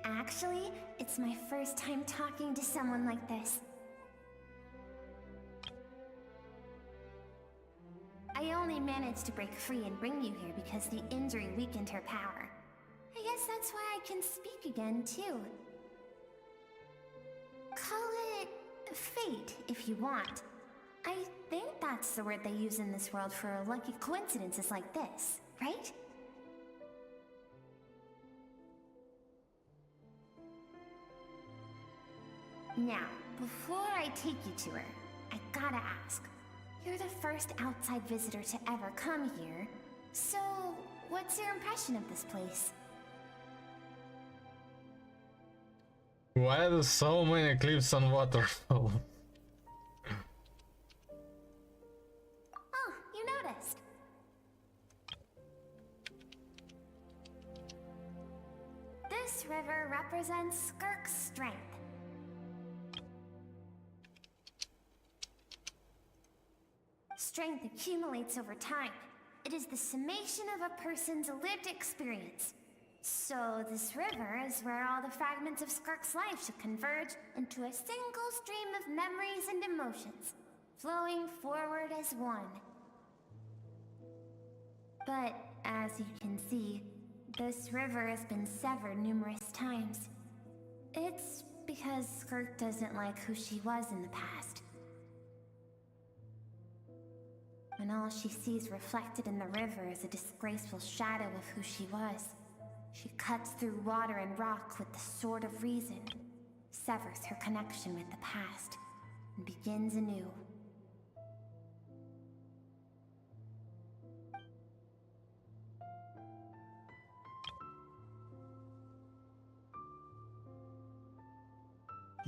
Actually, it's my first time talking to someone like this. I only managed to break free and bring you here because the injury weakened her power. I guess that's why I can speak again, too. Call it fate, if you want. I think that's the word they use in this world for lucky coincidences like this, right? Now, before I take you to her, I gotta ask. You're the first outside visitor to ever come here, so what's your impression of this place? Why are there so many cliffs and waterfall? Oh, you noticed. this river represents Skirk's strength. Strength accumulates over time. It is the summation of a person's lived experience. So this river is where all the fragments of Skirk's life should converge into a single stream of memories and emotions, flowing forward as one. But as you can see, this river has been severed numerous times. It's because Skirk doesn't like who she was in the past. And all she sees reflected in the river is a disgraceful shadow of who she was. She cuts through water and rock with the sword of reason, severs her connection with the past, and begins anew.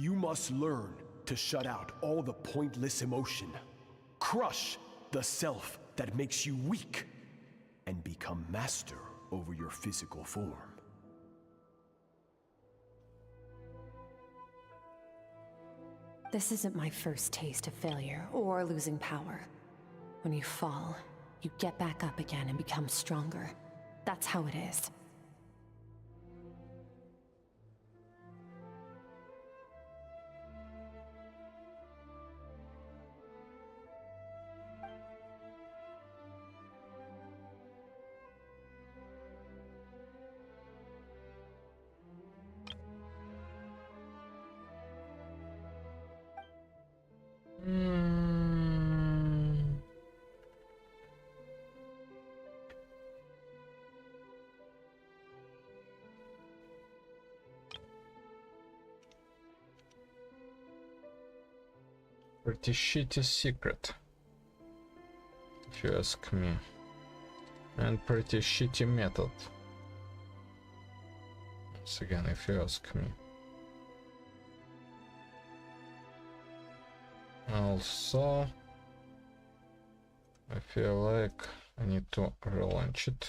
You must learn to shut out all the pointless emotion. Crush the self that makes you weak, and become master over your physical form. This isn't my first taste of failure or losing power. When you fall, you get back up again and become stronger. That's how it is. Pretty shitty secret, if you ask me, and pretty shitty method, once again, if you ask me. Also, I feel like I need to relaunch it.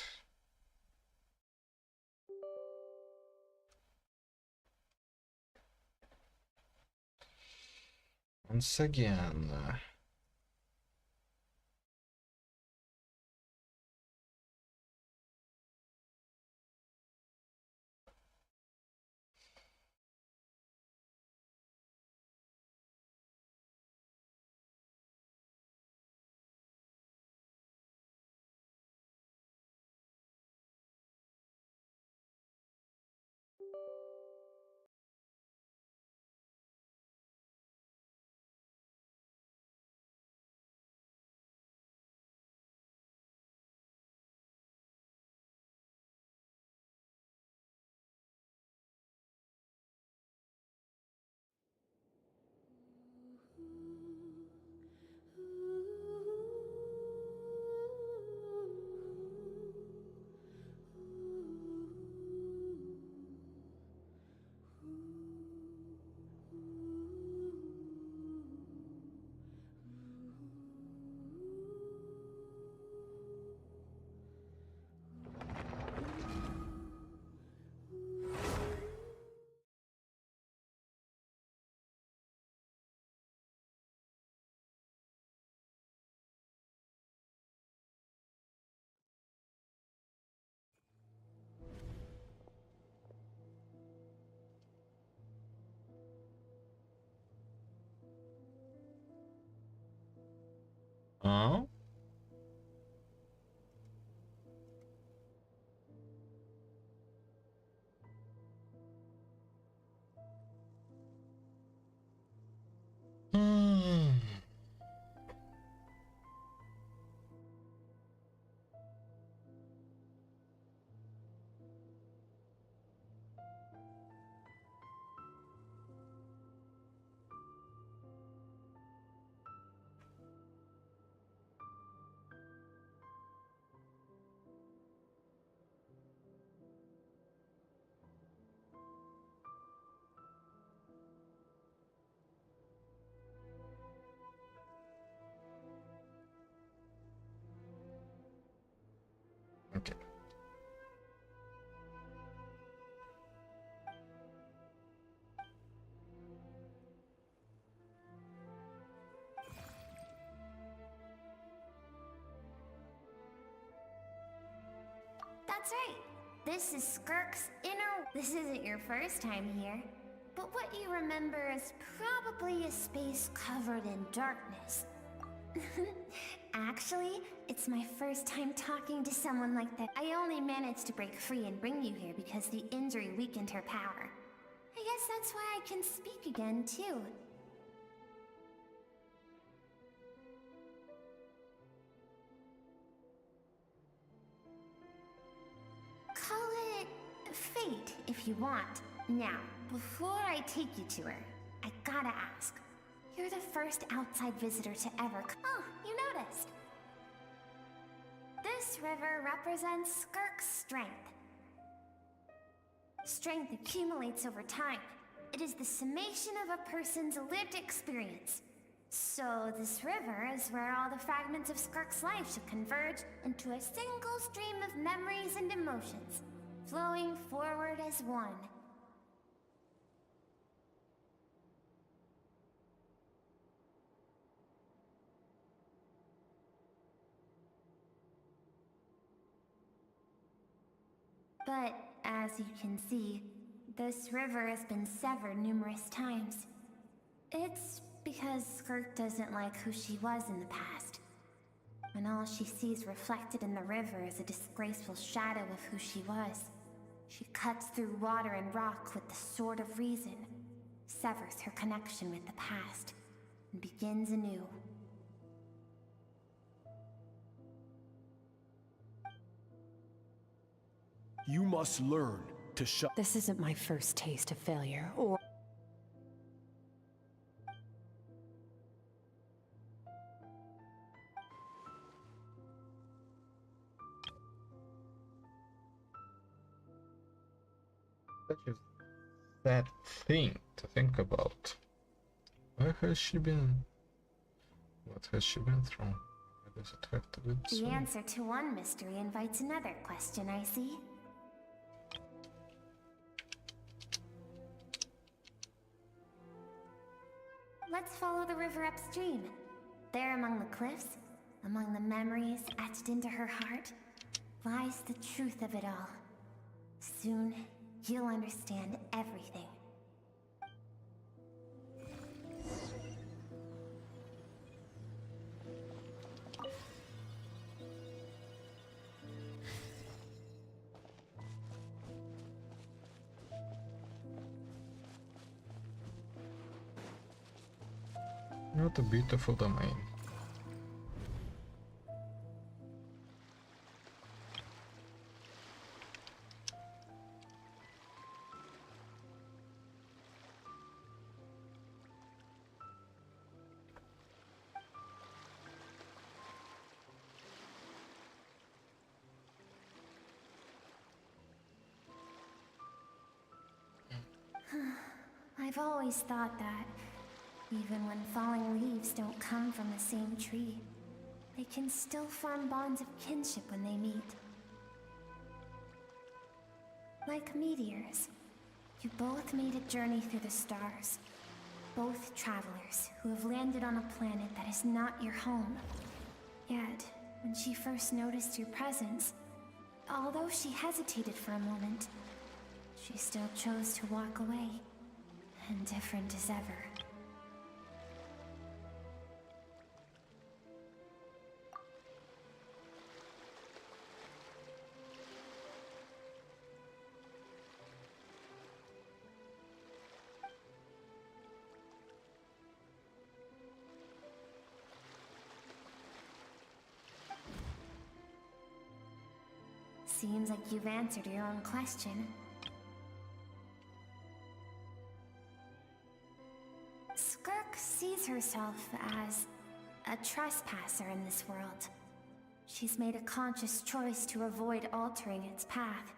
Once again. Huh? That's right. This is Skirk's inner... This isn't your first time here. But what you remember is probably a space covered in darkness. Actually, it's my first time talking to someone like that. I only managed to break free and bring you here because the injury weakened her power. I guess that's why I can speak again, too. Call it fate if you want. Now, before I take you to her, I gotta ask. You're the first outside visitor to ever Oh, you noticed. This river represents Skirk's strength. Strength accumulates over time. It is the summation of a person's lived experience. So this river is where all the fragments of Skirk's life should converge into a single stream of memories and emotions, flowing forward as one. But, as you can see, this river has been severed numerous times. It's because Skirk doesn't like who she was in the past. And all she sees reflected in the river is a disgraceful shadow of who she was. She cuts through water and rock with the sword of reason, severs her connection with the past, and begins anew. You must learn to shut. This isn't my first taste of failure, or... Such a sad thing to think about. Where has she been? What has she been through? Why does it have to be The so? answer to one mystery invites another question, I see. Let's follow the river upstream. There among the cliffs, among the memories etched into her heart, lies the truth of it all. Soon, you'll understand everything. What a beautiful domain. I've always thought that, even when falling leaves don't come from the same tree, they can still form bonds of kinship when they meet. Like meteors, you both made a journey through the stars. Both travelers who have landed on a planet that is not your home. Yet, when she first noticed your presence, although she hesitated for a moment, she still chose to walk away, indifferent as ever. Seems like you've answered your own question. Skirk sees herself as a trespasser in this world. She's made a conscious choice to avoid altering its path.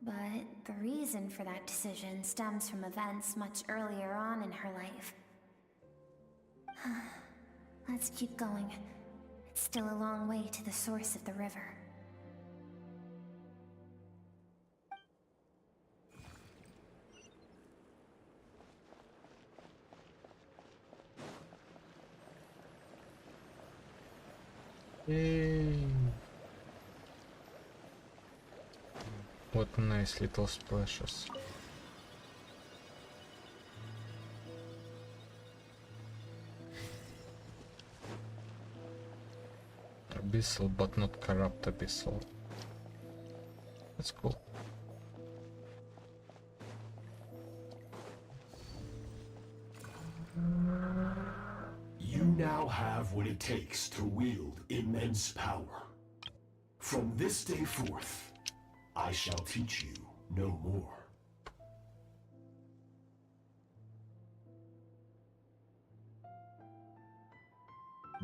But the reason for that decision stems from events much earlier on in her life. Let's keep going. It's still a long way to the source of the river. Yay. What nice little splashes. Abyssal, but not corrupt abyssal. That's cool. You now have what it takes to wield immense power. From this day forth, I shall teach you no more.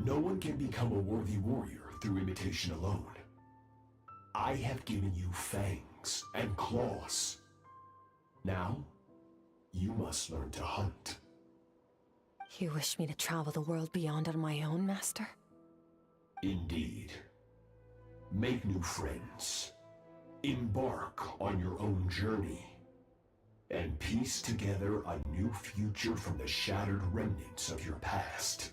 No one can become a worthy warrior through imitation alone. I have given you fangs and claws. Now, you must learn to hunt. You wish me to travel the world beyond on my own, Master? Indeed. Make new friends. Embark on your own journey. And piece together a new future from the shattered remnants of your past.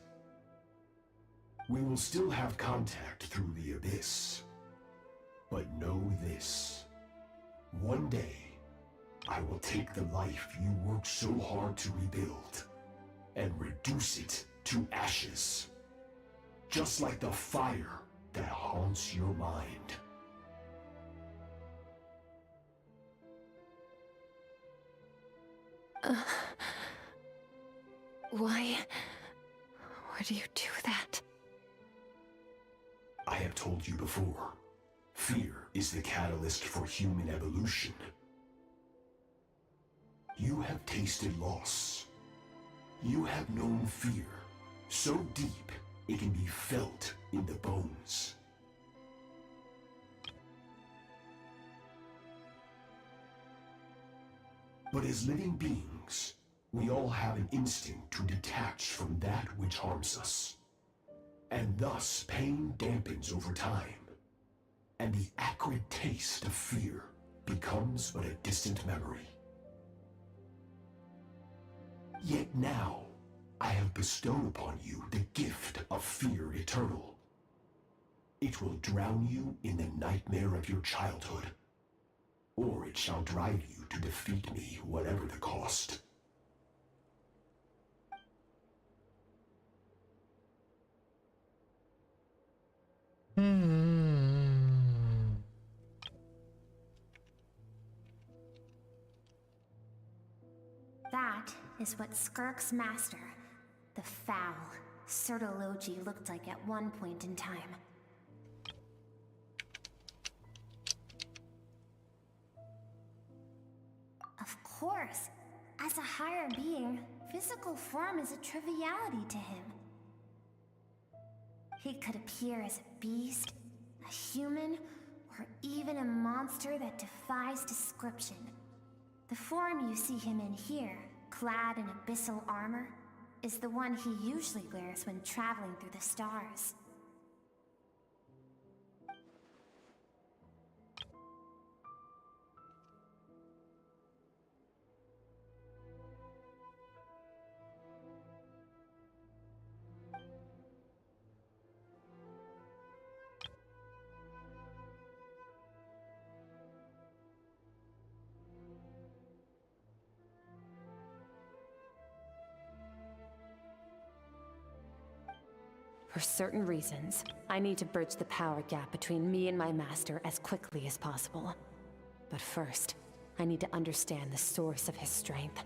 We will still have contact through the abyss. But know this. One day, I will take the life you worked so hard to rebuild and reduce it to ashes. Just like the fire that haunts your mind. Why would you do that? I have told you before, fear is the catalyst for human evolution. You have tasted loss. You have known fear, so deep it can be felt in the bones. But as living beings, we all have an instinct to detach from that which harms us. And thus, pain dampens over time, and the acrid taste of fear becomes but a distant memory. Yet now, I have bestowed upon you the gift of fear eternal. It will drown you in the nightmare of your childhood, or it shall drive you to defeat me, whatever the cost. That is what Skirk's master, the foul Sertologi, looked like at one point in time. Of course, as a higher being, physical form is a triviality to him. He could appear as a beast, a human, or even a monster that defies description. The form you see him in here, clad in abyssal armor, is the one he usually wears when traveling through the stars. For certain reasons, I need to bridge the power gap between me and my master as quickly as possible. But first, I need to understand the source of his strength.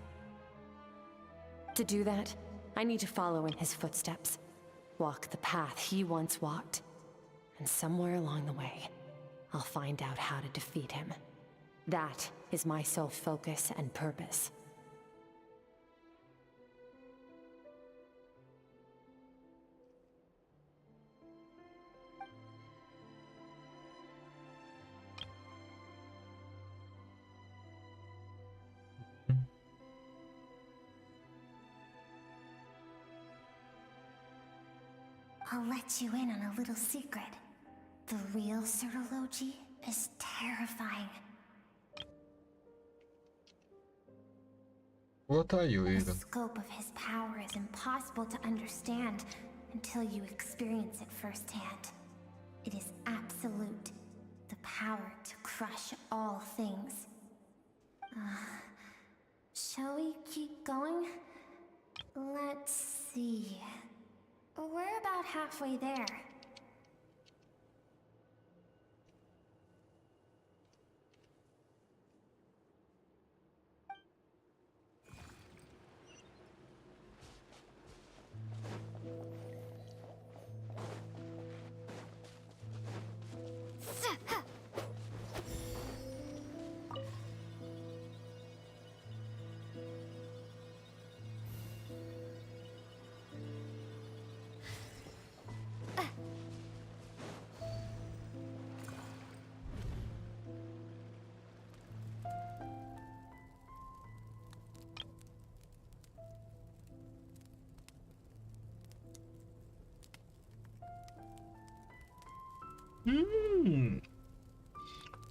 To do that, I need to follow in his footsteps, walk the path he once walked, and somewhere along the way, I'll find out how to defeat him. That is my sole focus and purpose. I'll let you in on a little secret. The real Sertologi is terrifying. What are you The even? scope of his power is impossible to understand until you experience it firsthand. It is absolute. The power to crush all things. Shall we keep going? Let's see. We're about halfway there.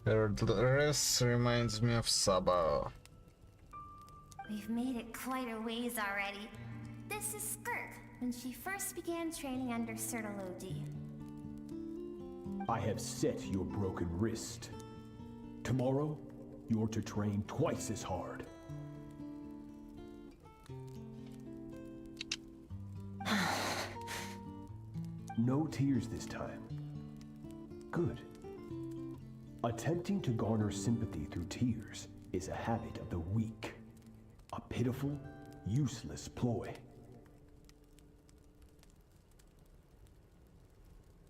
Her dress reminds me of Saba. We've made it quite a ways already. This is Skirk, when she first began training under Sertology. I have set your broken wrist. Tomorrow, you're to train twice as hard. No tears this time. Good. Attempting to garner sympathy through tears is a habit of the weak. A pitiful, useless ploy.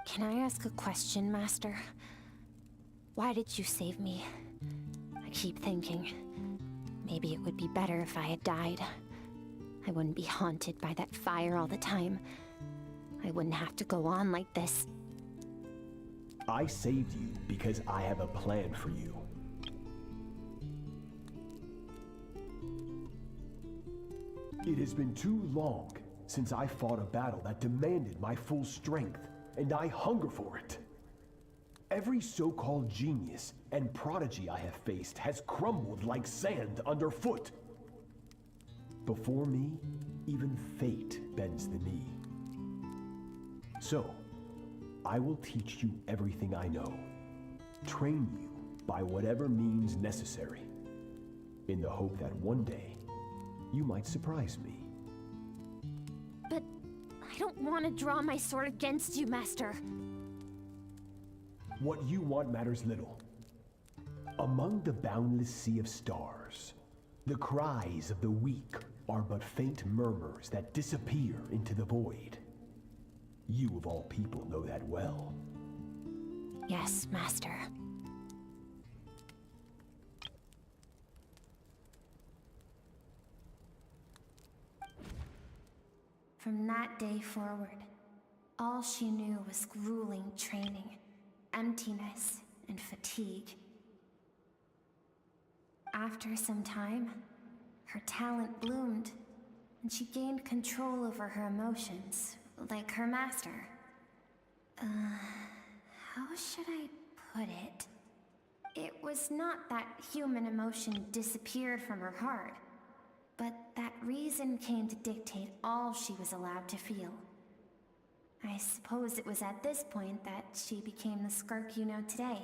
Can I ask a question, Master? Why did you save me? I keep thinking, maybe it would be better if I had died. I wouldn't be haunted by that fire all the time. I wouldn't have to go on like this. I saved you because I have a plan for you. It has been too long since I fought a battle that demanded my full strength, and I hunger for it. Every so-called genius and prodigy I have faced has crumbled like sand underfoot. Before me, even fate bends the knee. So, I will teach you everything I know. Train you by whatever means necessary, in the hope that one day, you might surprise me. But I don't want to draw my sword against you, Master. What you want matters little. Among the boundless sea of stars, the cries of the weak are but faint murmurs that disappear into the void. You of all people know that well. Yes, Master. From that day forward, all she knew was grueling training, emptiness, and fatigue. After some time, her talent bloomed, and she gained control over her emotions, like her master. How should I put it? It was not that human emotion disappeared from her heart, but that reason came to dictate all she was allowed to feel. I suppose it was at this point that she became the Skirk you know today.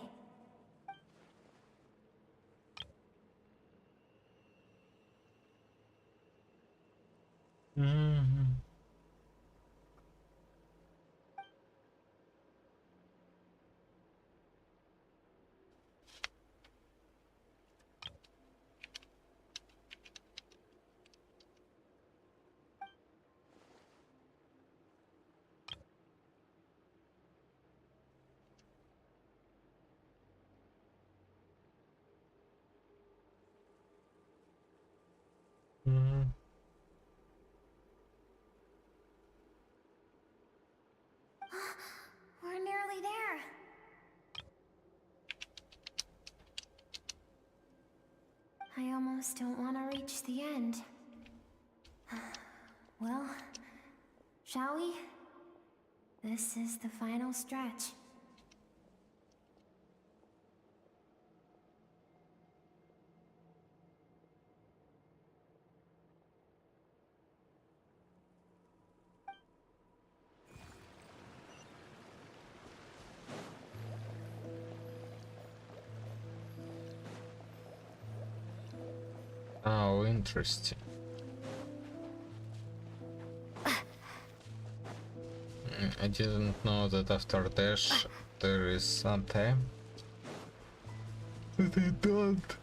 We're nearly there. I almost don't want to reach the end. Well, shall we? This is the final stretch. Oh, interesting. I didn't know that after dash there is some time. But I don't.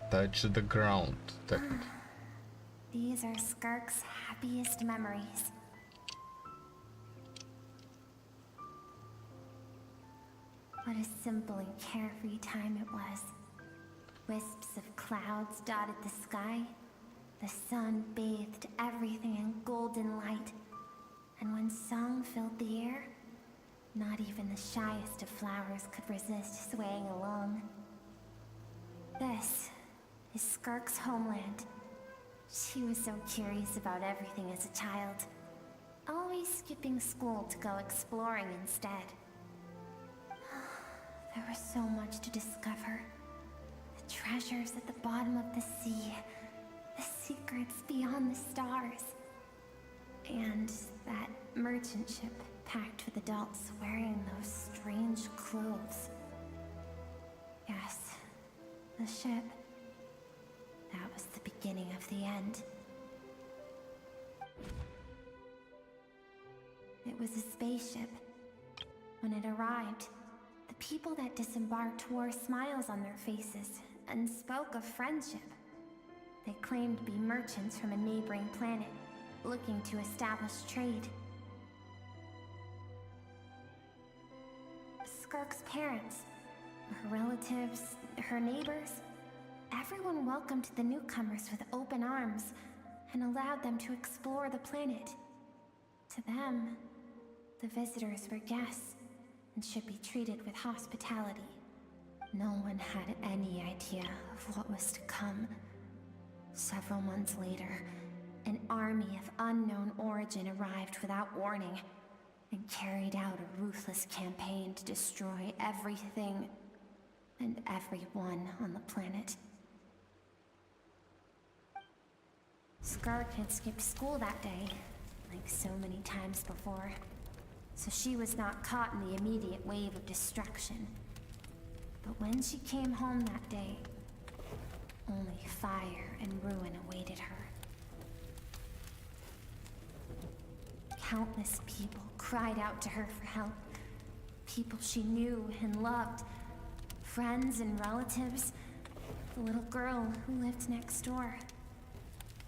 Touch the ground. These are Skirk's happiest memories. What a simple and carefree time it was. Wisps of clouds dotted the sky. The sun bathed everything in golden light. And when song filled the air, not even the shyest of flowers could resist swaying along. This is Skirk's homeland. She was so curious about everything as a child, always skipping school to go exploring instead. There was so much to discover. The treasures at the bottom of the sea, the secrets beyond the stars, and that merchant ship packed with adults wearing those strange clothes. Yes, the ship. That was the beginning of the end. It was a spaceship. When it arrived, the people that disembarked wore smiles on their faces and spoke of friendship. They claimed to be merchants from a neighboring planet, looking to establish trade. Skirk's parents, her relatives, her neighbors, everyone welcomed the newcomers with open arms and allowed them to explore the planet. To them, the visitors were guests and should be treated with hospitality. No one had any idea of what was to come. Several months later, an army of unknown origin arrived without warning and carried out a ruthless campaign to destroy everything and everyone on the planet. Skirk had skipped school that day, like so many times before, so she was not caught in the immediate wave of destruction. But when she came home that day, only fire and ruin awaited her. Countless people cried out to her for help. People she knew and loved. Friends and relatives. The little girl who lived next door.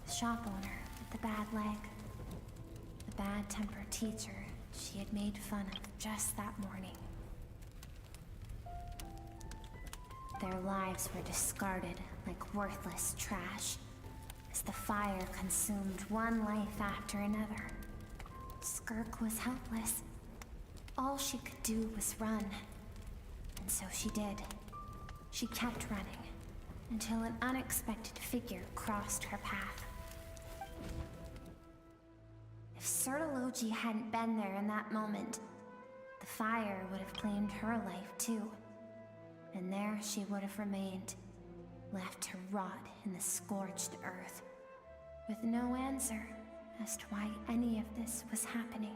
The shop owner with the bad leg. The bad-tempered teacher she had made fun of just that morning. Their lives were discarded like worthless trash as the fire consumed one life after another. Skirk was helpless. All she could do was run. And so she did. She kept running until an unexpected figure crossed her path. If Sertology hadn't been there in that moment, the fire would have claimed her life too. And there she would have remained, left to rot in the scorched earth, with no answer as to why any of this was happening.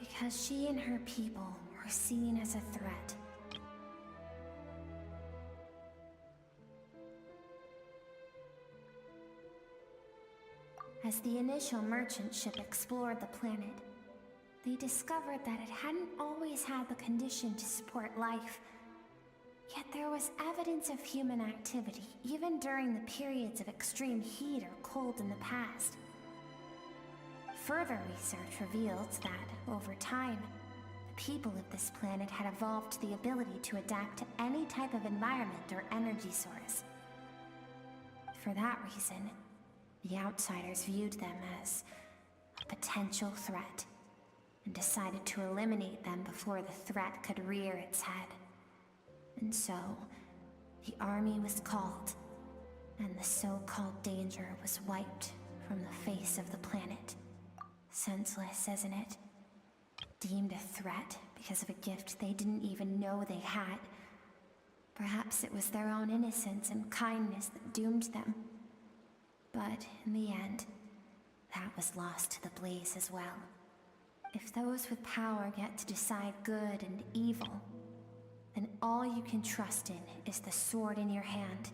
Because she and her people were seen as a threat. As the initial merchant ship explored the planet, they discovered that it hadn't always had the condition to support life. Yet there was evidence of human activity, even during the periods of extreme heat or cold in the past. Further research revealed that, over time, the people of this planet had evolved the ability to adapt to any type of environment or energy source. For that reason, the outsiders viewed them as a potential threat, and decided to eliminate them before the threat could rear its head. And so, the army was called, and the so-called danger was wiped from the face of the planet. Senseless, isn't it? Deemed a threat because of a gift they didn't even know they had. Perhaps it was their own innocence and kindness that doomed them. But in the end, that was lost to the blaze as well. If those with power get to decide good and evil, then all you can trust in is the sword in your hand.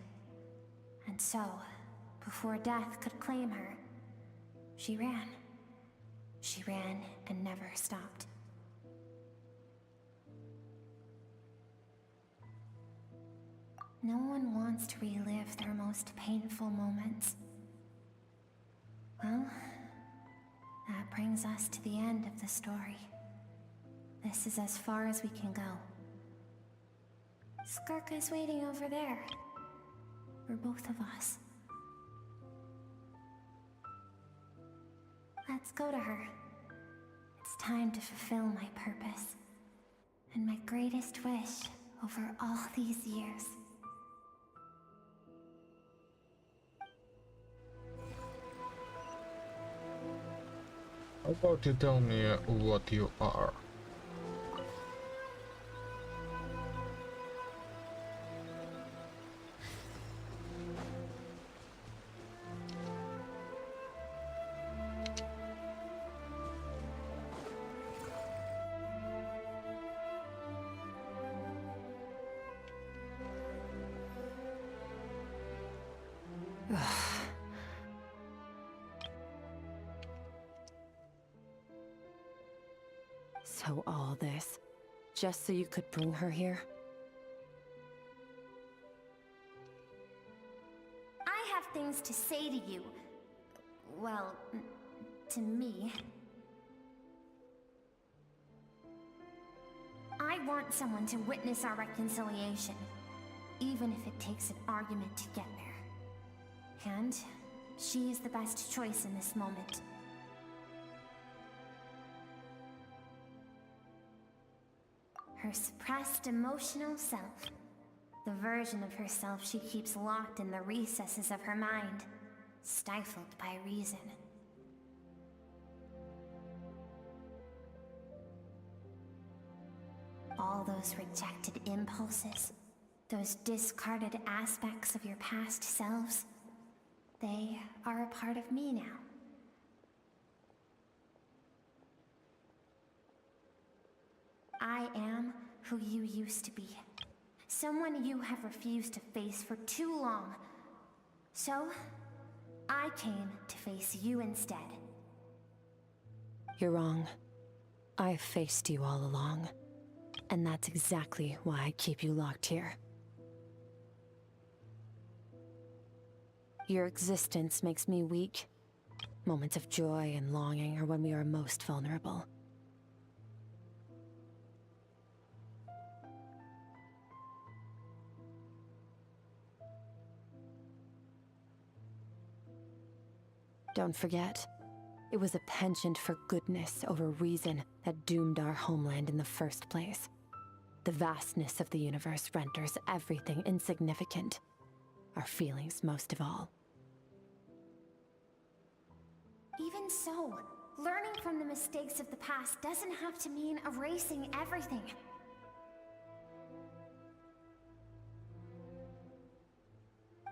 And so, before death could claim her, she ran. She ran and never stopped. No one wants to relive their most painful moments. Well, that brings us to the end of the story. This is as far as we can go. Skirk is waiting over there. For both of us. Let's go to her. It's time to fulfill my purpose. And my greatest wish over all these years. How about you tell me what you are? So all this, just so you could bring her here? I have things to say to you. Well, to me. I want someone to witness our reconciliation, even if it takes an argument to get there. And she is the best choice in this moment. Her suppressed emotional self. The version of herself she keeps locked in the recesses of her mind, stifled by reason. All those rejected impulses, those discarded aspects of your past selves, they are a part of me now. I am who you used to be. Someone you have refused to face for too long. So, I came to face you instead. You're wrong. I've faced you all along. And that's exactly why I keep you locked here. Your existence makes me weak. Moments of joy and longing are when we are most vulnerable. Don't forget, it was a penchant for goodness over reason that doomed our homeland in the first place. The vastness of the universe renders everything insignificant. Our feelings most of all. Even so, learning from the mistakes of the past doesn't have to mean erasing everything.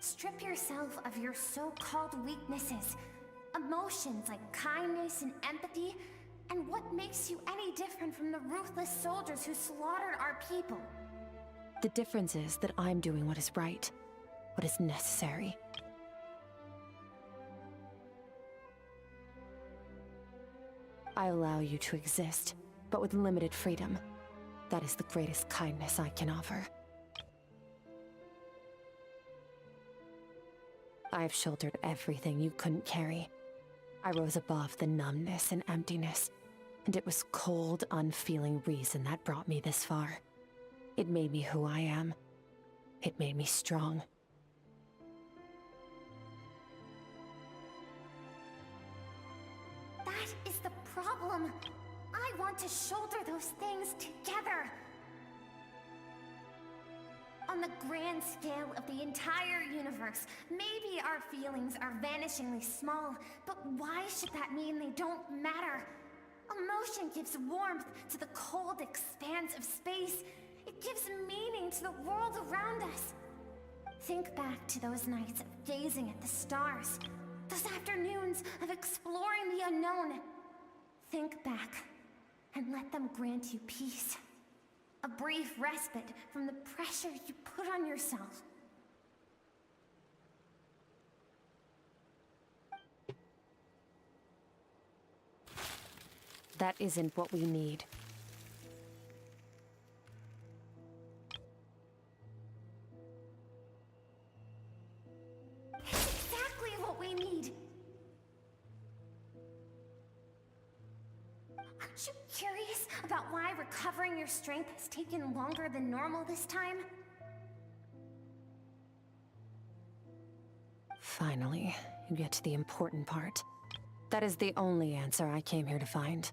Strip yourself of your so-called weaknesses. Emotions like kindness and empathy, and what makes you any different from the ruthless soldiers who slaughtered our people? The difference is that I'm doing what is right, what is necessary. I allow you to exist, but with limited freedom. That is the greatest kindness I can offer. I've shouldered everything you couldn't carry. I rose above the numbness and emptiness, and it was cold, unfeeling reason that brought me this far. It made me who I am. It made me strong. That is the problem. I want to shoulder those things together. On the grand scale of the entire universe, maybe our feelings are vanishingly small, but why should that mean they don't matter? Emotion gives warmth to the cold expanse of space. It gives meaning to the world around us. Think back to those nights of gazing at the stars. Those afternoons of exploring the unknown. Think back and let them grant you peace. A brief respite from the pressure you put on yourself. That isn't what we need. It's exactly what we need. Aren't you curious about why recovering your strength has taken longer than normal this time? Finally, you get to the important part. That is the only answer I came here to find.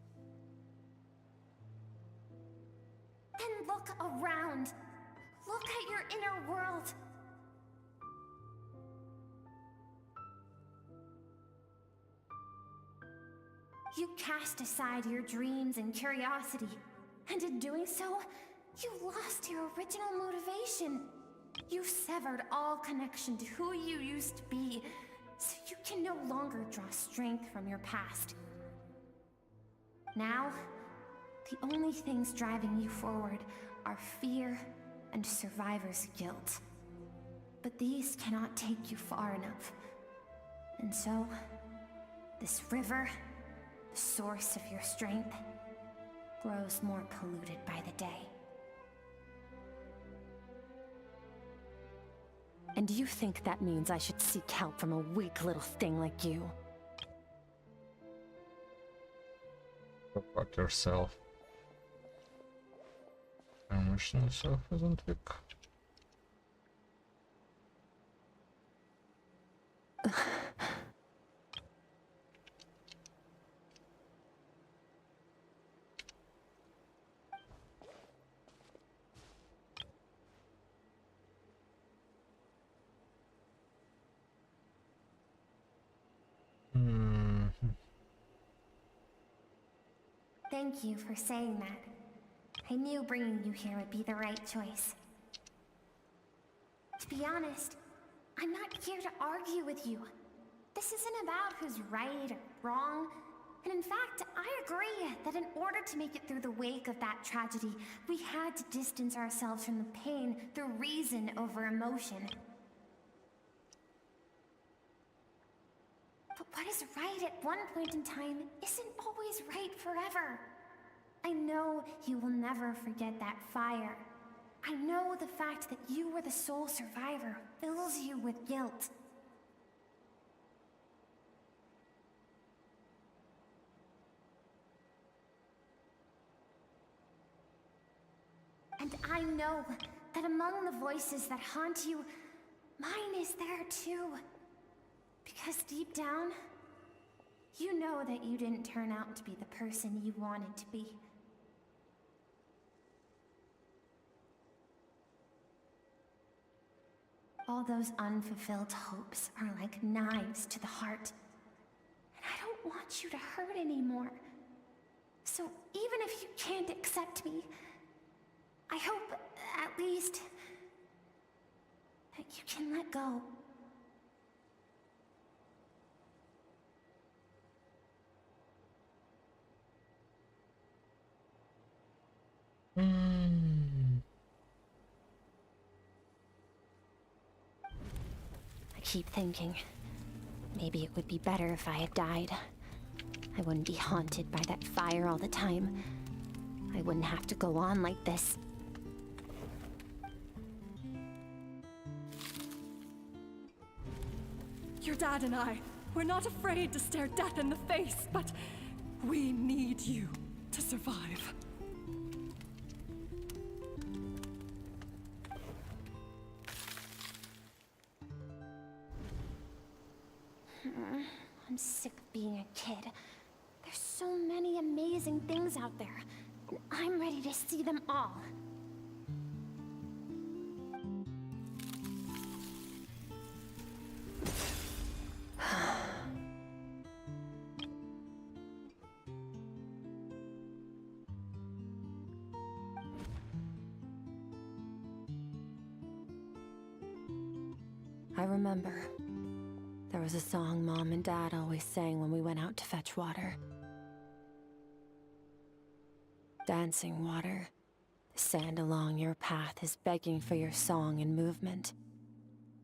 Then look around. Look at your inner world. You cast aside your dreams and curiosity, and in doing so, you lost your original motivation. You severed all connection to who you used to be, so you can no longer draw strength from your past. Now, the only things driving you forward are fear and survivor's guilt. But these cannot take you far enough. And so, this river, the source of your strength, grows more polluted by the day. And you think that means I should seek help from a weak little thing like you? Go fuck yourself. Emotional self isn't weak. Thank you for saying that. I knew bringing you here would be the right choice. To be honest, I'm not here to argue with you. This isn't about who's right or wrong. And in fact, I agree that in order to make it through the wake of that tragedy, we had to distance ourselves from the pain through reason over emotion. But what is right at one point in time isn't always right forever. I know you will never forget that fire. I know the fact that you were the sole survivor fills you with guilt. And I know that among the voices that haunt you, mine is there too. Because deep down, you know that you didn't turn out to be the person you wanted to be. All those unfulfilled hopes are like knives to the heart. And I don't want you to hurt anymore. So even if you can't accept me, I hope, at least, that you can let go. I keep thinking, maybe it would be better if I had died. I wouldn't be haunted by that fire all the time. I wouldn't have to go on like this. Your dad and I, we're not afraid to stare death in the face, but we need you to survive. I'm sick of being a kid. There's so many amazing things out there, and I'm ready to see them all. I remember. There was a song Mom and Dad always sang when we went out to fetch water. Dancing water. The sand along your path is begging for your song and movement.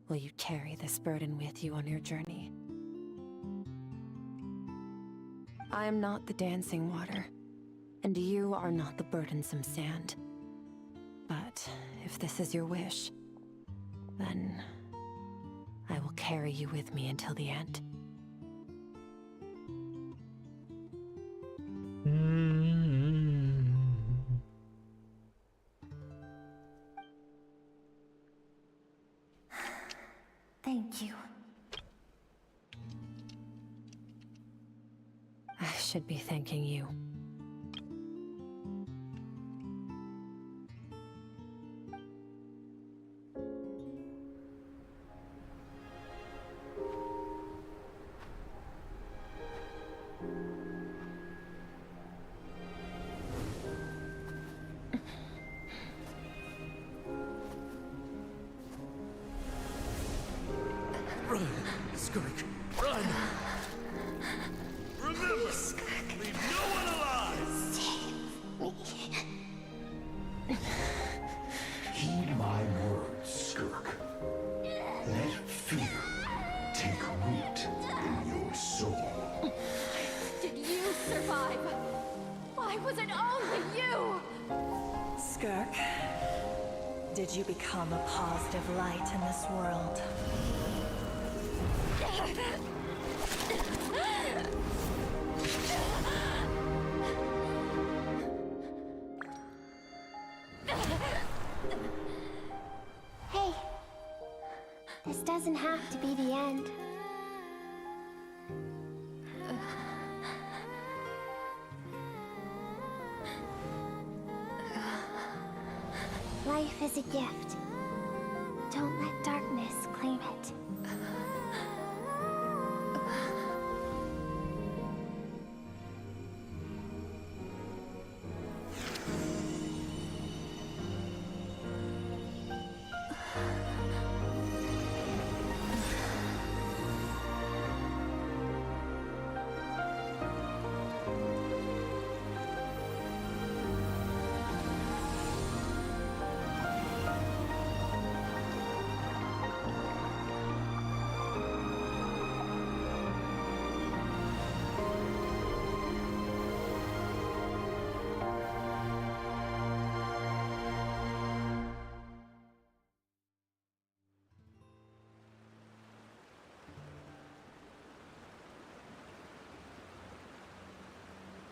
Will you carry this burden with you on your journey? I am not the dancing water, and you are not the burdensome sand. But if this is your wish, then I will carry you with me until the end. Thank you. I should be thanking you. Run, Skirk, run! Remember, leave no one alive! Heed my words, Skirk. Let fear take root in your soul. Did you survive? Why was it only you? Skirk, did you become a positive light in this world? Hey, this doesn't have to be the end. Life is a gift. Don't let darkness claim it.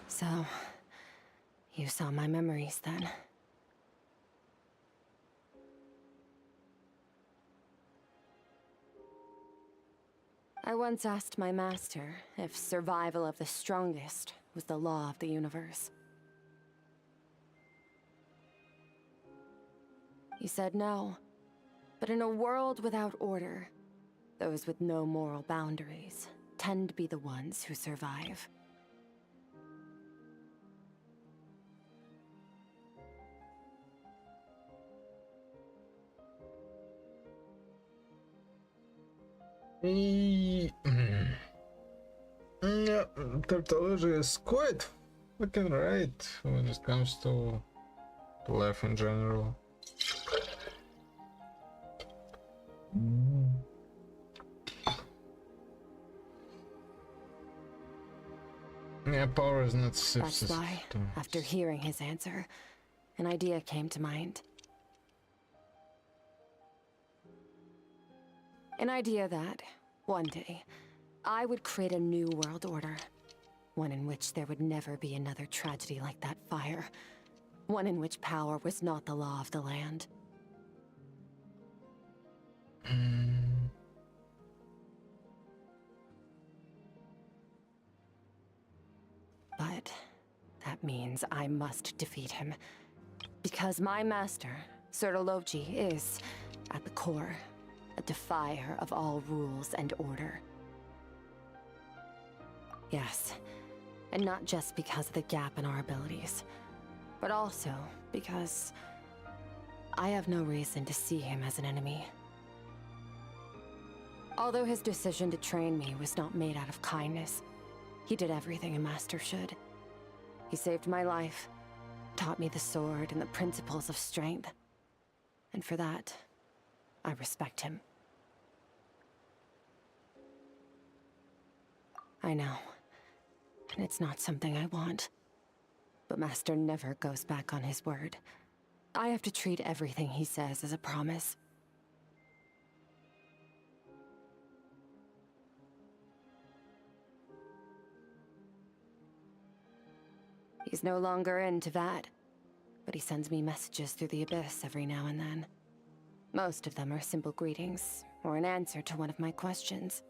So, you saw my memories then. I once asked my master if survival of the strongest was the law of the universe. He said no, but in a world without order, those with no moral boundaries tend to be the ones who survive. Yeah, Tartology is quite fucking right when it comes to life in general. Yeah, power is not That's why, after hearing his answer, an idea came to mind. An idea that, one day, I would create a new world order. One in which there would never be another tragedy like that fire. One in which power was not the law of the land. But that means I must defeat him. Because my master, Sertologi, is, at the core, a defier of all rules and order. Yes, and not just because of the gap in our abilities, but also because I have no reason to see him as an enemy. Although his decision to train me was not made out of kindness, he did everything a master should. He saved my life, taught me the sword and the principles of strength. And for that, I respect him. I know, and it's not something I want. But Master never goes back on his word. I have to treat everything he says as a promise. He's no longer into that, but he sends me messages through the abyss every now and then. Most of them are simple greetings, or an answer to one of my questions.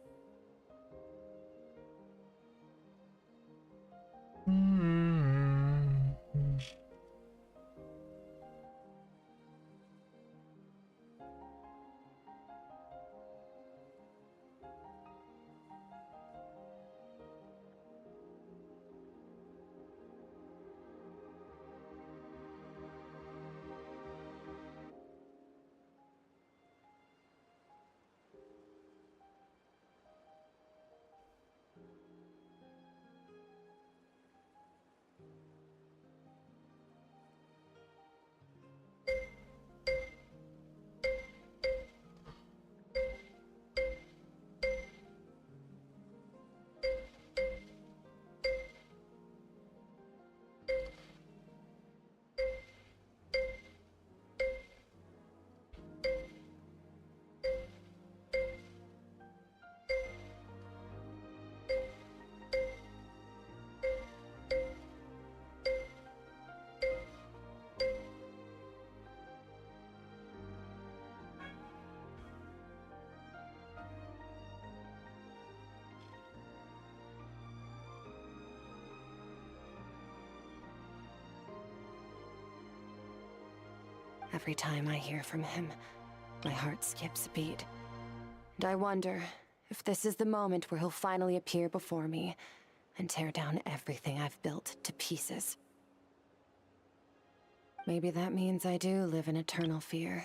Every time I hear from him, my heart skips a beat. And I wonder if this is the moment where he'll finally appear before me and tear down everything I've built to pieces. Maybe that means I do live in eternal fear,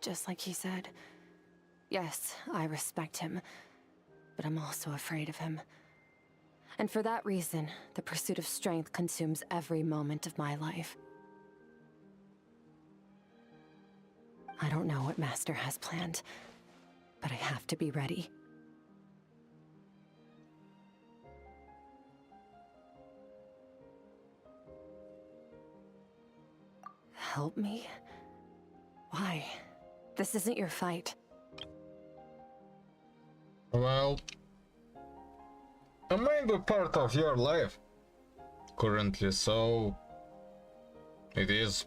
just like he said. Yes, I respect him, but I'm also afraid of him. And for that reason, the pursuit of strength consumes every moment of my life. I don't know what Master has planned, but I have to be ready. Help me? Why? This isn't your fight. Well, I might be part of your life currently, so it is.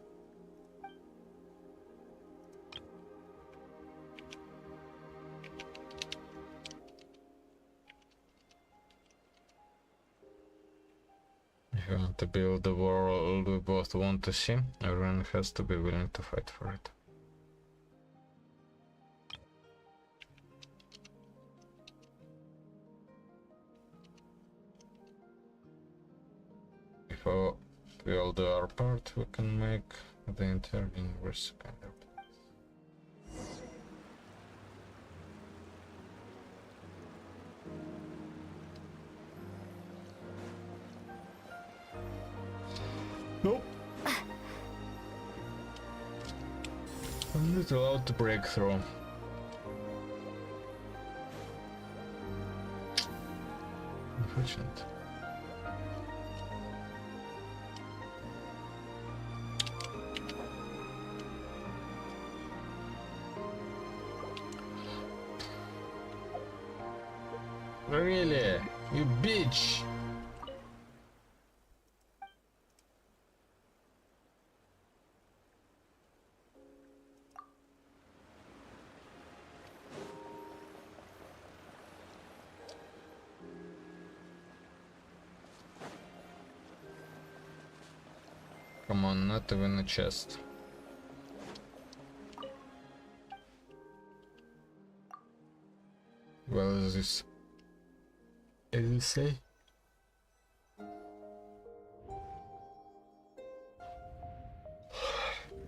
If you want to build the world we both want to see, everyone has to be willing to fight for it. If we all do our part, we can make the entire universe a kind of place. Nope. I'm not allowed to break through. Unfortunate. Really? You bitch! Come on, not even a chest. Well, is this? As you say?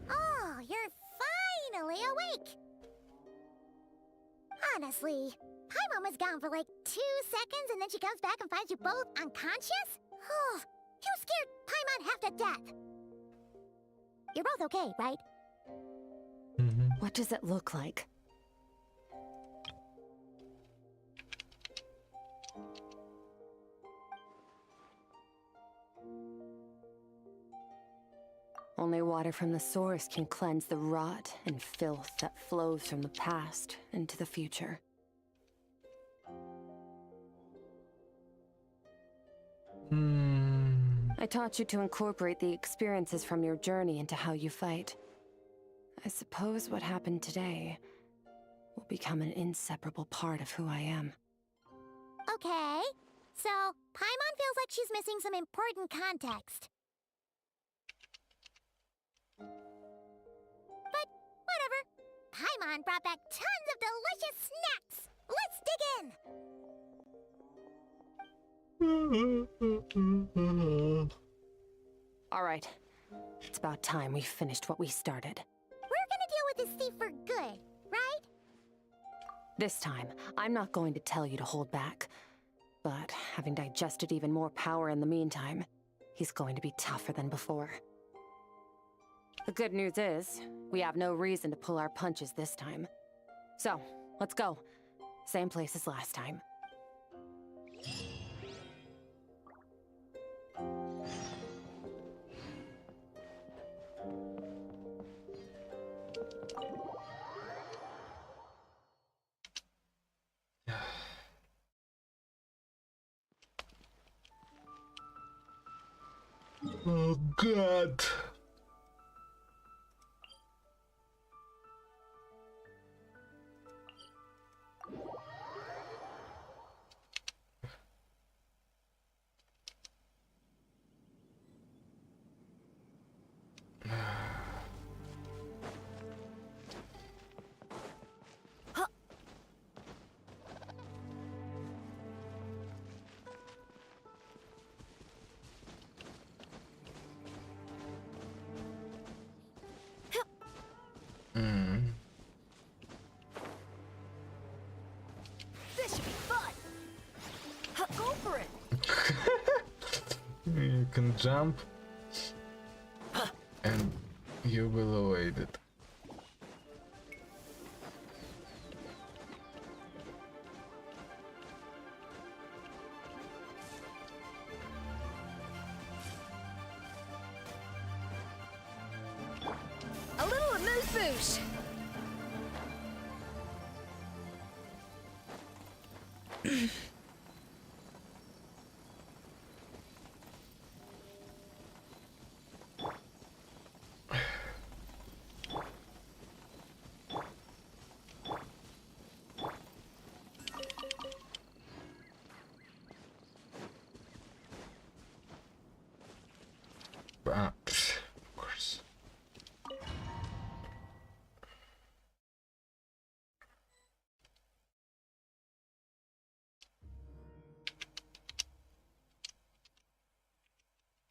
Oh, you're finally awake! Honestly, Paimon was gone for like 2 seconds and then she comes back and finds you both unconscious? Oh, you scared Paimon half to death. You're both okay, right? What does it look like? Only water from the source can cleanse the rot and filth that flows from the past into the future. I taught you to incorporate the experiences from your journey into how you fight. I suppose what happened today will become an inseparable part of who I am. Okay, so Paimon feels like she's missing some important context. But whatever. Paimon brought back tons of delicious snacks. Let's dig in. All right, it's about time we finished what we started. We're gonna deal with this thief for good, right? This time, I'm not going to tell you to hold back. But having digested even more power in the meantime, he's going to be tougher than before. The good news is, we have no reason to pull our punches this time. So, let's go. Same place as last time. Oh God. This should be fun. Go for it. You can jump and you will avoid it. A little amuse-bouche. Of course.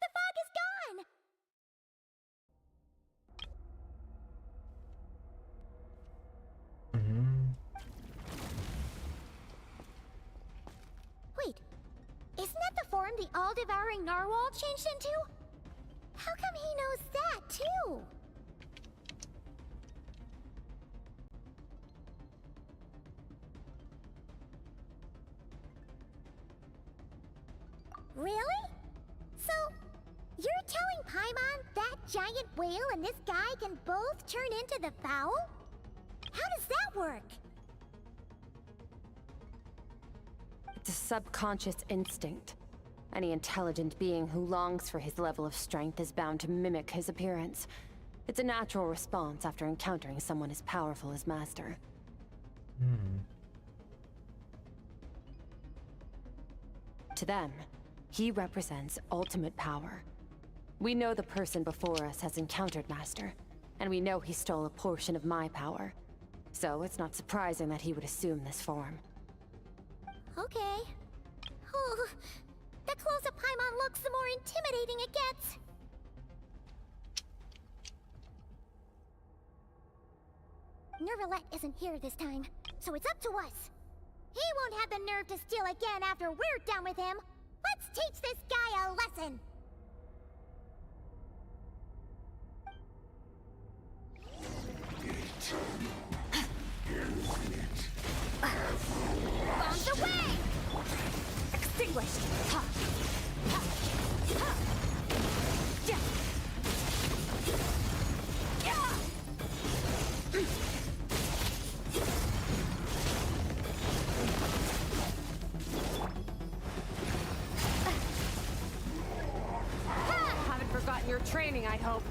The fog is gone! Wait, isn't that the form the all-devouring narwhal changed into? How come he knows that, too? Really? So, you're telling Paimon that giant whale and this guy can both turn into the fowl? How does that work? It's a subconscious instinct. Any intelligent being who longs for his level of strength is bound to mimic his appearance. It's a natural response after encountering someone as powerful as Master. To them, he represents ultimate power. We know the person before us has encountered Master, and we know he stole a portion of my power. So it's not surprising that he would assume this form. Okay. Oh, the closer Paimon looks, the more intimidating it gets. Nervalette isn't here this time. so it's up to us. He won't have the nerve to steal again after we're done with him. Let's teach this guy a lesson. Bombs away! Extinguished! Ha! Ha! Ha! Yeah! Yeah! Haven't forgotten your training, I hope.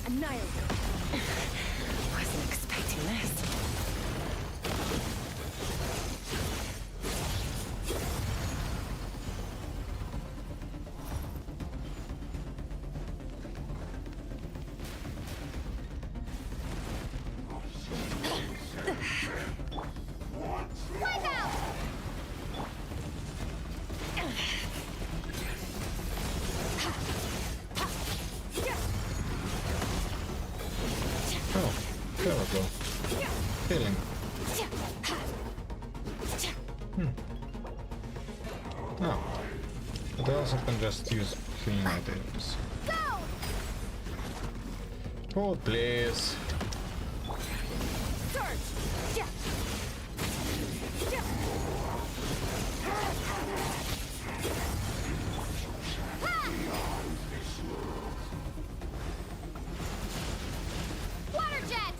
Annihilate. Wasn't expecting this. Wipe out! Oh, there we go. Healing. No. But I also can just use healing items. Oh, please. Water jet!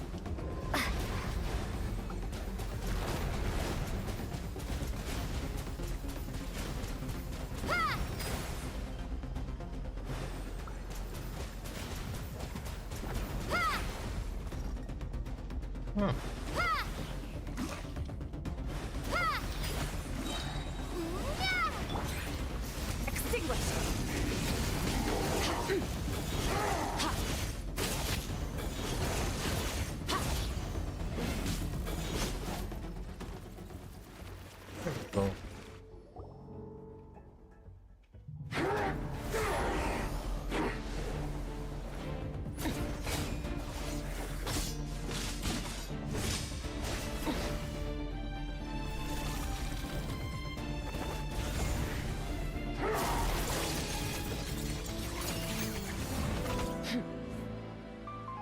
Huh. Extinguished. Go.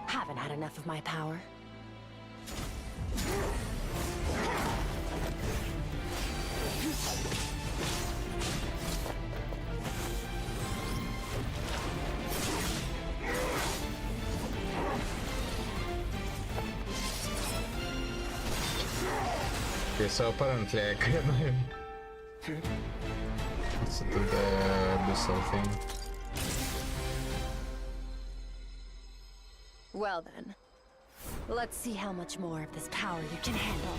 Haven't had enough of my power. Okay, so apparently I can let's do the abyssal thing. Well then, let's see how much more of this power you can handle.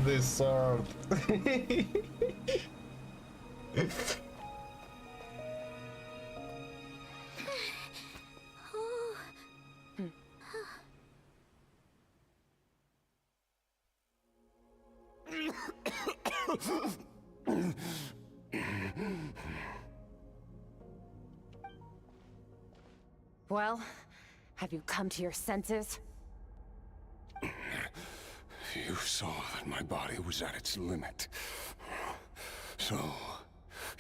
This sword. Well, have you come to your senses? You saw that my body was at its limit. So,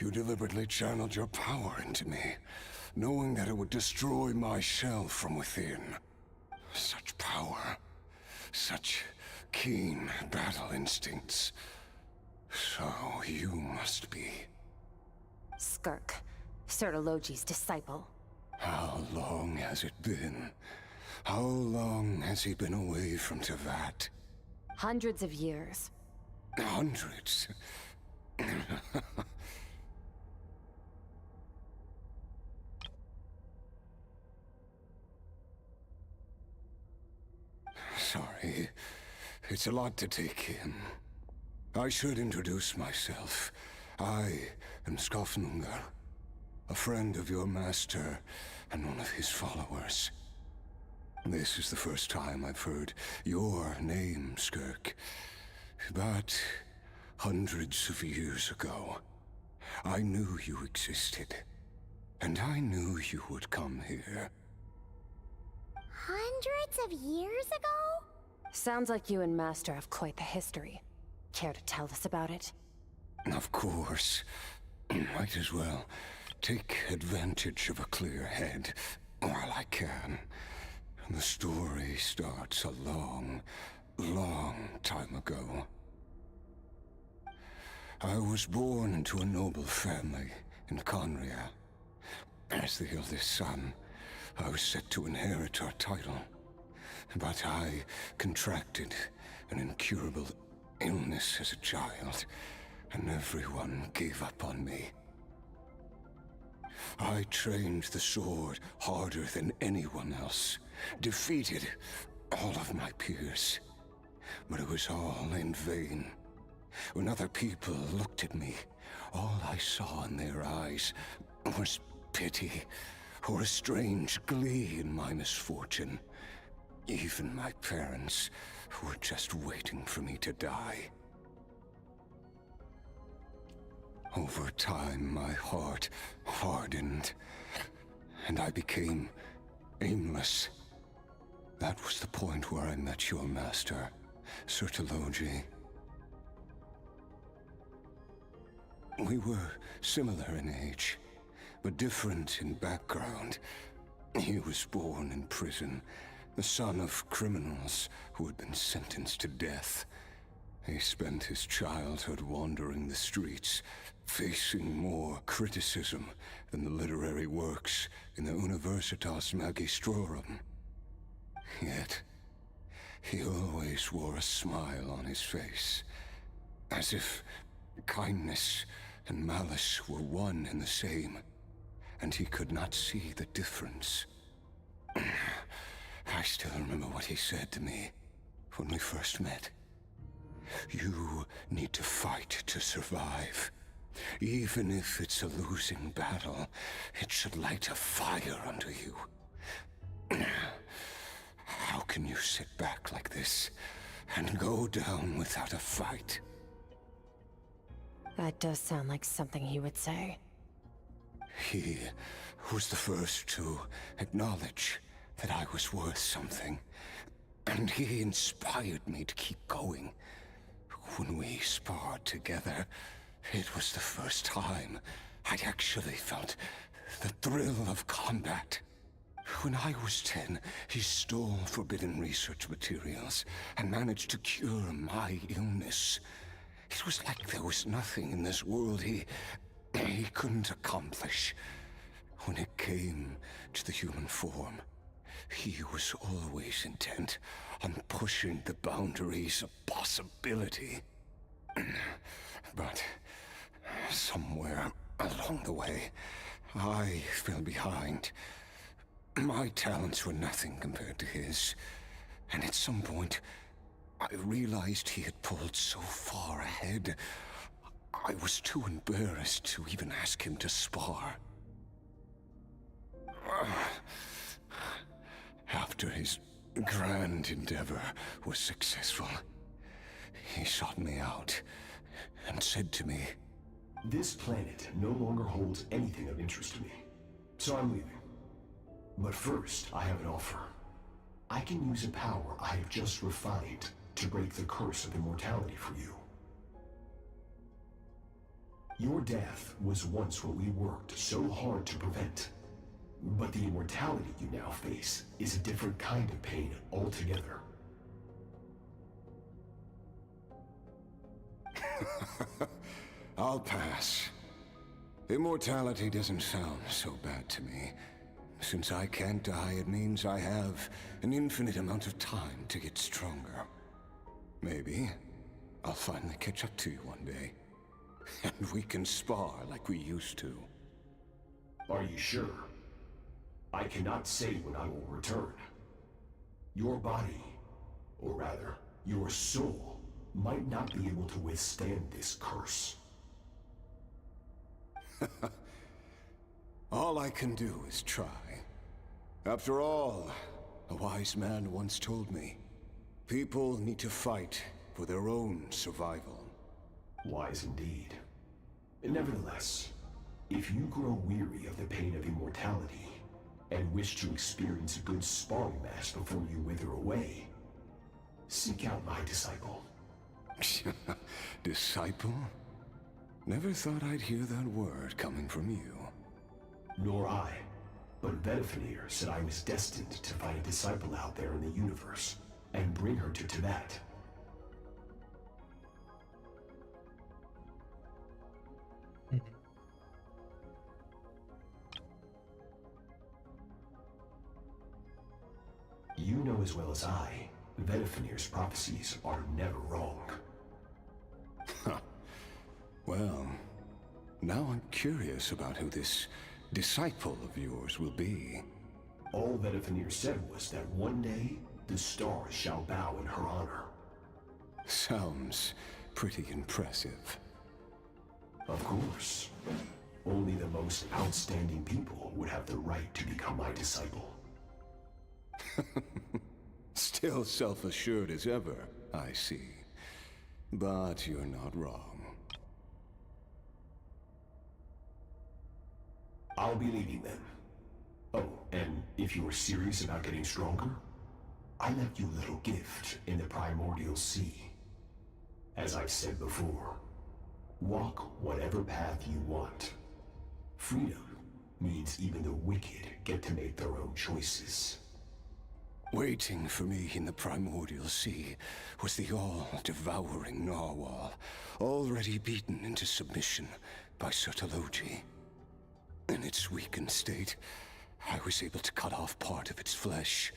you deliberately channeled your power into me, knowing that it would destroy my shell from within. Such power, such keen battle instincts. So you must be. Skirk, Sertologi's disciple. How long has it been? How long has he been away from Tevat? Hundreds of years. Hundreds? Sorry. It's a lot to take in. I should introduce myself. I am Skofnungar, a friend of your master and one of his followers. This is the first time I've heard your name, Skirk. But hundreds of years ago, I knew you existed. And I knew you would come here. Hundreds of years ago? Sounds like you and Master have quite the history. Care to tell us about it? Of course. Might as well take advantage of a clear head while I can. The story starts a long, long time ago. I was born into a noble family in Conria. As the eldest son, I was set to inherit our title. But I contracted an incurable illness as a child, and everyone gave up on me. I trained the sword harder than anyone else, defeated all of my peers. But it was all in vain. When other people looked at me, all I saw in their eyes was pity, or a strange glee in my misfortune. Even my parents were just waiting for me to die. Over time, my heart hardened, and I became aimless. That was the point where I met your master, Sertologi. We were similar in age, but different in background. He was born in prison, the son of criminals who had been sentenced to death. He spent his childhood wandering the streets, facing more criticism than the literary works in the Universitas Magistrorum. Yet, he always wore a smile on his face, as if kindness and malice were one and the same, and he could not see the difference. I still remember what he said to me when we first met. You need to fight to survive. Even if it's a losing battle, it should light a fire under you. How can you sit back like this and go down without a fight? That does sound like something he would say. He was the first to acknowledge that I was worth something, and he inspired me to keep going. When we sparred together, it was the first time I'd actually felt the thrill of combat. When I was 10, he stole forbidden research materials and managed to cure my illness. It was like there was nothing in this world he couldn't accomplish. When it came to the human form, he was always intent on pushing the boundaries of possibility. But somewhere along the way, I fell behind. My talents were nothing compared to his, and at some point, I realized he had pulled so far ahead, I was too embarrassed to even ask him to spar. After his grand endeavor was successful, he sought me out and said to me, "This planet no longer holds anything of interest to me, so I'm leaving. But first, I have an offer. I can use a power I have just refined to break the curse of immortality for you. Your death was once what we worked so hard to prevent. But the immortality you now face is a different kind of pain altogether. I'll pass. Immortality doesn't sound so bad to me. Since I can't die, it means I have an infinite amount of time to get stronger. Maybe I'll finally catch up to you one day. And we can spar like we used to. Are you sure? I cannot say when I will return. Your body, or rather, your soul, might not be able to withstand this curse. All I can do is try. After all, a wise man once told me, people need to fight for their own survival. Wise indeed. Nevertheless, if you grow weary of the pain of immortality, and wish to experience a good sparring match before you wither away, seek out my disciple. Disciple? Never thought I'd hear that word coming from you. Nor I. But Vedifenir said I was destined to find a disciple out there in the universe, and bring her to Tibet. You know as well as I, Vedifenir's prophecies are never wrong. Well, now I'm curious about who this disciple of yours will be. All Vedifenir said was that one day, the stars shall bow in her honor. Sounds pretty impressive. Of course. Only the most outstanding people would have the right to become my disciple. Still self-assured as ever, I see. But you're not wrong. I'll be leaving then. Oh, and if you are serious about getting stronger, I left you a little gift in the primordial sea. As I've said before, walk whatever path you want. Freedom means even the wicked get to make their own choices. Waiting for me in the primordial sea was the all-devouring narwhal, already beaten into submission by Sertologi. In its weakened state, I was able to cut off part of its flesh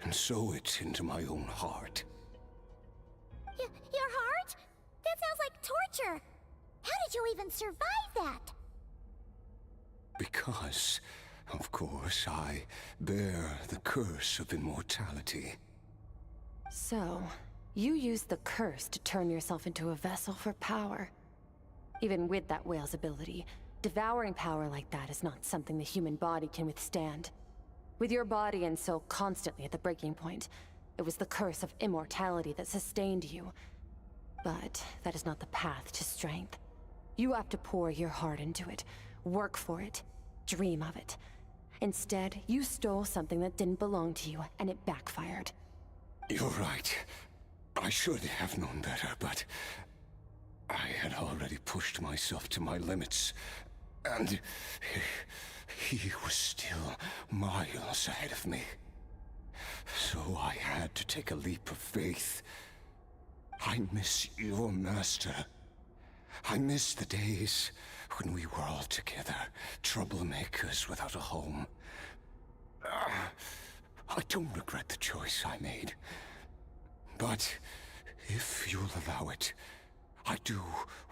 and sew it into my own heart. Your heart? That sounds like torture! How did you even survive that? Because, of course, I bear the curse of immortality. So, you used the curse to turn yourself into a vessel for power. Even with that whale's ability, devouring power like that is not something the human body can withstand. With your body and soul constantly at the breaking point, it was the curse of immortality that sustained you. But that is not the path to strength. You have to pour your heart into it, work for it, dream of it. Instead, you stole something that didn't belong to you, and it backfired. You're right. I should have known better, but I had already pushed myself to my limits, and he was still miles ahead of me. So I had to take a leap of faith. I miss your master. I miss the days when we were all together, troublemakers without a home. I don't regret the choice I made. But if you'll allow it, I do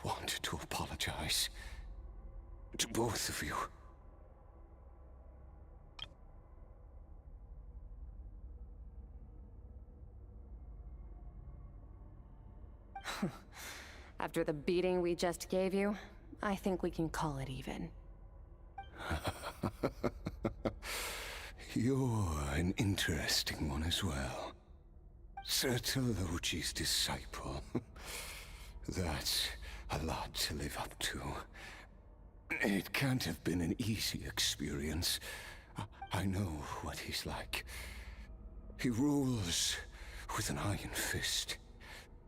want to apologize. To both of you. After the beating we just gave you, I think we can call it even. You're an interesting one as well. Sertologi's disciple. That's a lot to live up to. It can't have been an easy experience. I know what he's like. He rules with an iron fist,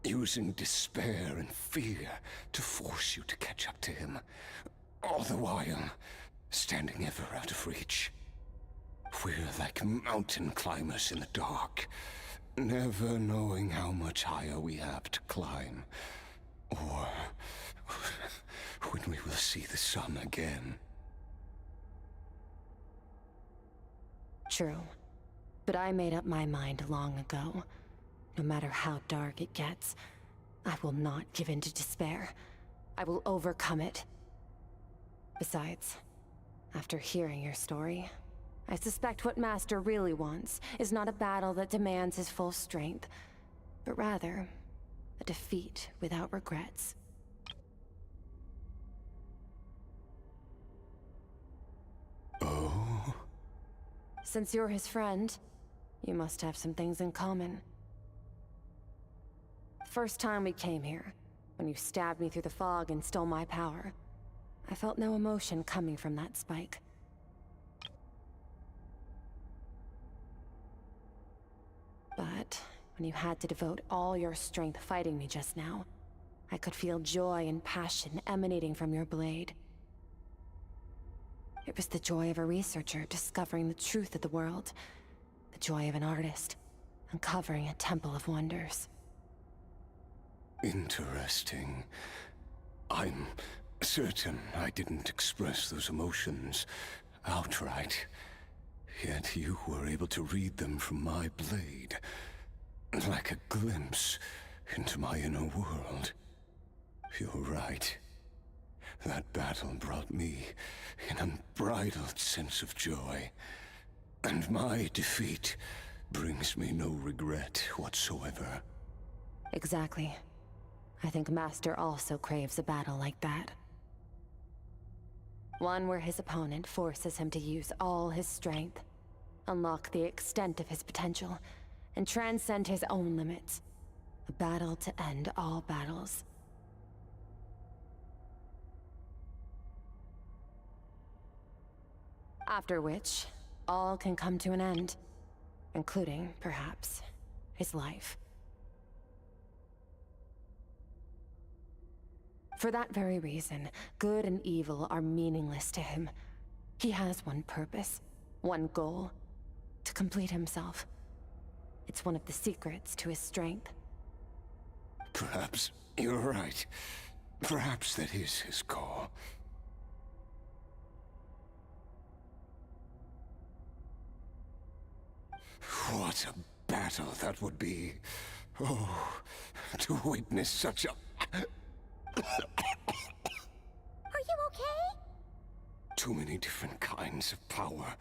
using despair and fear to force you to catch up to him, all the while standing ever out of reach. We're like mountain climbers in the dark, never knowing how much higher we have to climb. Or when we will see the sun again. True. But I made up my mind long ago. No matter how dark it gets, I will not give in to despair. I will overcome it. Besides, after hearing your story, I suspect what Master really wants is not a battle that demands his full strength, but rather a defeat without regrets. Oh? Since you're his friend, you must have some things in common. First time we came here, when you stabbed me through the fog and stole my power, I felt no emotion coming from that spike. But when you had to devote all your strength fighting me just now, I could feel joy and passion emanating from your blade. It was the joy of a researcher discovering the truth of the world, the joy of an artist uncovering a temple of wonders. Interesting. I'm certain I didn't express those emotions outright. Yet you were able to read them from my blade, like a glimpse into my inner world. You're right. That battle brought me an unbridled sense of joy, and my defeat brings me no regret whatsoever. Exactly. I think Master also craves a battle like that. One where his opponent forces him to use all his strength, unlock the extent of his potential, and transcend his own limits. A battle to end all battles. After which, all can come to an end, including, perhaps, his life. For that very reason, good and evil are meaningless to him. He has one purpose, one goal: to complete himself. It's one of the secrets to his strength. Perhaps you're right. Perhaps that is his call. What a battle that would be. Oh, to witness such a... Are you okay? Too many different kinds of power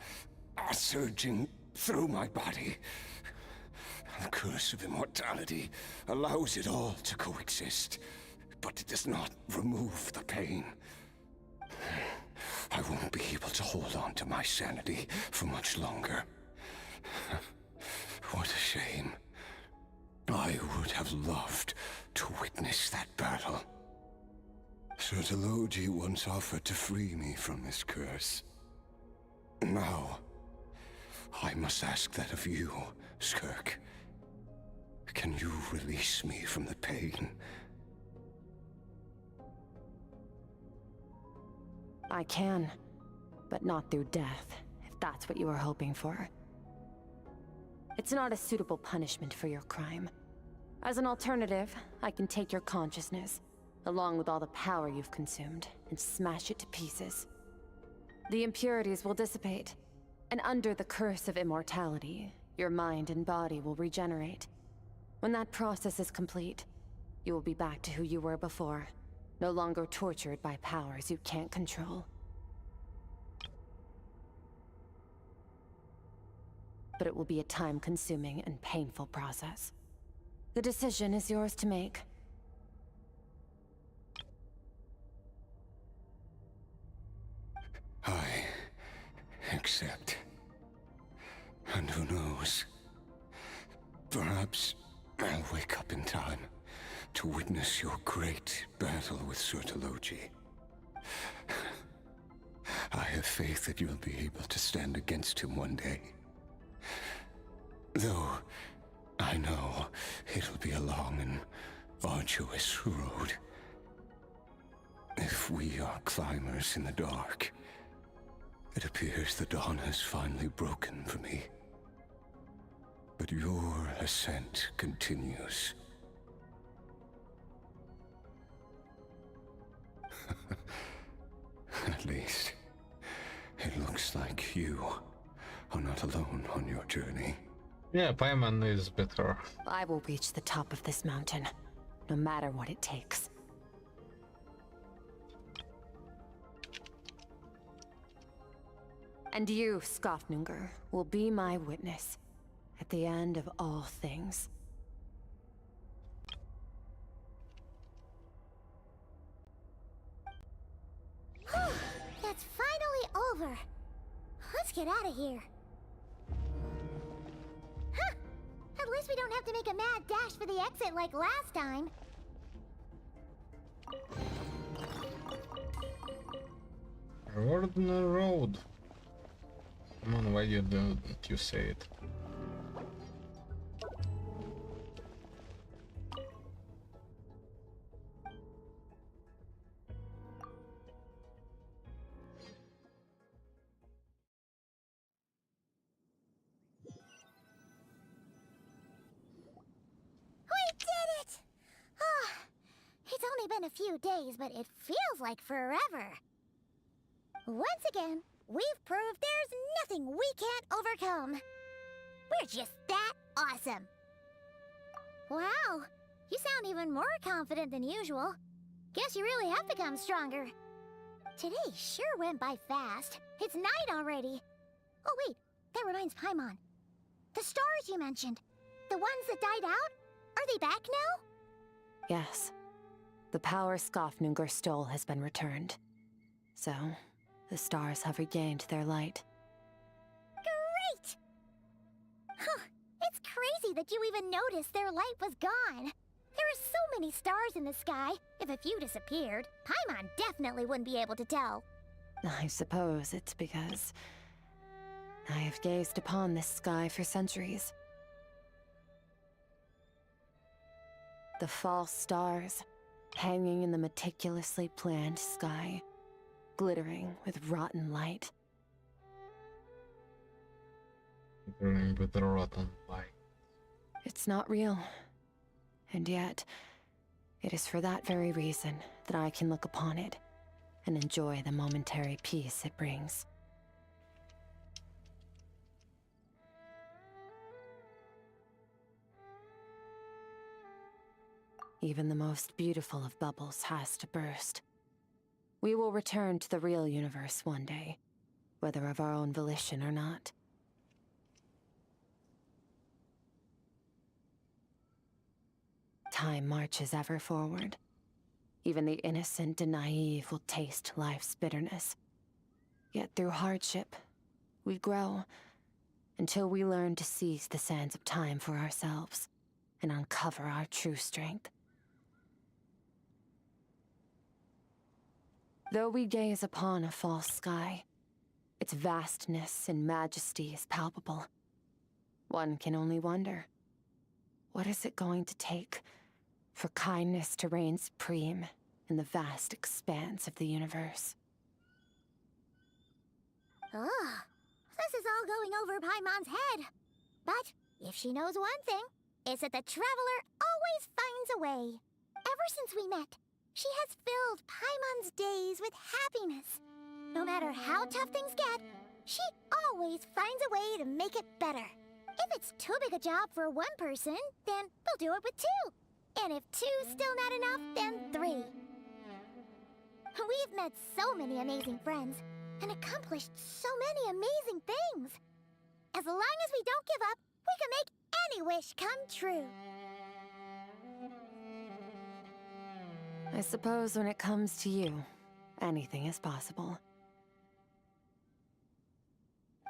are surging through my body. The curse of immortality allows it all to coexist, but it does not remove the pain. I won't be able to hold on to my sanity for much longer. What a shame. I would have loved to witness that battle. Sertologi once offered to free me from this curse. Now, I must ask that of you, Skirk. Can you release me from the pain? I can, but not through death, if that's what you were hoping for. It's not a suitable punishment for your crime. As an alternative, I can take your consciousness, along with all the power you've consumed, and smash it to pieces. The impurities will dissipate, and under the curse of immortality, your mind and body will regenerate. When that process is complete, you will be back to who you were before, no longer tortured by powers you can't control. But it will be a time-consuming and painful process. The decision is yours to make. I accept. And who knows? Perhaps I'll wake up in time to witness your great battle with Sertologi. I have faith that you'll be able to stand against him one day. Though I know it'll be a long and arduous road. If we are climbers in the dark, it appears the dawn has finally broken for me. But your ascent continues. You are not alone on your journey. Yeah, Paimon is better. I will reach the top of this mountain, no matter what it takes. And you, Skofnunger, will be my witness at the end of all things. That's finally over. Let's get out of here. Huh! At least we don't have to make a mad dash for the exit like last time. Ordinary road. Come on, why don't you say it? We did it! Ah, it's only been a few days, but it feels like forever. Once again, we've proved there's nothing we can't overcome. We're just that awesome. Wow, you sound even more confident than usual. Guess you really have become stronger. Today sure went by fast. It's night already. Oh wait, that reminds Paimon. The stars you mentioned, the ones that died out, are they back now? Yes. The power Skofnunger stole has been returned. So, the stars have regained their light. Great! Huh, it's crazy that you even noticed their light was gone. There are so many stars in the sky. If a few disappeared, Paimon definitely wouldn't be able to tell. I suppose it's because I have gazed upon this sky for centuries. The false stars, hanging in the meticulously planned sky, glittering with rotten light. Glittering with the rotten light. It's not real. And yet, it is for that very reason that I can look upon it and enjoy the momentary peace it brings. Even the most beautiful of bubbles has to burst. We will return to the real universe one day, whether of our own volition or not. Time marches ever forward. Even the innocent and naive will taste life's bitterness. Yet through hardship, we grow, until we learn to seize the sands of time for ourselves and uncover our true strength. Though we gaze upon a false sky, its vastness and majesty is palpable. One can only wonder, what is it going to take for kindness to reign supreme in the vast expanse of the universe? Ugh, this is all going over Paimon's head. But if she knows one thing, it's that the Traveler always finds a way. Ever since we met, she has filled Paimon's days with happiness. No matter how tough things get, she always finds a way to make it better. If it's too big a job for one person, then we'll do it with two. And if two's still not enough, then three. We've met so many amazing friends and accomplished so many amazing things. As long as we don't give up, we can make any wish come true. I suppose when it comes to you, anything is possible.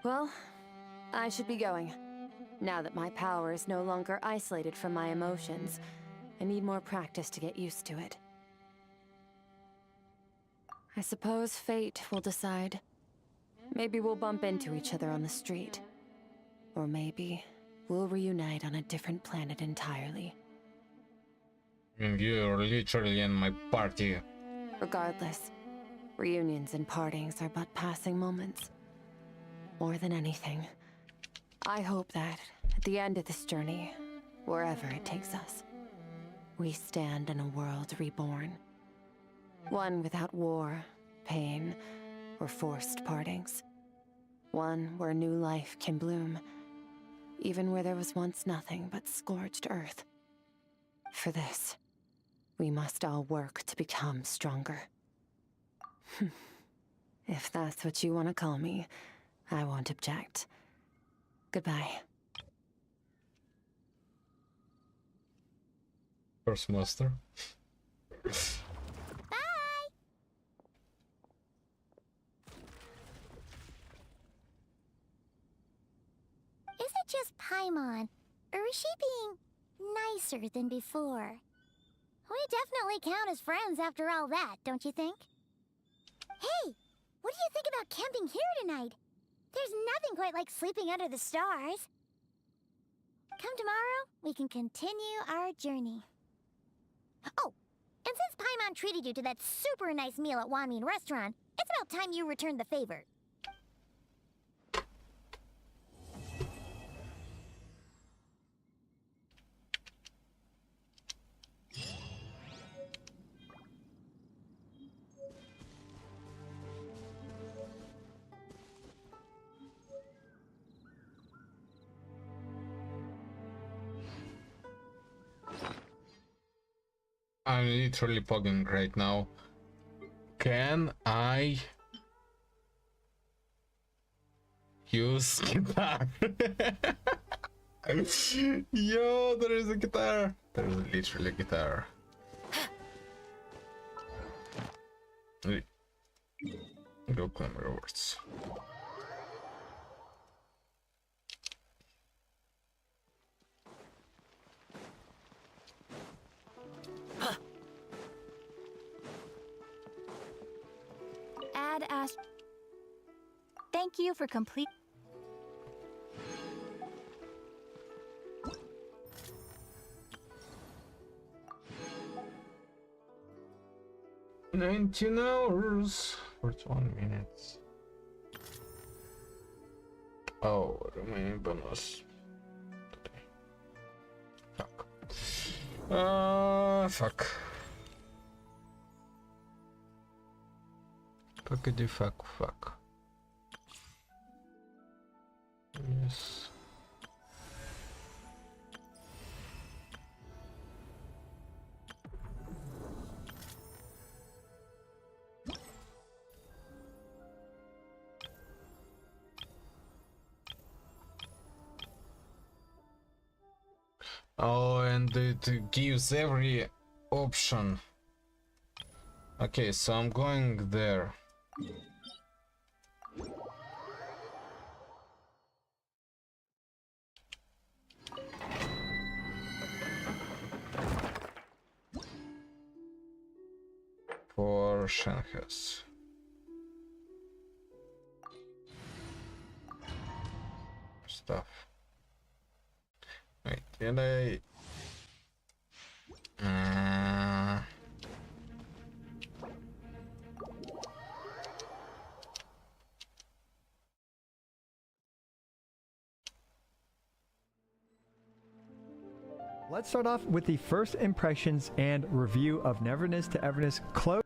Well, I should be going. Now that my power is no longer isolated from my emotions, I need more practice to get used to it. I suppose fate will decide. Maybe we'll bump into each other on the street. Or maybe we'll reunite on a different planet entirely. You're literally in my party. Regardless, reunions and partings are but passing moments. More than anything, I hope that at the end of this journey, wherever it takes us, we stand in a world reborn. One without war, pain, or forced partings. One where new life can bloom, even where there was once nothing but scorched earth. For this, we must all work to become stronger. If that's what you want to call me, I won't object. Goodbye. First master. Is it just Paimon, or is she being nicer than before? We definitely count as friends after all that, don't you think? Hey, what do you think about camping here tonight? There's nothing quite like sleeping under the stars. Come tomorrow, we can continue our journey. Oh, and since Paimon treated you to that super nice meal at Wanmin Restaurant, it's about time you returned the favor. I'm literally pogging right now. Can I use guitar? Yo, there is a guitar. There is literally a guitar. Go climb rewards. Thank you for complete. $19 hours, 41 minutes. Oh, remaining bonus. Fuck. Fuck. Fuckity fuck. Yes. Oh, and it gives every option. Okay, so I'm going there. For Shenhes. Stuff. Wait, did I? Let's start off with the first impressions and review of Neverness to Everness close.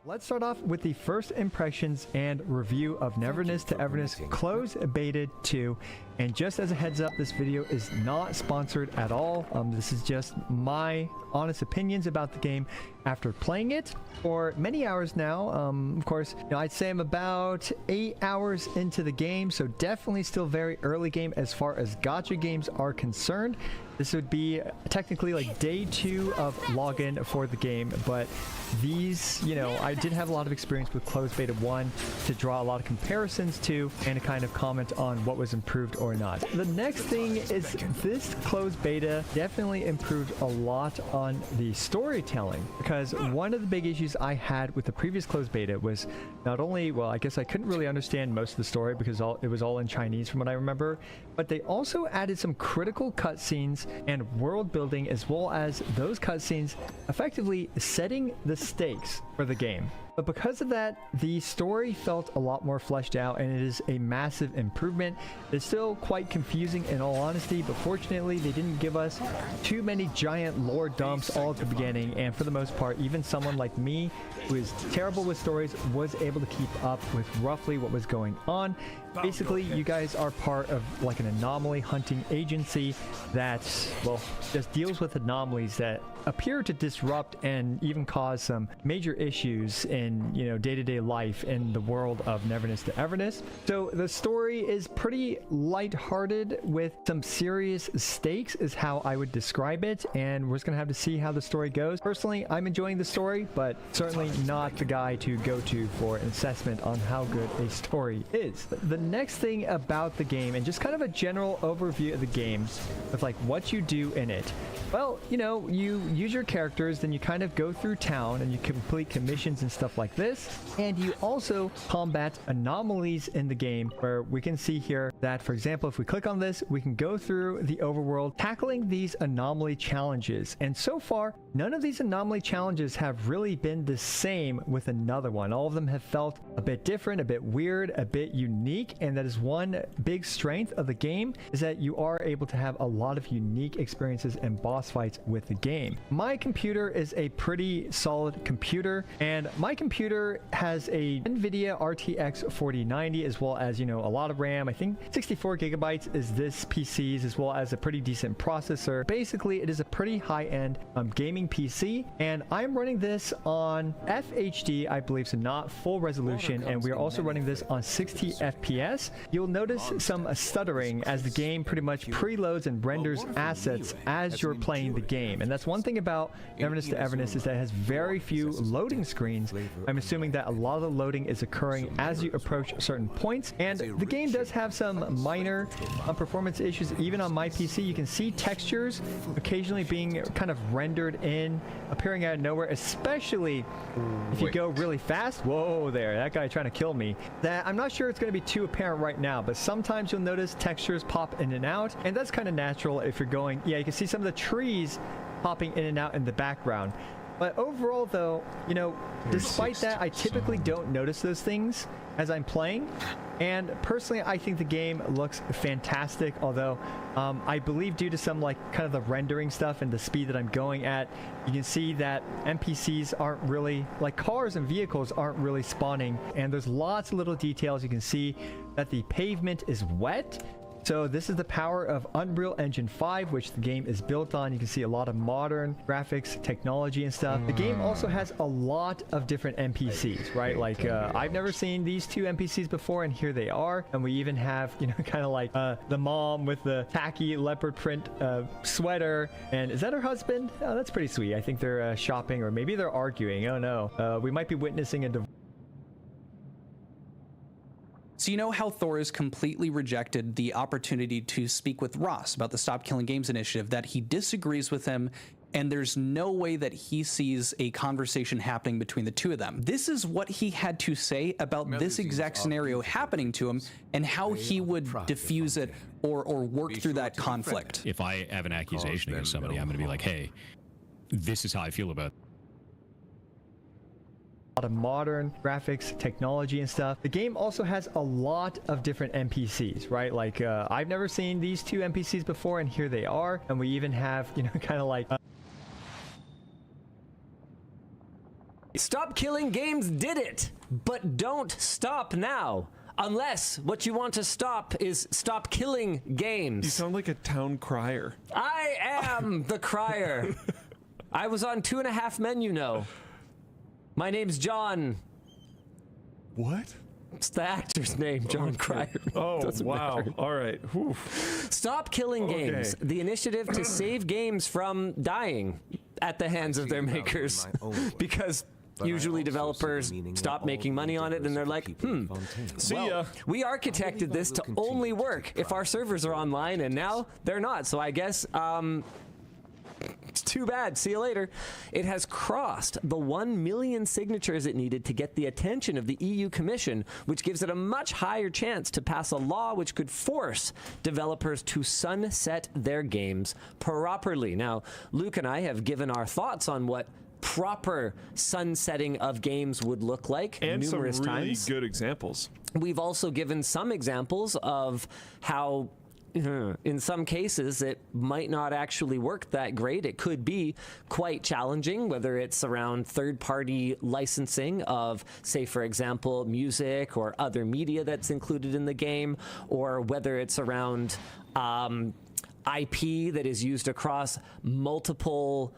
Let's start off with the first impressions and review of Neverness to Everness Closed Beta 2. And just as a heads up, this video is not sponsored at all. This is just my honest opinions about the game after playing it for many hours now. Of course, I'd say I'm about 8 hours into the game, so definitely still very early game as far as gacha games are concerned. This would be technically like day 2 of login for the game, but these, I did have a lot of experience with Closed Beta 1 to draw a lot of comparisons to and to kind of comment on what was improved or not. The next thing is this Closed Beta definitely improved a lot on the storytelling, because one of the big issues I had with the previous Closed Beta was not only, well, I guess I couldn't really understand most of the story because it was all in Chinese from what I remember, but they also added some critical cutscenes and world building, as well as those cutscenes effectively setting the stakes for the game. But because of that, the story felt a lot more fleshed out, and it is a massive improvement. It's still quite confusing in all honesty, but fortunately they didn't give us too many giant lore dumps all at the beginning, and for the most part, even someone like me who is terrible with stories was able to keep up with roughly what was going on. Basically, you guys are part of like an anomaly hunting agency that, well, just deals with anomalies that appear to disrupt and even cause some major issues in, you know, day-to-day life in the world of Neverness to Everness. So the story is pretty lighthearted with some serious stakes is how I would describe it, and we're just gonna have to see how the story goes. Personally, I'm enjoying the story, but certainly not the guy to go to for an assessment on how good a story is. The next thing about the game, and just kind of a general overview of the game of like what you do in it. Well, you know, you use your characters, then you kind of go through town and you complete commissions and stuff like this, and you also combat anomalies in the game, where we can see here that, for example, if we click on this, we can go through the overworld tackling these anomaly challenges. And so far, none of these anomaly challenges have really been the same with another one. All of them have felt a bit different, a bit weird, a bit unique, and that is one big strength of the game, is that you are able to have a lot of unique experiences and boss fights with the game. My computer is a pretty solid computer, and my computer has a NVIDIA RTX 4090 as well as, you know, a lot of RAM. I think 64 gigabytes is this PC's, as well as a pretty decent processor. Basically, it is a pretty high-end gaming PC, and I'm running this on FHD, I believe, so not full resolution, and we are also running this on 60 FPS. You'll notice some stuttering as the game pretty much preloads and renders assets as you're playing the game, and that's one thing about Neverness to Everness, is that it has very few loading screens. I'm assuming that a lot of the loading is occurring as you approach certain points, and the game does have some minor performance issues. Even on my PC, you can see textures occasionally being kind of rendered in, appearing out of nowhere, especially if you go really fast. Whoa there, that guy trying to kill me. That I'm not sure it's going to be too apparent right now, but sometimes you'll notice textures pop in and out, and that's kind of natural if you're going, yeah, you can see some of the trees popping in and out in the background. But overall though, you know, despite that, I typically don't notice those things as I'm playing. And personally, I think the game looks fantastic, although I believe due to some like kind of the rendering stuff and the speed that I'm going at, you can see that NPCs aren't really, like cars and vehicles aren't really spawning, and there's lots of little details. You can see that the pavement is wet. So this is the power of Unreal Engine 5, which the game is built on. You can see a lot of modern graphics, technology and stuff. The game also has a lot of different NPCs, right? Like I've never seen these two NPCs before, and here they are. And we even have, you know, kind of like the mom with the tacky leopard print sweater. And is that her husband? Oh, that's pretty sweet. I think they're shopping, or maybe they're arguing. Oh no. We might be witnessing a divorce. So you know how Thor has completely rejected the opportunity to speak with Ross about the Stop Killing Games initiative, that he disagrees with him, and there's no way that he sees a conversation happening between the two of them. This is what he had to say about this exact scenario happening to him and how he would diffuse it or work through that conflict. If I have an accusation against somebody, I'm going to be like, hey, this is how I feel about it. Lot of modern graphics, technology and stuff. The game also has a lot of different NPCs, right? Like I've never seen these two NPCs before, and here they are. And we even have, you know, kind of like Stop Killing Games did it, but don't stop now. Unless what you want to stop is stop killing games. You sound like a town crier. I am the crier. I was on 2.5 Men, you know. My name's John. What? It's the actor's name, John Cryer. Oh, wow. Matter. All right. Whew. Stop Killing Games, the initiative to save games from dying at the hands of their makers. Because usually developers stop making money on it and they're like, See ya. We architected this to only work if our servers are online, and now they're not. So I guess, it's too bad. See you later. It has crossed the 1 million signatures it needed to get the attention of the EU Commission, which gives it a much higher chance to pass a law which could force developers to sunset their games properly. Now, Luke and I have given our thoughts on what proper sunsetting of games would look like And numerous some really times. good examples. We've also given some examples of how in some cases it might not actually work that great. It could be quite challenging, whether it's around third-party licensing of, say, for example, music or other media that's included in the game, or whether it's around IP that is used across multiple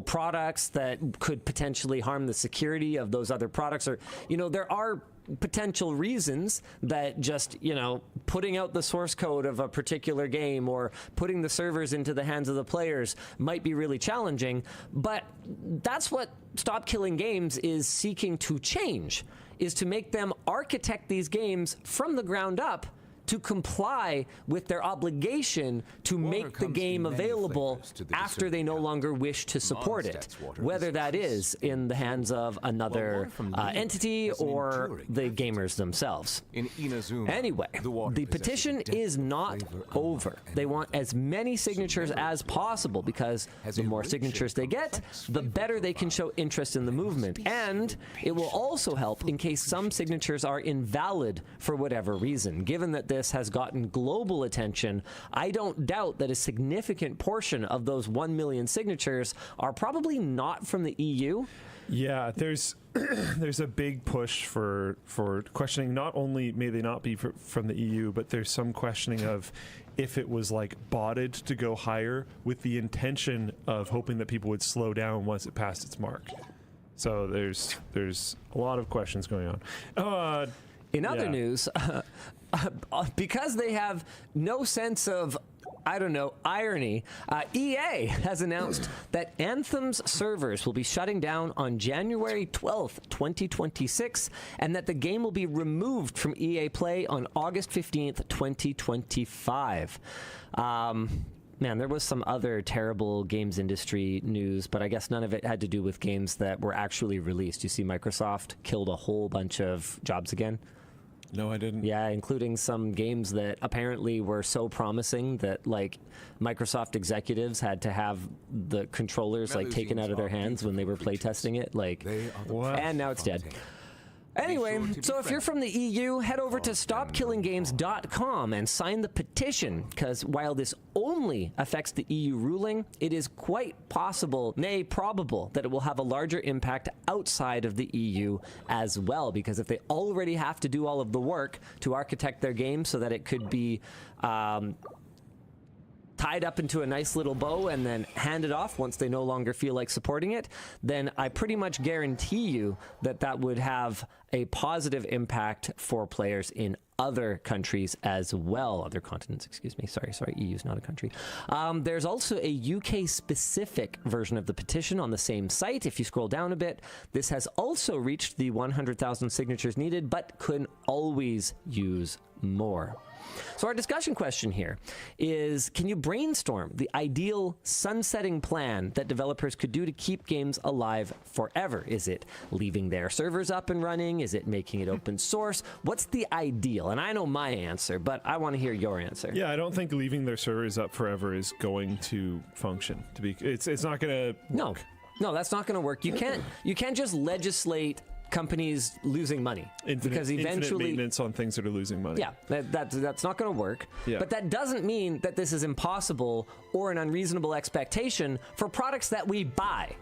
products that could potentially harm the security of those other products. Or, there are potential reasons that just, putting out the source code of a particular game or putting the servers into the hands of the players might be really challenging. But that's what Stop Killing Games is seeking to change, is to make them architect these games from the ground up to comply with their obligation to make the game available after they no longer wish to support it, whether that is in the hands of another entity or the gamers themselves. Anyway, the petition is not over. They want as many signatures as possible, because the more signatures they get, the better they can show interest in the movement. And it will also help in case some signatures are invalid for whatever reason. Given that this has gotten global attention, I don't doubt that a significant portion of those 1 million signatures are probably not from the EU. Yeah, there's a big push for questioning. Not only may they not be from the EU, but there's some questioning of if it was like botted to go higher with the intention of hoping that people would slow down once it passed its mark. So there's a lot of questions going on. In other news, because they have no sense of, irony, EA has announced that Anthem's servers will be shutting down on January 12th, 2026, and that the game will be removed from EA Play on August 15th, 2025. Man, there was some other terrible games industry news, but I guess none of it had to do with games that were actually released. You see Microsoft killed a whole bunch of jobs again? No, I didn't. Yeah, including some games that apparently were so promising that, like, Microsoft executives had to have the controllers, like, taken out of their hands when they were playtesting it. Like, and now it's dead. Anyway, so if you're from the EU, head over to stopkillinggames.com and sign the petition, because while this only affects the EU ruling, it is quite possible, nay, probable, that it will have a larger impact outside of the EU as well, because if they already have to do all of the work to architect their game so that it could be tied up into a nice little bow and then handed off once they no longer feel like supporting it, then I pretty much guarantee you that that would have a positive impact for players in other countries as well. Other continents, excuse me. Sorry, EU's not a country. There's also a UK-specific version of the petition on the same site. If you scroll down a bit, this has also reached the 100,000 signatures needed, but can always use more. So our discussion question here is, can you brainstorm the ideal sunsetting plan that developers could do to keep games alive forever? Is it leaving their servers up and running? Is it making it open source? What's the ideal? And I know my answer, but I want to hear your answer. Yeah, I don't think leaving their servers up forever is going to function. It's not going to work. No, that's not going to work. You can't just legislate companies losing money, because eventually infinite maintenance on things that are losing money. Yeah, that's not going to work. Yeah. But that doesn't mean that this is impossible or an unreasonable expectation for products that we buy,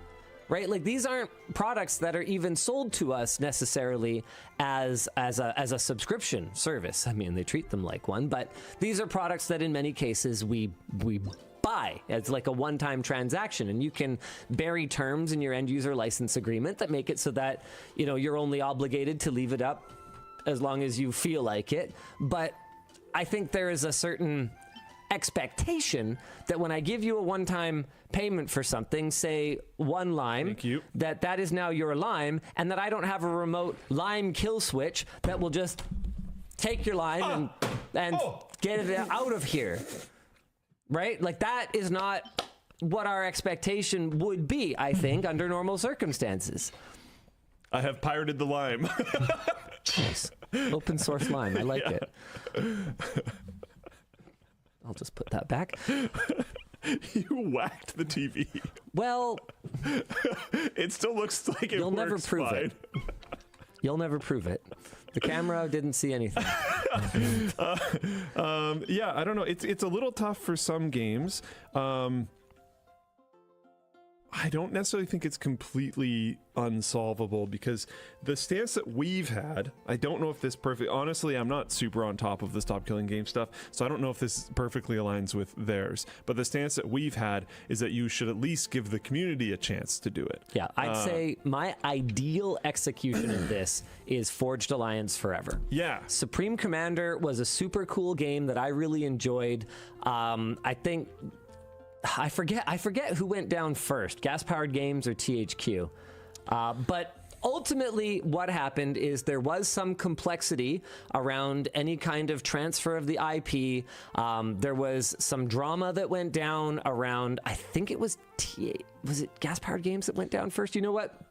right? Like, these aren't products that are even sold to us necessarily as a subscription service. I mean, they treat them like one, but these are products that in many cases we buy as like a one-time transaction, and you can bury terms in your end user license agreement that make it so that, you're only obligated to leave it up as long as you feel like it. But I think there is a certain expectation that when I give you a one-time payment for something, say one lime, that is now your lime, and that I don't have a remote lime kill switch that will just take your lime and get it out of here. Right? Like, that is not what our expectation would be, I think, under normal circumstances. I have pirated the lime. Jeez. Open source lime. I like it. I'll just put that back. You whacked the TV. Well, it still looks like it You'll works never prove fine. it. You'll never prove it. The camera didn't see anything. Yeah, I don't know. It's a little tough for some games. I don't necessarily think it's completely unsolvable because the stance that we've had, I don't know if this honestly, I'm not super on top of the Stop Killing Game stuff, so I don't know if this perfectly aligns with theirs, but the stance that we've had is that you should at least give the community a chance to do it. Yeah, I'd say my ideal execution of this is Forged Alliance Forever. Yeah. Supreme Commander was a super cool game that I really enjoyed. I think I forget who went down first, Gas Powered Games or THQ. But ultimately what happened is there was some complexity around any kind of transfer of the IP. There was some drama that went down around, I think it was it Gas Powered Games that went down first? You know what?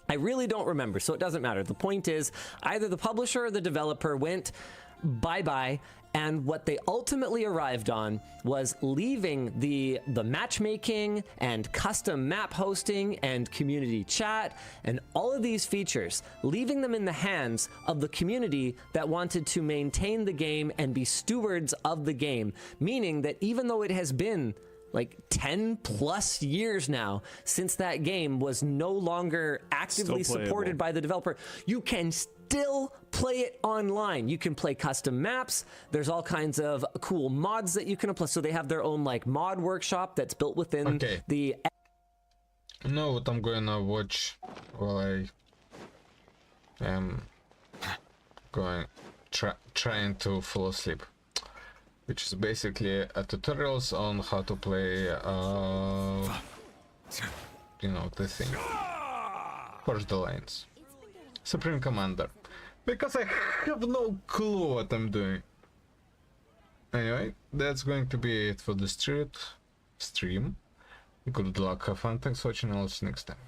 I really don't remember, so it doesn't matter. The point is either the publisher or the developer went bye-bye, and what they ultimately arrived on was leaving the matchmaking and custom map hosting and community chat and all of these features, leaving them in the hands of the community that wanted to maintain the game and be stewards of the game, meaning that even though it has been like 10 plus years now since that game was no longer actively supported by the developer, you can still play it online. You can play custom maps. There's all kinds of cool mods that you can apply. So they have their own like mod workshop that's built within the... You know what I'm gonna watch while I am trying to fall asleep, which is basically tutorials on how to play you know, the thing, Forged Alliance, Supreme Commander, because I have no clue what I'm doing. Anyway, that's going to be it for the stream. Good luck, have fun, thanks for watching, I'll see you next time.